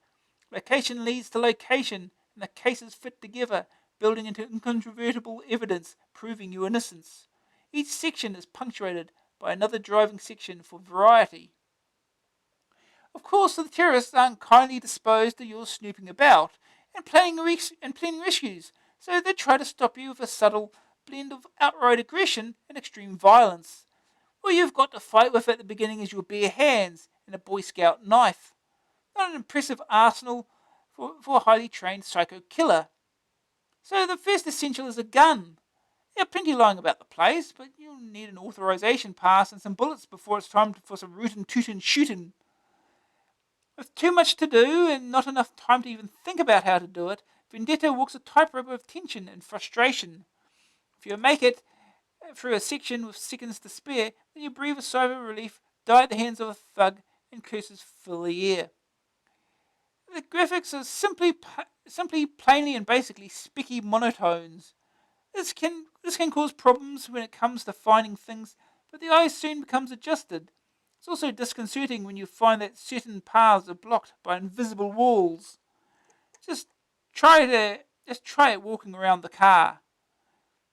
Location leads to location, and the cases fit together, building into incontrovertible evidence proving your innocence. Each section is punctuated by another driving section for variety. Of course, the terrorists aren't kindly disposed to your snooping about and planning rescues, so they try to stop you with a subtle blend of outright aggression and extreme violence. All you've got to fight with at the beginning is your bare hands and a Boy Scout knife. Not an impressive arsenal for a highly trained psycho killer. So the first essential is a gun. There are plenty lying about the place, but you'll need an authorization pass and some bullets before it's time for some rootin' tootin' shootin'. With too much to do and not enough time to even think about how to do it, Vendetta walks a tightrope of tension and frustration. If you make it through a section with seconds to spare, then you breathe a sigh of relief, die at the hands of a thug, and curses fill the air. The graphics are simply plainly and basically specky monotones. This can cause problems when it comes to finding things, but the eye soon becomes adjusted. It's also disconcerting when you find that certain paths are blocked by invisible walls. Just try it walking around the car.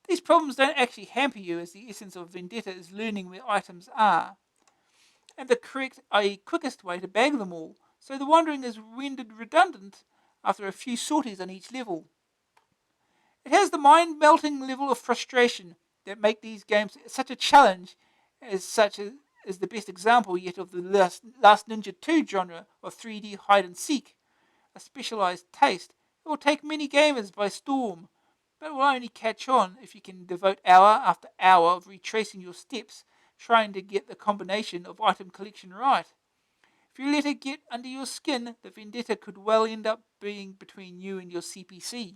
These problems don't actually hamper you, as the essence of Vendetta is learning where items are, and the correct, i.e. quickest way to bag them all, so the wandering is rendered redundant after a few sorties on each level. It has the mind-melting level of frustration that make these games such a challenge, as the best example yet of the Last Ninja 2 genre of 3D hide-and-seek, a specialized taste. It will take many gamers by storm, but it will only catch on if you can devote hour after hour of retracing your steps, trying to get the combination of item collection right. If you let it get under your skin, the Vendetta could well end up being between you and your CPC.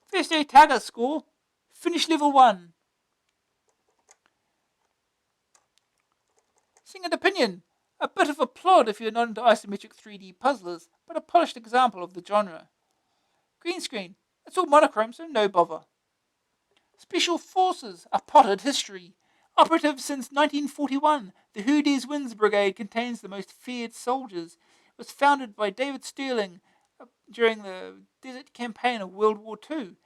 First day target score, finish level 1. Second opinion, a bit of a plod if you're not into isometric 3D puzzlers, but a polished example of the genre. Green screen, it's all monochrome, so no bother. Special Forces, a potted history. Operative since 1941, the Who Dares Wins Brigade contains the most feared soldiers. It was founded by David Sterling during the Desert Campaign of World War II.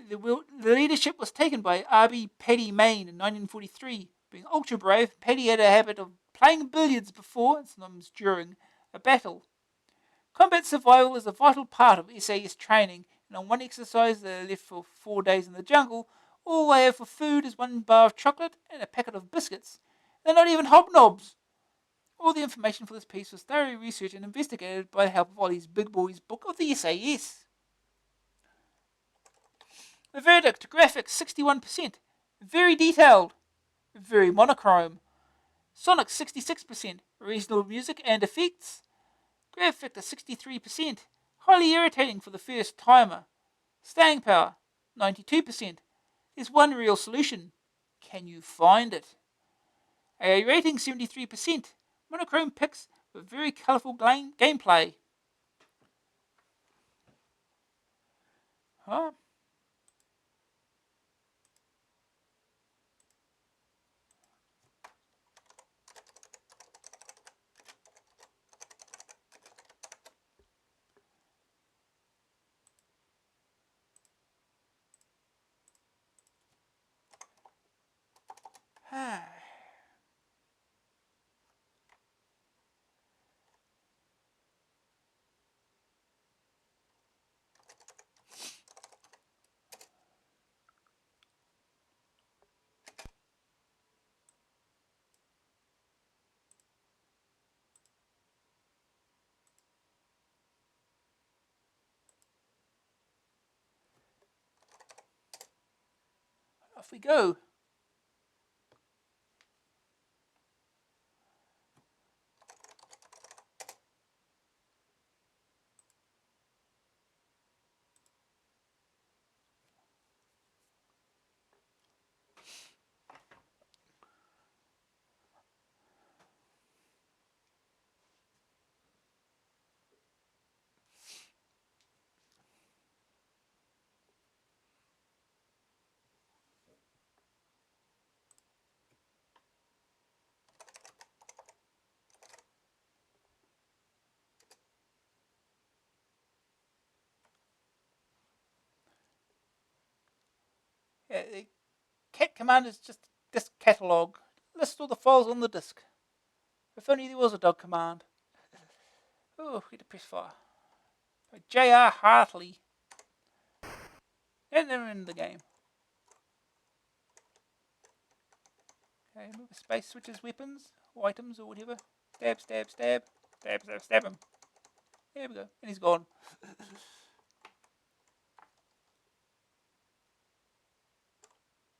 The leadership was taken by R.B. Paddy Mayne in 1943. Being ultra brave, Paddy had a habit of playing billiards before, and sometimes during, a battle. Combat survival is a vital part of SAS training, and on one exercise they are left for 4 days in the jungle. All they have for food is one bar of chocolate and a packet of biscuits. They're not even hobnobs. All the information for this piece was thoroughly researched and investigated by the help of Ollie's Big Boys book of the SAS. The verdict, graphics 61%, very detailed, very monochrome. Sonic 66%, reasonable music and effects. Grab factor 63%, highly irritating for the first timer. Staying power 92%. There's one real solution. Can you find it? AA rating 73%, monochrome pics with very colourful gameplay. Huh? Off we go. Yeah, the cat command is just disk catalog. List all the files on the disk. If only there was a dog command. Oh, get to press fire. J.R. Hartley. And they're in the game. Okay, move a space, switches weapons, or items, or whatever. Stab, stab, stab. Stab, stab, stab him. There we go. And he's gone.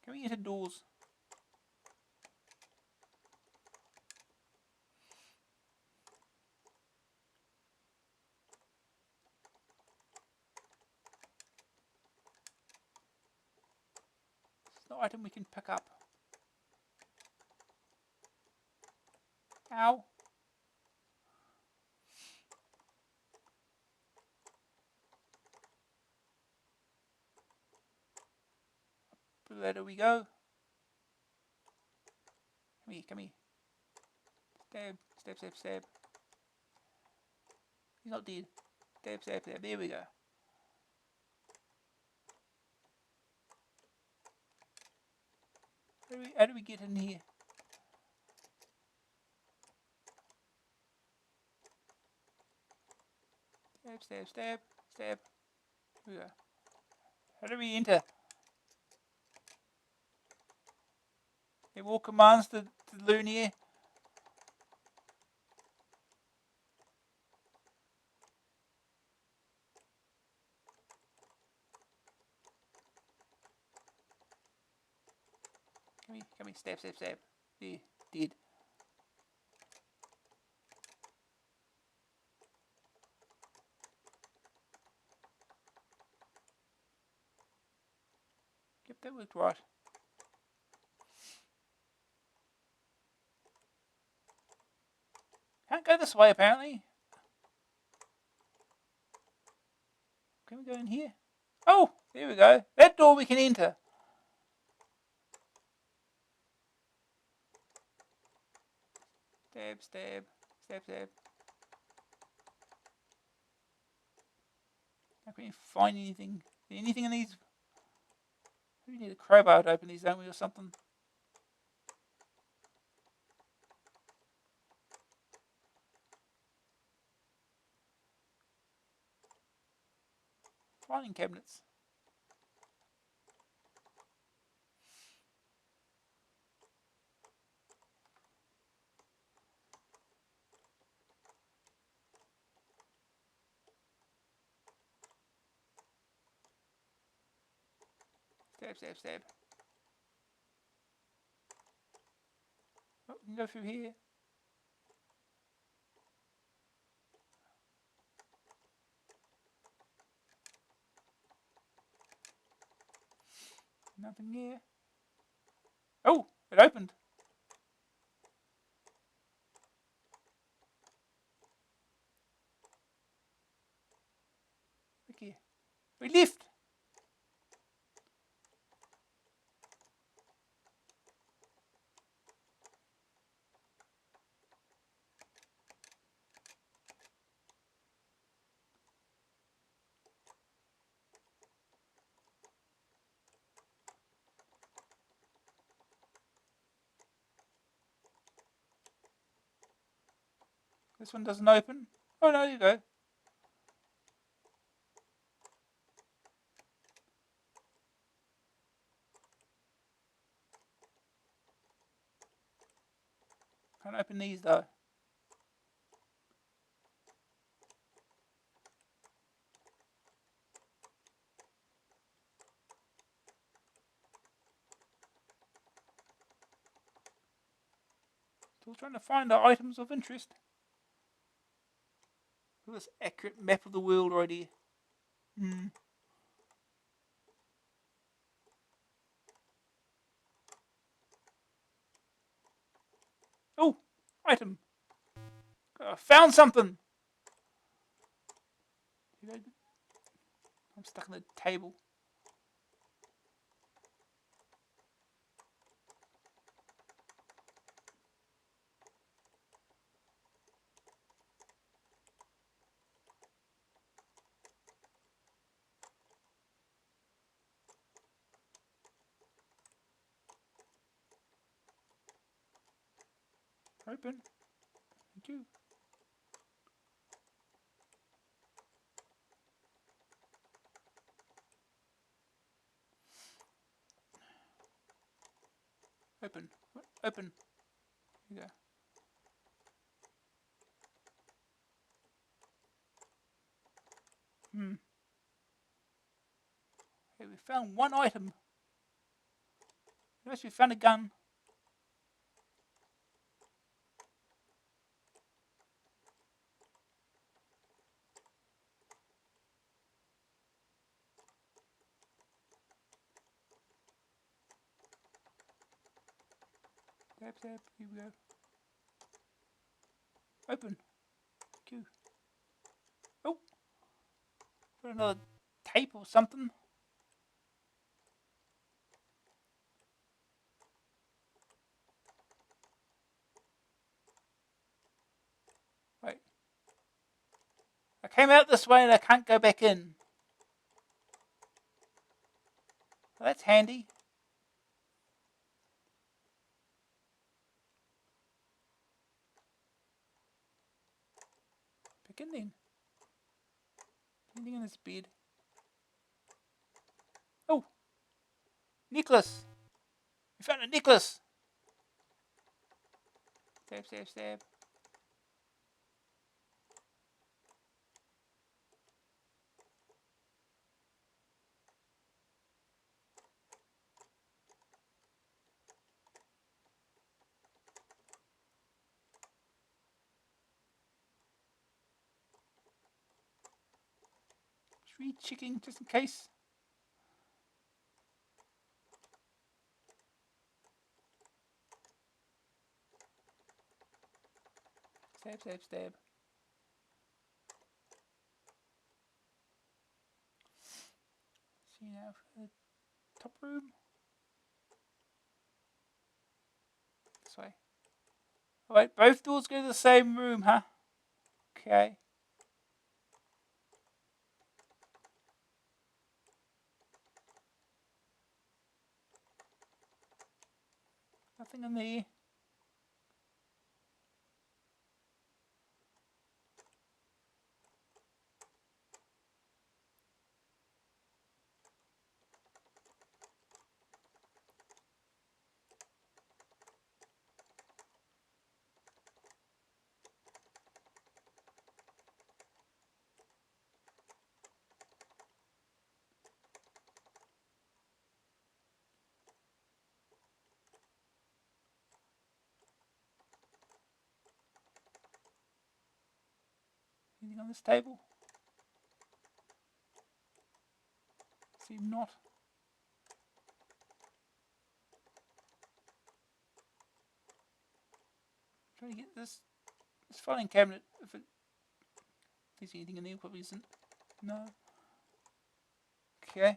Can we enter doors? It's the item we can pick up. Ow. Where do we go? Come here, come here. Stab, stab, stab, stab. He's not dead. Stab, stab, stab. There we go. How do we get in here? Stab, stab, stab, stab. Here we go. How do we enter? Have all commands to learn here. Come here, stab, stab, stab. There, dead. Yep, that worked right. Can't go this way, apparently. Can we go in here? Oh, there we go. That door we can enter. Stab, stab, stab, stab. How can you find anything? Anything in these? We need a crowbar to open these, don't we, or something? Filing cabinets. Stab, stab, stab. Oh, we can go through here. Nothing here. Oh, it opened. Look here. We left. This one doesn't open. Oh no, there you go. Can't open these though. Still trying to find the items of interest. Look at this accurate map of the world right here. Oh, item. Found something. I'm stuck in the table. Open. Thank you. Open. Open. Here you go. Okay, we found one item. Notice we found a gun. Stab, stab. Here we go. Open. Thank you. Oh! Got another tape or something. Wait. I came out this way and I can't go back in. Well, that's handy. Back in then. Anything in this bed? Oh! Necklace! We found a necklace! Stab, stab, stab. Just re-checking just in case. Stab, stab, stab. See now for the top room. This way. Oh, wait, both doors go to the same room, huh? Okay. Nothing in there. Anything on this table? Seem not. Trying to get this filing cabinet. If there's anything in there, probably isn't. No. Okay.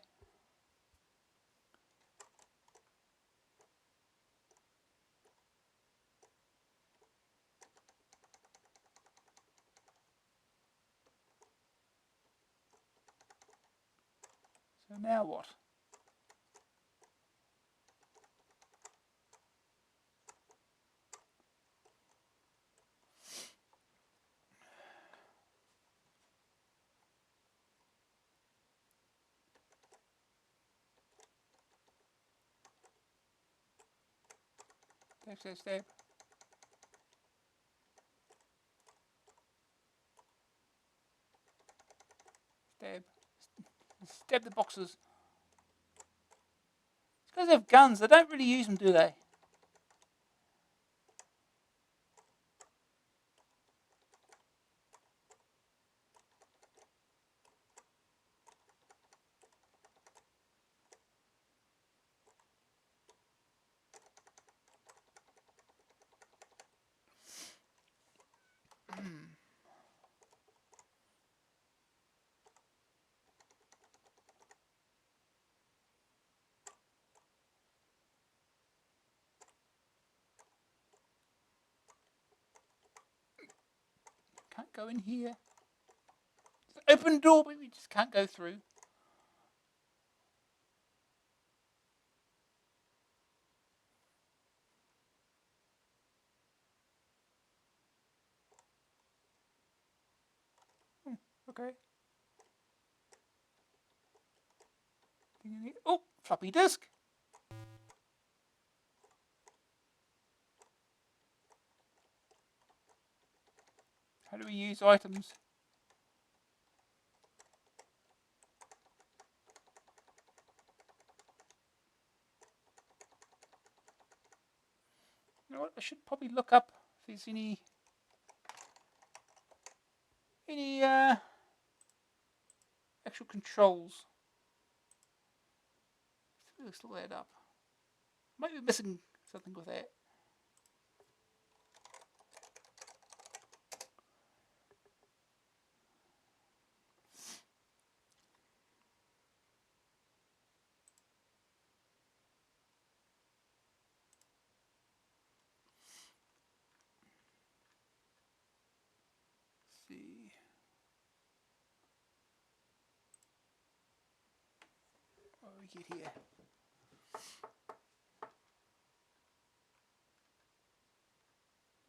So now what? Stab, stab, stab. Stab. Stab the boxes. These guys have guns. They don't really use them, do they? Can't go in here. Open door, but we just can't go through. Okay. Oh, floppy disk. How do we use items? You know what? I should probably look up if there's any actual controls. Let's look that up. Might be missing something with that. Let's see. What do we get here?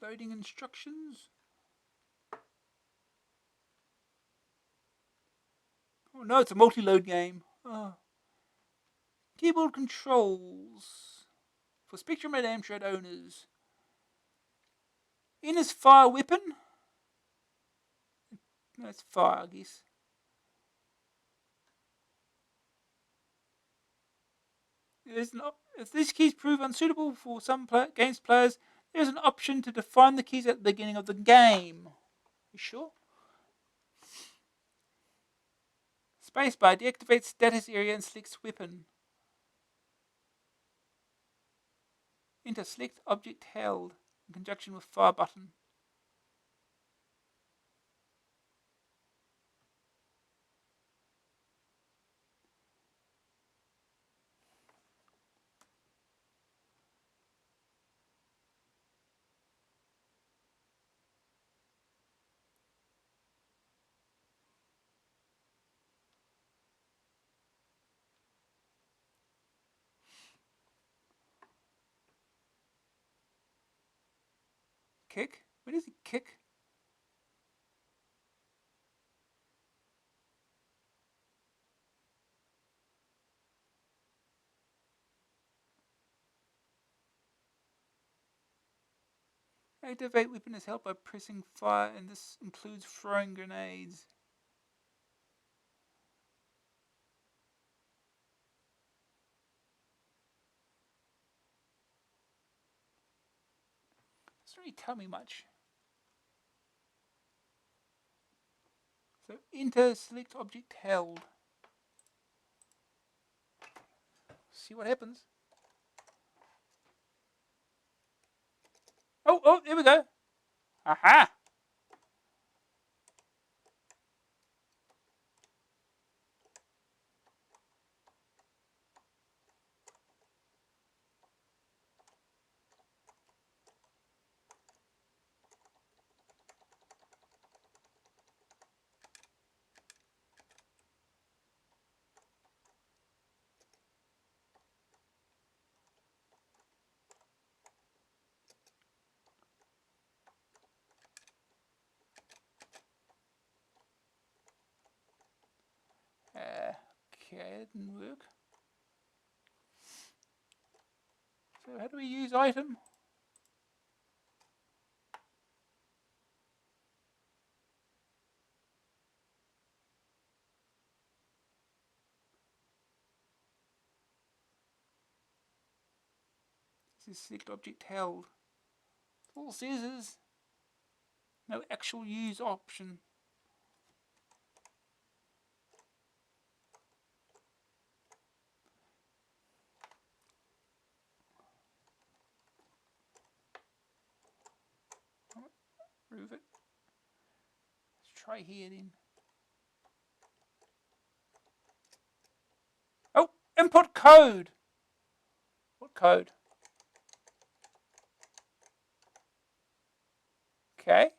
Loading instructions. Oh no, it's a multi-load game. Oh. Keyboard controls for Spectrum and Amstrad owners. In his fire weapon. No, it's fire, I guess. If these keys prove unsuitable for some games players, there's an option to define the keys at the beginning of the game. You sure? Spacebar deactivates status area and selects weapon. Enter select object held in conjunction with fire button. Kick? Where does he kick? Activate weapon is held by pressing fire, and this includes throwing grenades. Doesn't really tell me much. So enter select object held. See what happens. Oh, there we go. Aha! Okay, it didn't work. So how do we use item? This is select object held. All it says is no actual use option. Remove it. Let's try here then. Oh, input code. What code? Okay.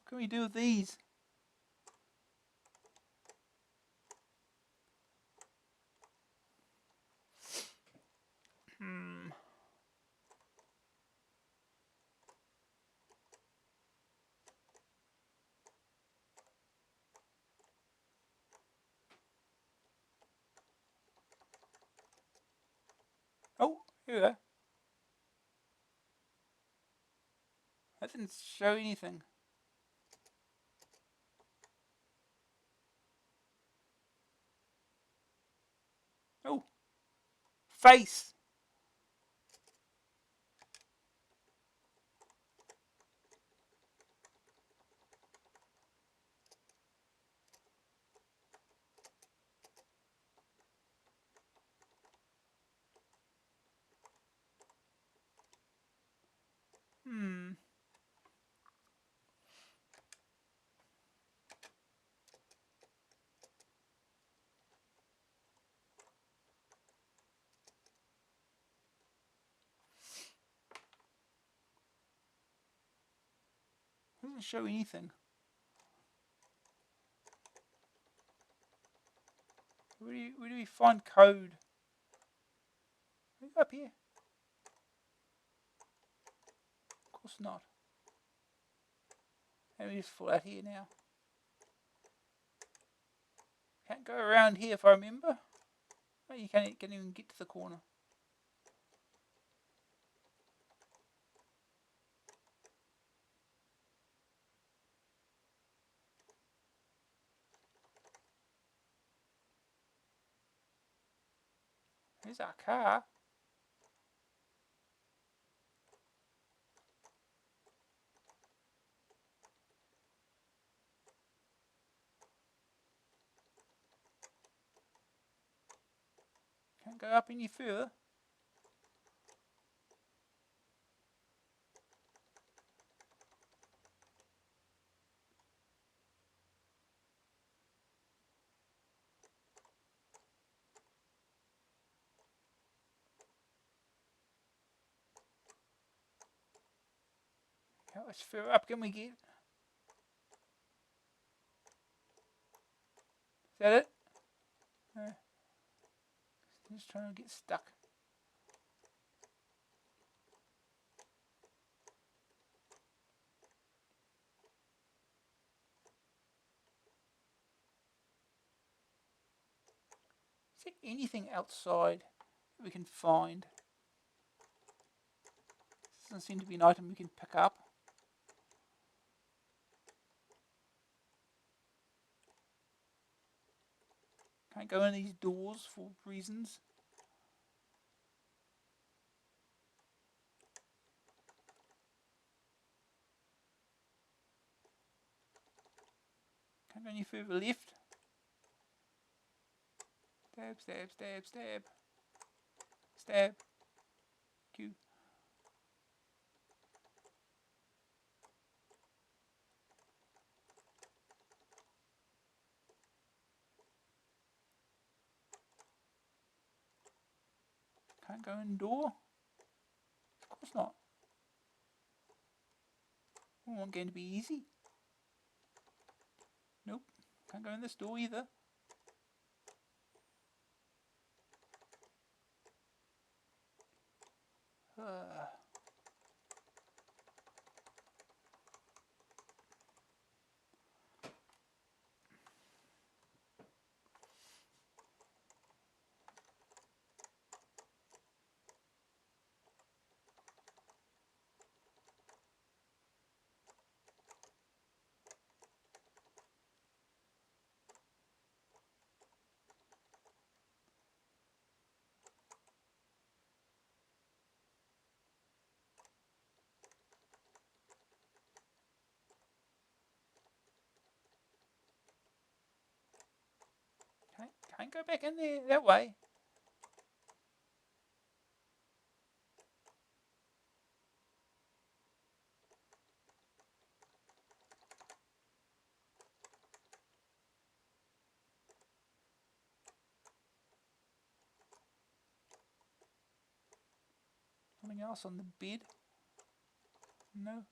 What can we do with these? Oh, here we go. That didn't show anything. Oh, face. Doesn't show anything. Where do we find code? Up here? Of course not. Let me just fall out here now. Can't go around here if I remember. Oh, you can't even get to the corner. There's our car. Can't go up any further. How much further up can we get? Is that it? No. Just trying to get stuck. Is there anything outside that we can find? This doesn't seem to be an item we can pick up. Can't go in these doors for reasons. Can't go any further left. Stab, stab, stab, stab. Stab. Q. Can't go in door? Of course not. It wasn't going to be easy. Nope. Can't go in this door either. Can't go back in there that way. Something else on the bed? No.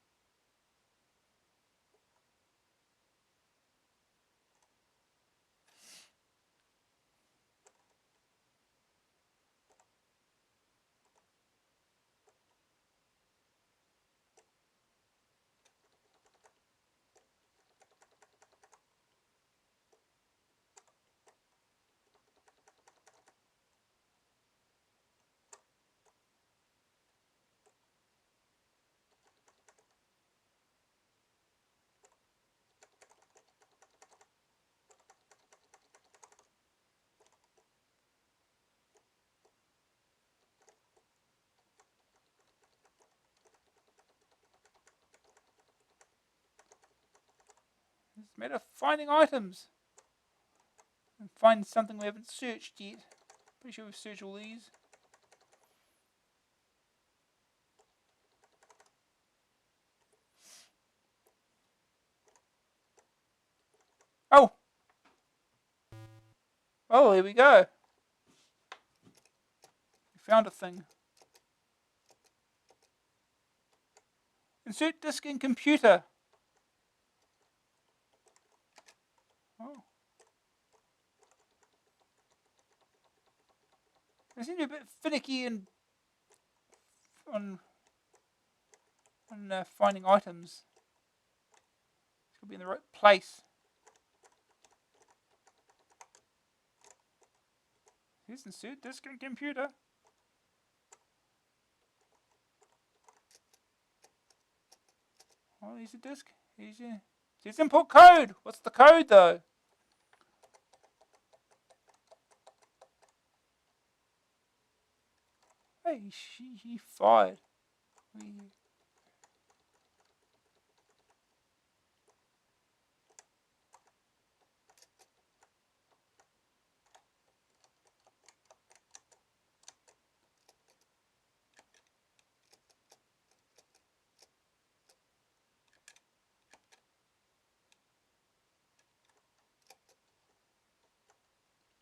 It's a matter of finding items. And find something we haven't searched yet. Pretty sure we've searched all these. Oh! Oh, here we go. We found a thing. Insert disk in computer. Oh. They seem to be a bit finicky and on finding items. It's got to be in the right place. Here's insert disk in computer. Oh, here's a disk. Here's input code. What's the code though? Hey, he fired.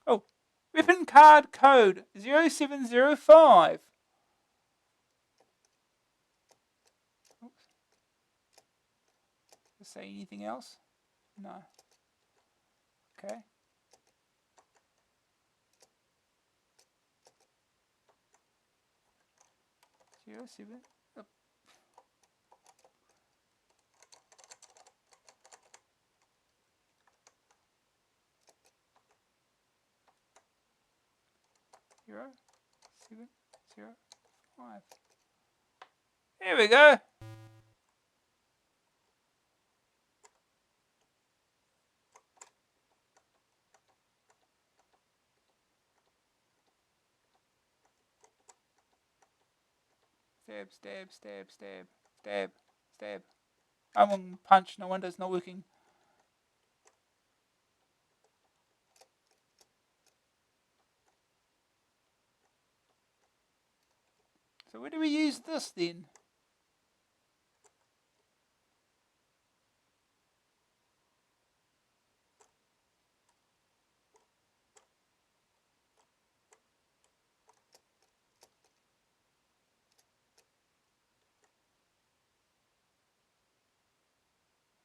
Oh, weapon card code 0705. Oops. Does it say anything else? No. Okay. 07. Oh. Zero, 7, 0, 5. Here we go. Stab, stab, stab, stab, stab, stab. I'm on punch. No wonder it's not working. So where do we use this then?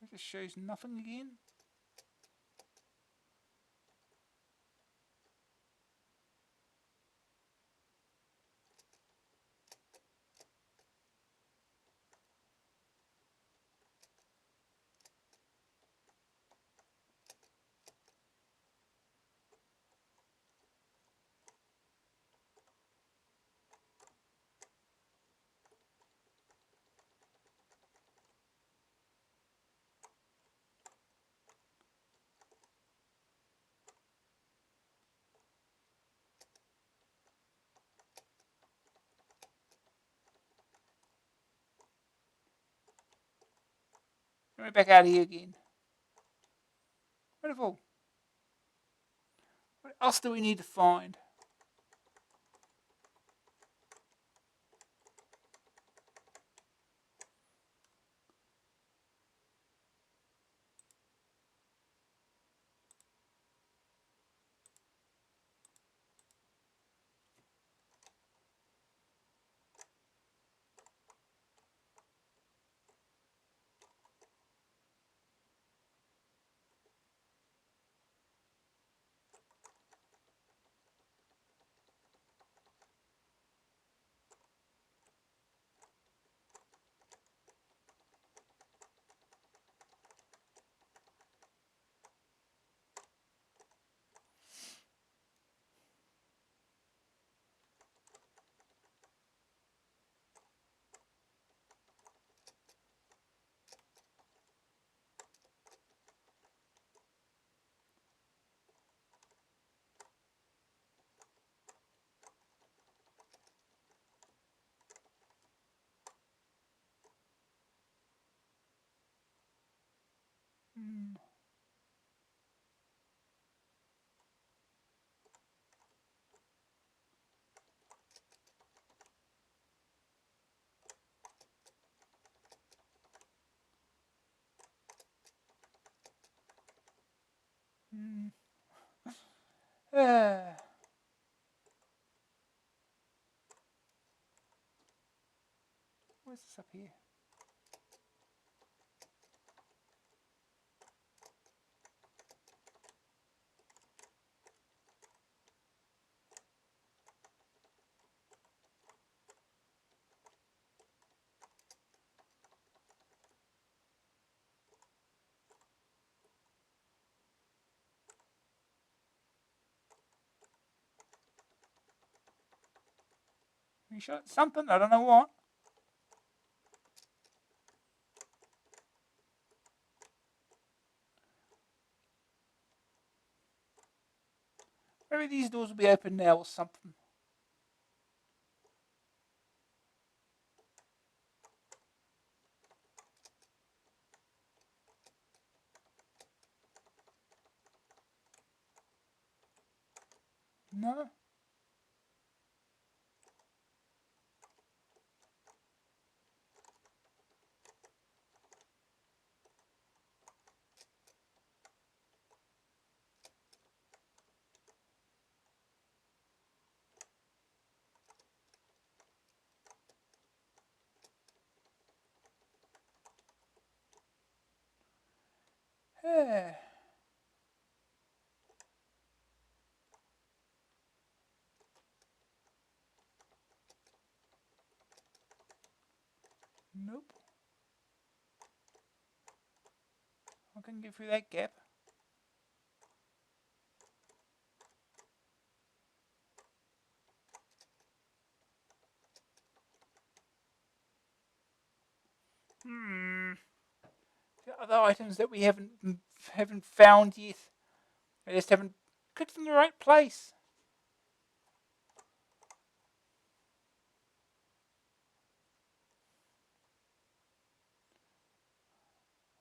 It just shows nothing again. We're back out here again. Wonderful. What else do we need to find? Uh, what's this up here? We shot something, I don't know what. Maybe these doors will be open now or something. No? Eh. Nope. I can get through that gap. The other items that we haven't found yet. I just haven't clicked in the right place.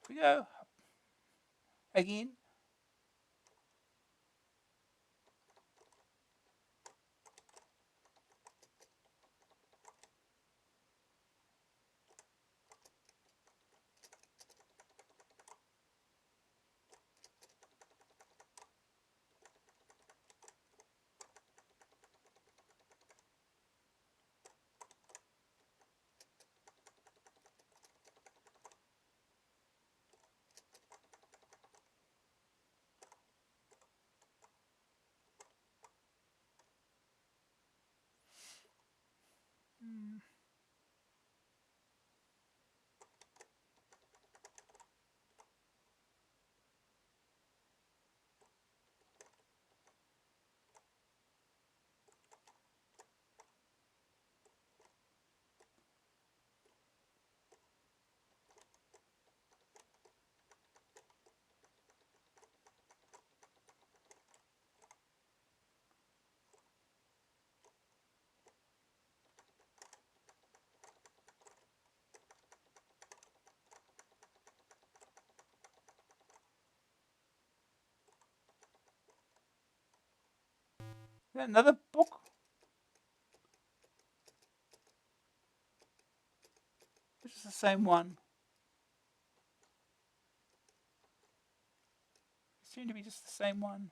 Here we go. Again. Is that another book? This is the same one. It seemed to be just the same one.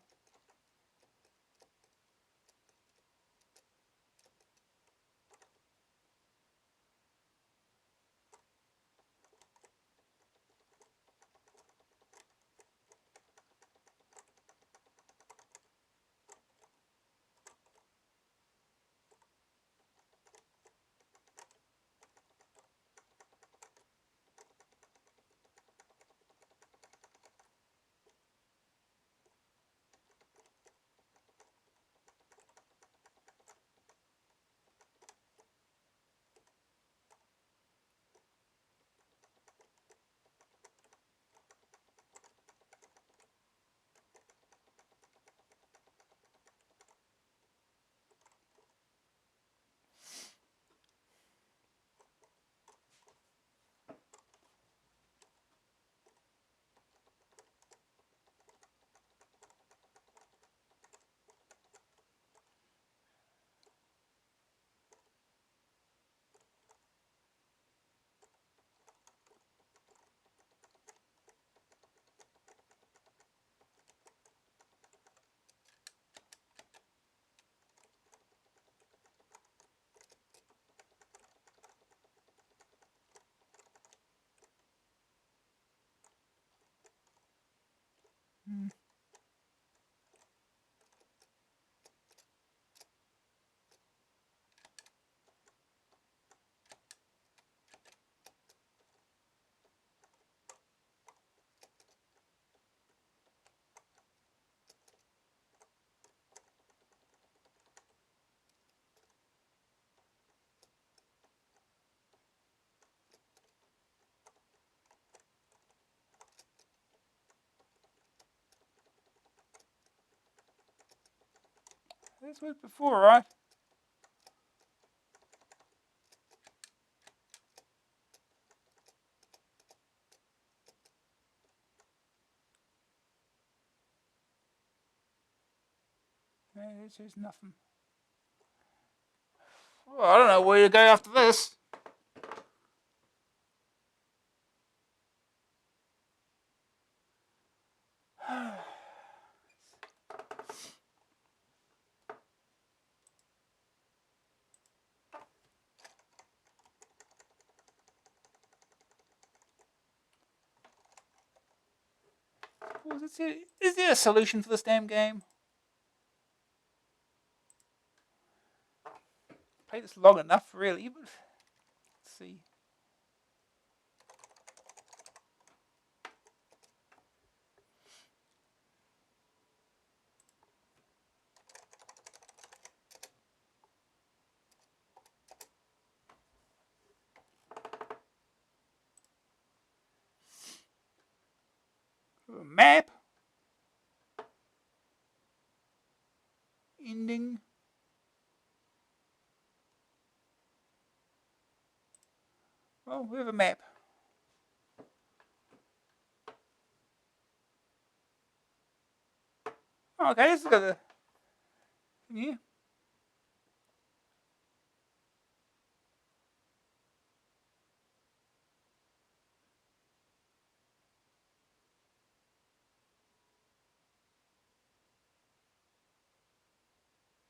This was before, right? No, there's nothing. Well, I don't know where to go after this. Is there a solution for this damn game? Played this long enough, really, but let's see. A map. Ending. Well, we have a map. Oh, okay, this has got a... Yeah.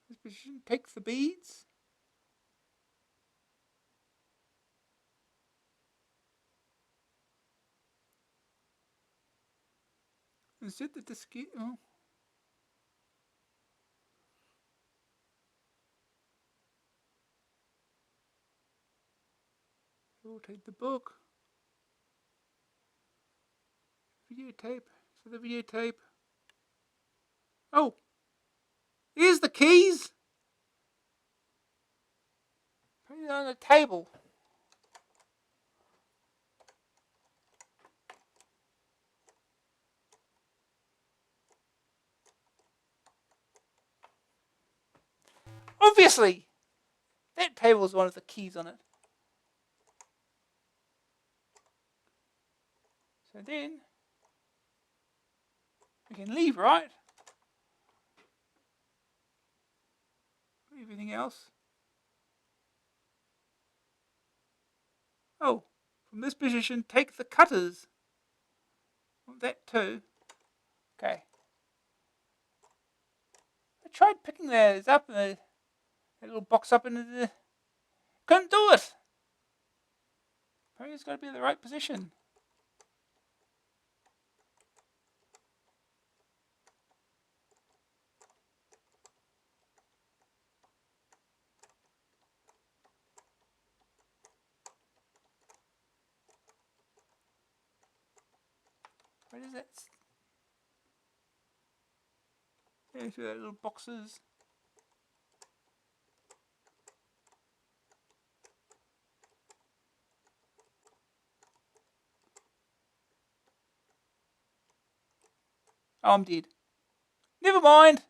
This position, take the beads. Instead the diskette... Oh. Rotate the book. Videotape. So the videotape. Oh! Here's the keys! Put it on the table. Obviously! That table's one of the keys on it. So then... we can leave, right? Everything else. Oh, from this position, take the cutters. Want that too. Okay. I tried picking those up, that little box up into the... couldn't do it! Probably it's got to be in the right position. What is that? Yeah, through those little boxes. Oh, I'm dead. Never mind.